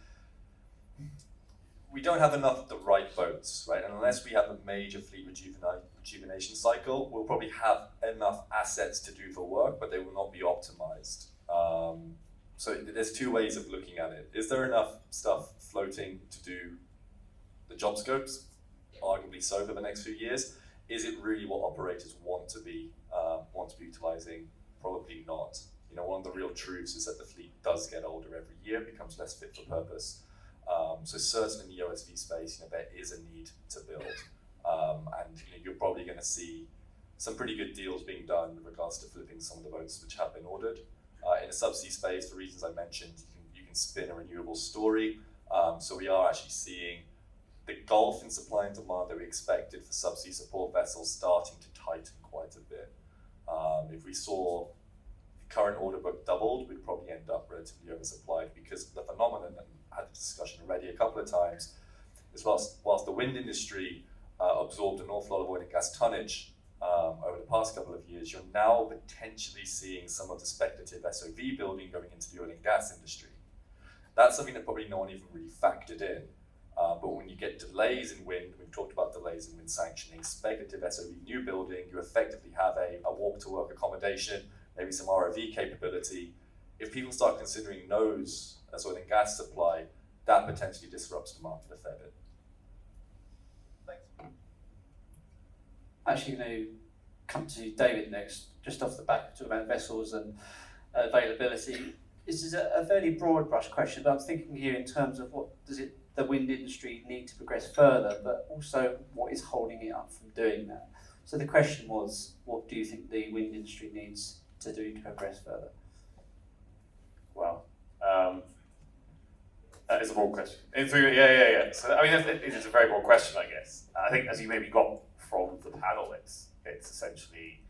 We don't have enough of the right like boats, right? And unless we have a major fleet rejuvenation cycle, we'll probably have enough assets to do the work, but they will not be optimized. So there's two ways of looking at it. Is there enough stuff floating to do the job scopes? Arguably so for the next few years. Is it really what operators want to be utilizing? Probably not. You know, one of the real truths is that the fleet does get older every year, becomes less fit for purpose. So certainly in the OSV space, you know, there is a need to build, and you know, you're probably going to see some pretty good deals being done with regards to flipping some of the boats which have been ordered. In the subsea space, for reasons I mentioned, you can spin a renewable story. So we are actually seeing the gulf in supply and demand that we expected for subsea support vessels starting to tighten quite a bit. If we saw the current order book doubled, we'd probably end up relatively oversupplied, because the phenomenon, and I had the discussion already a couple of times, is whilst the wind industry absorbed an awful lot of oil and gas tonnage over the past couple of years, you're now potentially seeing some of the speculative SOV building going into the oil and gas industry. That's something that probably no one even really factored in. But when you get delays in wind, we've talked about delays in wind sanctioning, speculative SOV new building, you effectively have a walk to work accommodation, maybe some ROV capability. If people start considering those as oil and gas supply, that potentially disrupts the market a fair bit. Thanks. Actually going to come to David next, just off the back, talk about vessels and availability. This is a fairly broad brush question, but I'm thinking here in terms of what does the wind industry need to progress further, but also what is holding it up from doing that. So the question was, what do you think the wind industry needs to do to progress further? Well, that is a broad question. Yeah. So I mean, it is a very broad question, I guess. I think, as you maybe got from the panel, it's essentially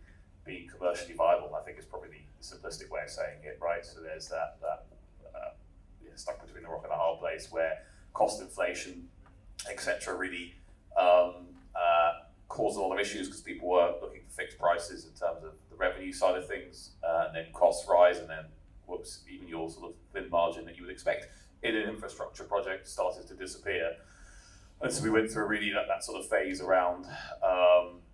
being commercially viable. I think is probably the simplistic way of saying it, right? So there's that stuck between the rock and a hard place where cost inflation, etc., really caused a lot of issues because people were looking for fixed prices in terms of the revenue side of things, and then costs rise, and then whoops, even your sort of thin margin that you would expect in an infrastructure project started to disappear. And so we went through really that sort of phase around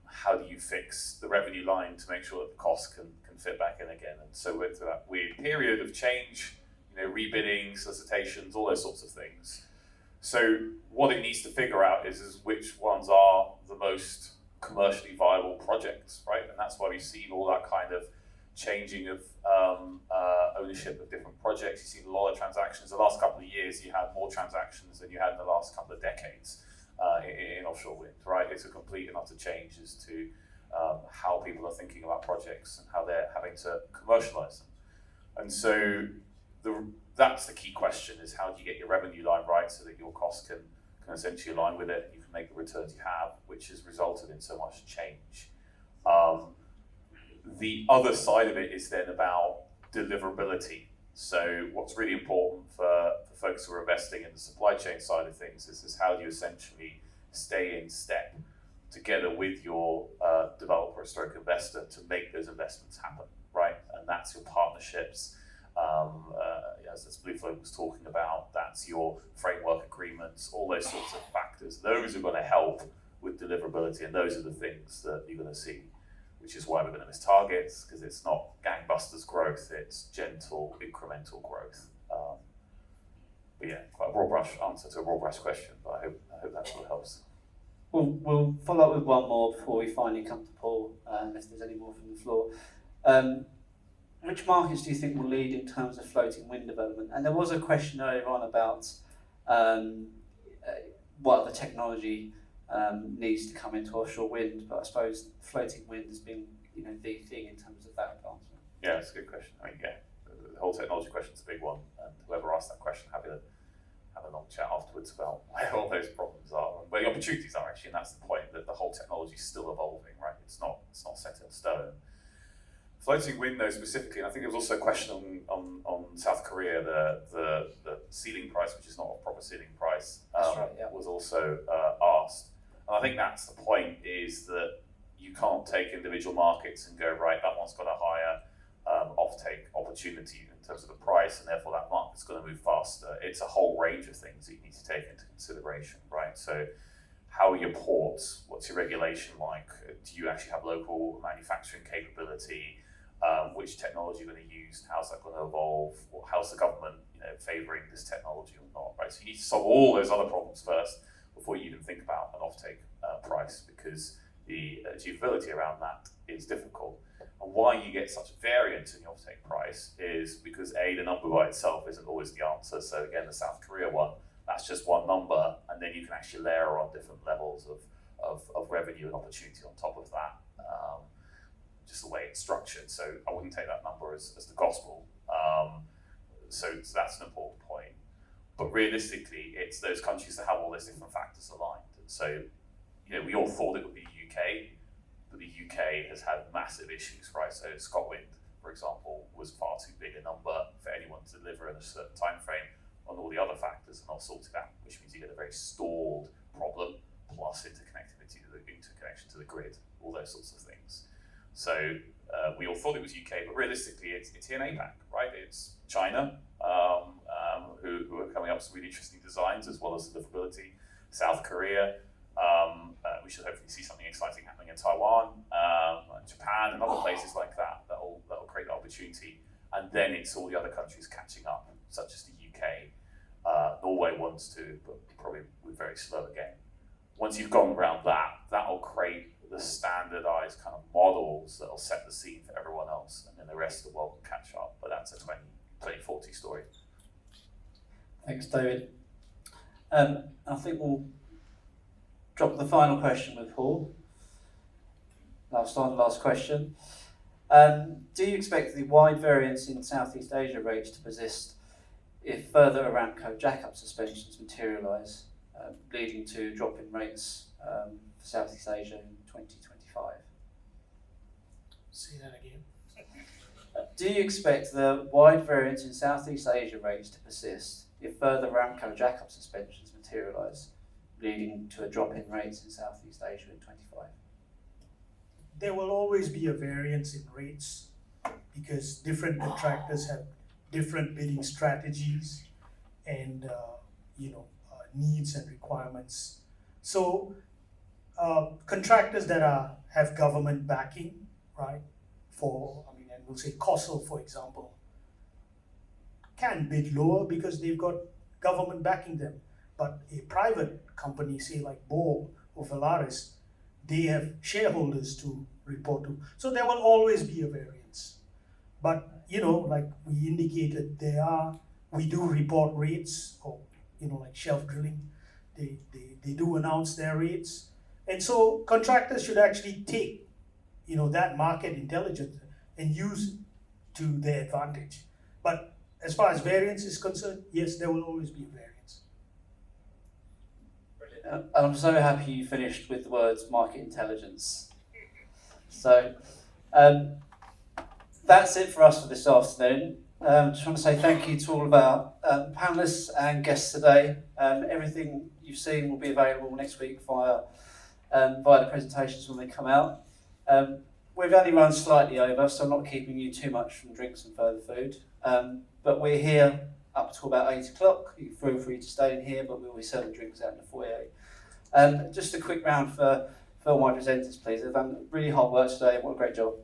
how do you fix the revenue line to make sure that the costs can fit back in again. And so we went through that weird period of change, you know, rebidding, solicitations, all those sorts of things. So what it needs to figure out is which ones are the most commercially viable projects, right? And that's why we've seen all that kind of changing of ownership of different projects. You've seen a lot of transactions. The last couple of years, you had more transactions than you had in the last couple of decades in offshore wind, right? It's a complete and utter change as to how people are thinking about projects and how they're having to commercialize them. And so that's the key question, is how do you get your revenue line right so that your costs can essentially align with it and you can make the returns you have, which has resulted in so much change. The other side of it is then about deliverability. So what's really important for folks who are investing in the supply chain side of things is how do you essentially stay in step together with your developer stroke investor to make those investments happen, right? And that's your partnerships. As Blue Float was talking about, that's your framework agreements, all those sorts of factors. Those are going to help with deliverability, and those are the things that you're going to see, which is why we're going to miss targets, because it's not gangbusters growth, it's gentle, incremental growth. But yeah, quite a broad brush answer to a broad brush question, but I hope that sort of helps. We'll follow up with one more before we finally come to Paul, unless there's any more from the floor. Which markets do you think will lead in terms of floating wind development? And there was a question earlier on about what other technology needs to come into offshore wind, but I suppose floating wind has been, the thing in terms of that advancement. Yeah, that's a good question. I mean, the whole technology question is a big one, and whoever asked that question, happy to have a long chat afterwards about where all those problems are and where the opportunities are actually, and that's the point, that the whole technology is still evolving, right? It's not set in stone. Floating wind, though, specifically, and I think there was also a question on South Korea, the ceiling price, which is not a proper ceiling price, was also asked. And I think that's the point, is that you can't take individual markets and go, right, that one's got a higher offtake opportunity in terms of the price, and therefore that market's going to move faster. It's a whole range of things that you need to take into consideration, right? So how are your ports? What's your regulation like? Do you actually have local manufacturing capability? Which technology you're going to use? How's that going to evolve? Or how's the government, favouring this technology or not? Right. So you need to solve all those other problems first before you even think about an offtake price, because the achievability around that is difficult. And why you get such variance in the offtake price is because the number by itself isn't always the answer. So again, the South Korea one, that's just one number, and then you can actually layer on different levels of revenue and opportunity on top of that, just the way it's structured. So I wouldn't take that number as the gospel. So that's an important point. But realistically, it's those countries that have all those different factors aligned. And so, we all thought it would be UK, but the UK has had massive issues, right? So Scotland, for example, was far too big a number for anyone to deliver in a certain time frame, and all the other factors are not sorted out, which means you get a very stalled problem, plus interconnection to the grid, all those sorts of things. So we all thought it was UK, but realistically it's here in APAC, right? It's China, who are coming up with some really interesting designs as well as deliverability. South Korea, we should hopefully see something exciting happening in Taiwan, Japan, and other places like that that'll create opportunity. And then it's all the other countries catching up, such as the UK. Norway wants to, but probably we're very slow again. Once you've gone around that'll create the standardized kind of models that'll set the scene for everyone else, and then the rest of the world will catch up. But that's a 2040 story. Thanks, David. I think we'll drop the final question with Paul. Last question. Do you expect the wide variance in Southeast Asia rates to persist if further Aramco jack-up suspensions materialise, leading to a drop in rates for Southeast Asia in 2025? Say that again. Do you expect the wide variance in Southeast Asia rates to persist if further Aramco jack-up suspensions materialise, leading to a drop in rates in Southeast Asia in 2025? There will always be a variance in rates because different contractors have different bidding strategies and needs and requirements. So contractors that have government backing, right? And we'll say COSL, for example, can bid lower because they've got government backing them. But a private company, say like Borg or Valaris, they have shareholders to report to. So there will always be a variance. But, like we indicated, we do report rates, or, like shelf drilling. They do announce their rates. And so contractors should actually take, that market intelligence and use to their advantage. But as far as variance is concerned, yes, there will always be a variance. And I'm so happy you finished with the words market intelligence. So that's it for us for this afternoon. Just want to say thank you to all of our panellists and guests today. Everything you've seen will be available next week via the presentations when they come out. We've only run slightly over, so I'm not keeping you too much from drinks and further food. But we're here up to about 8 o'clock. You can feel free to stay in here, but we'll be serving drinks out in the foyer. Just a quick round for my presenters, please. They've done really hard work today. What a great job.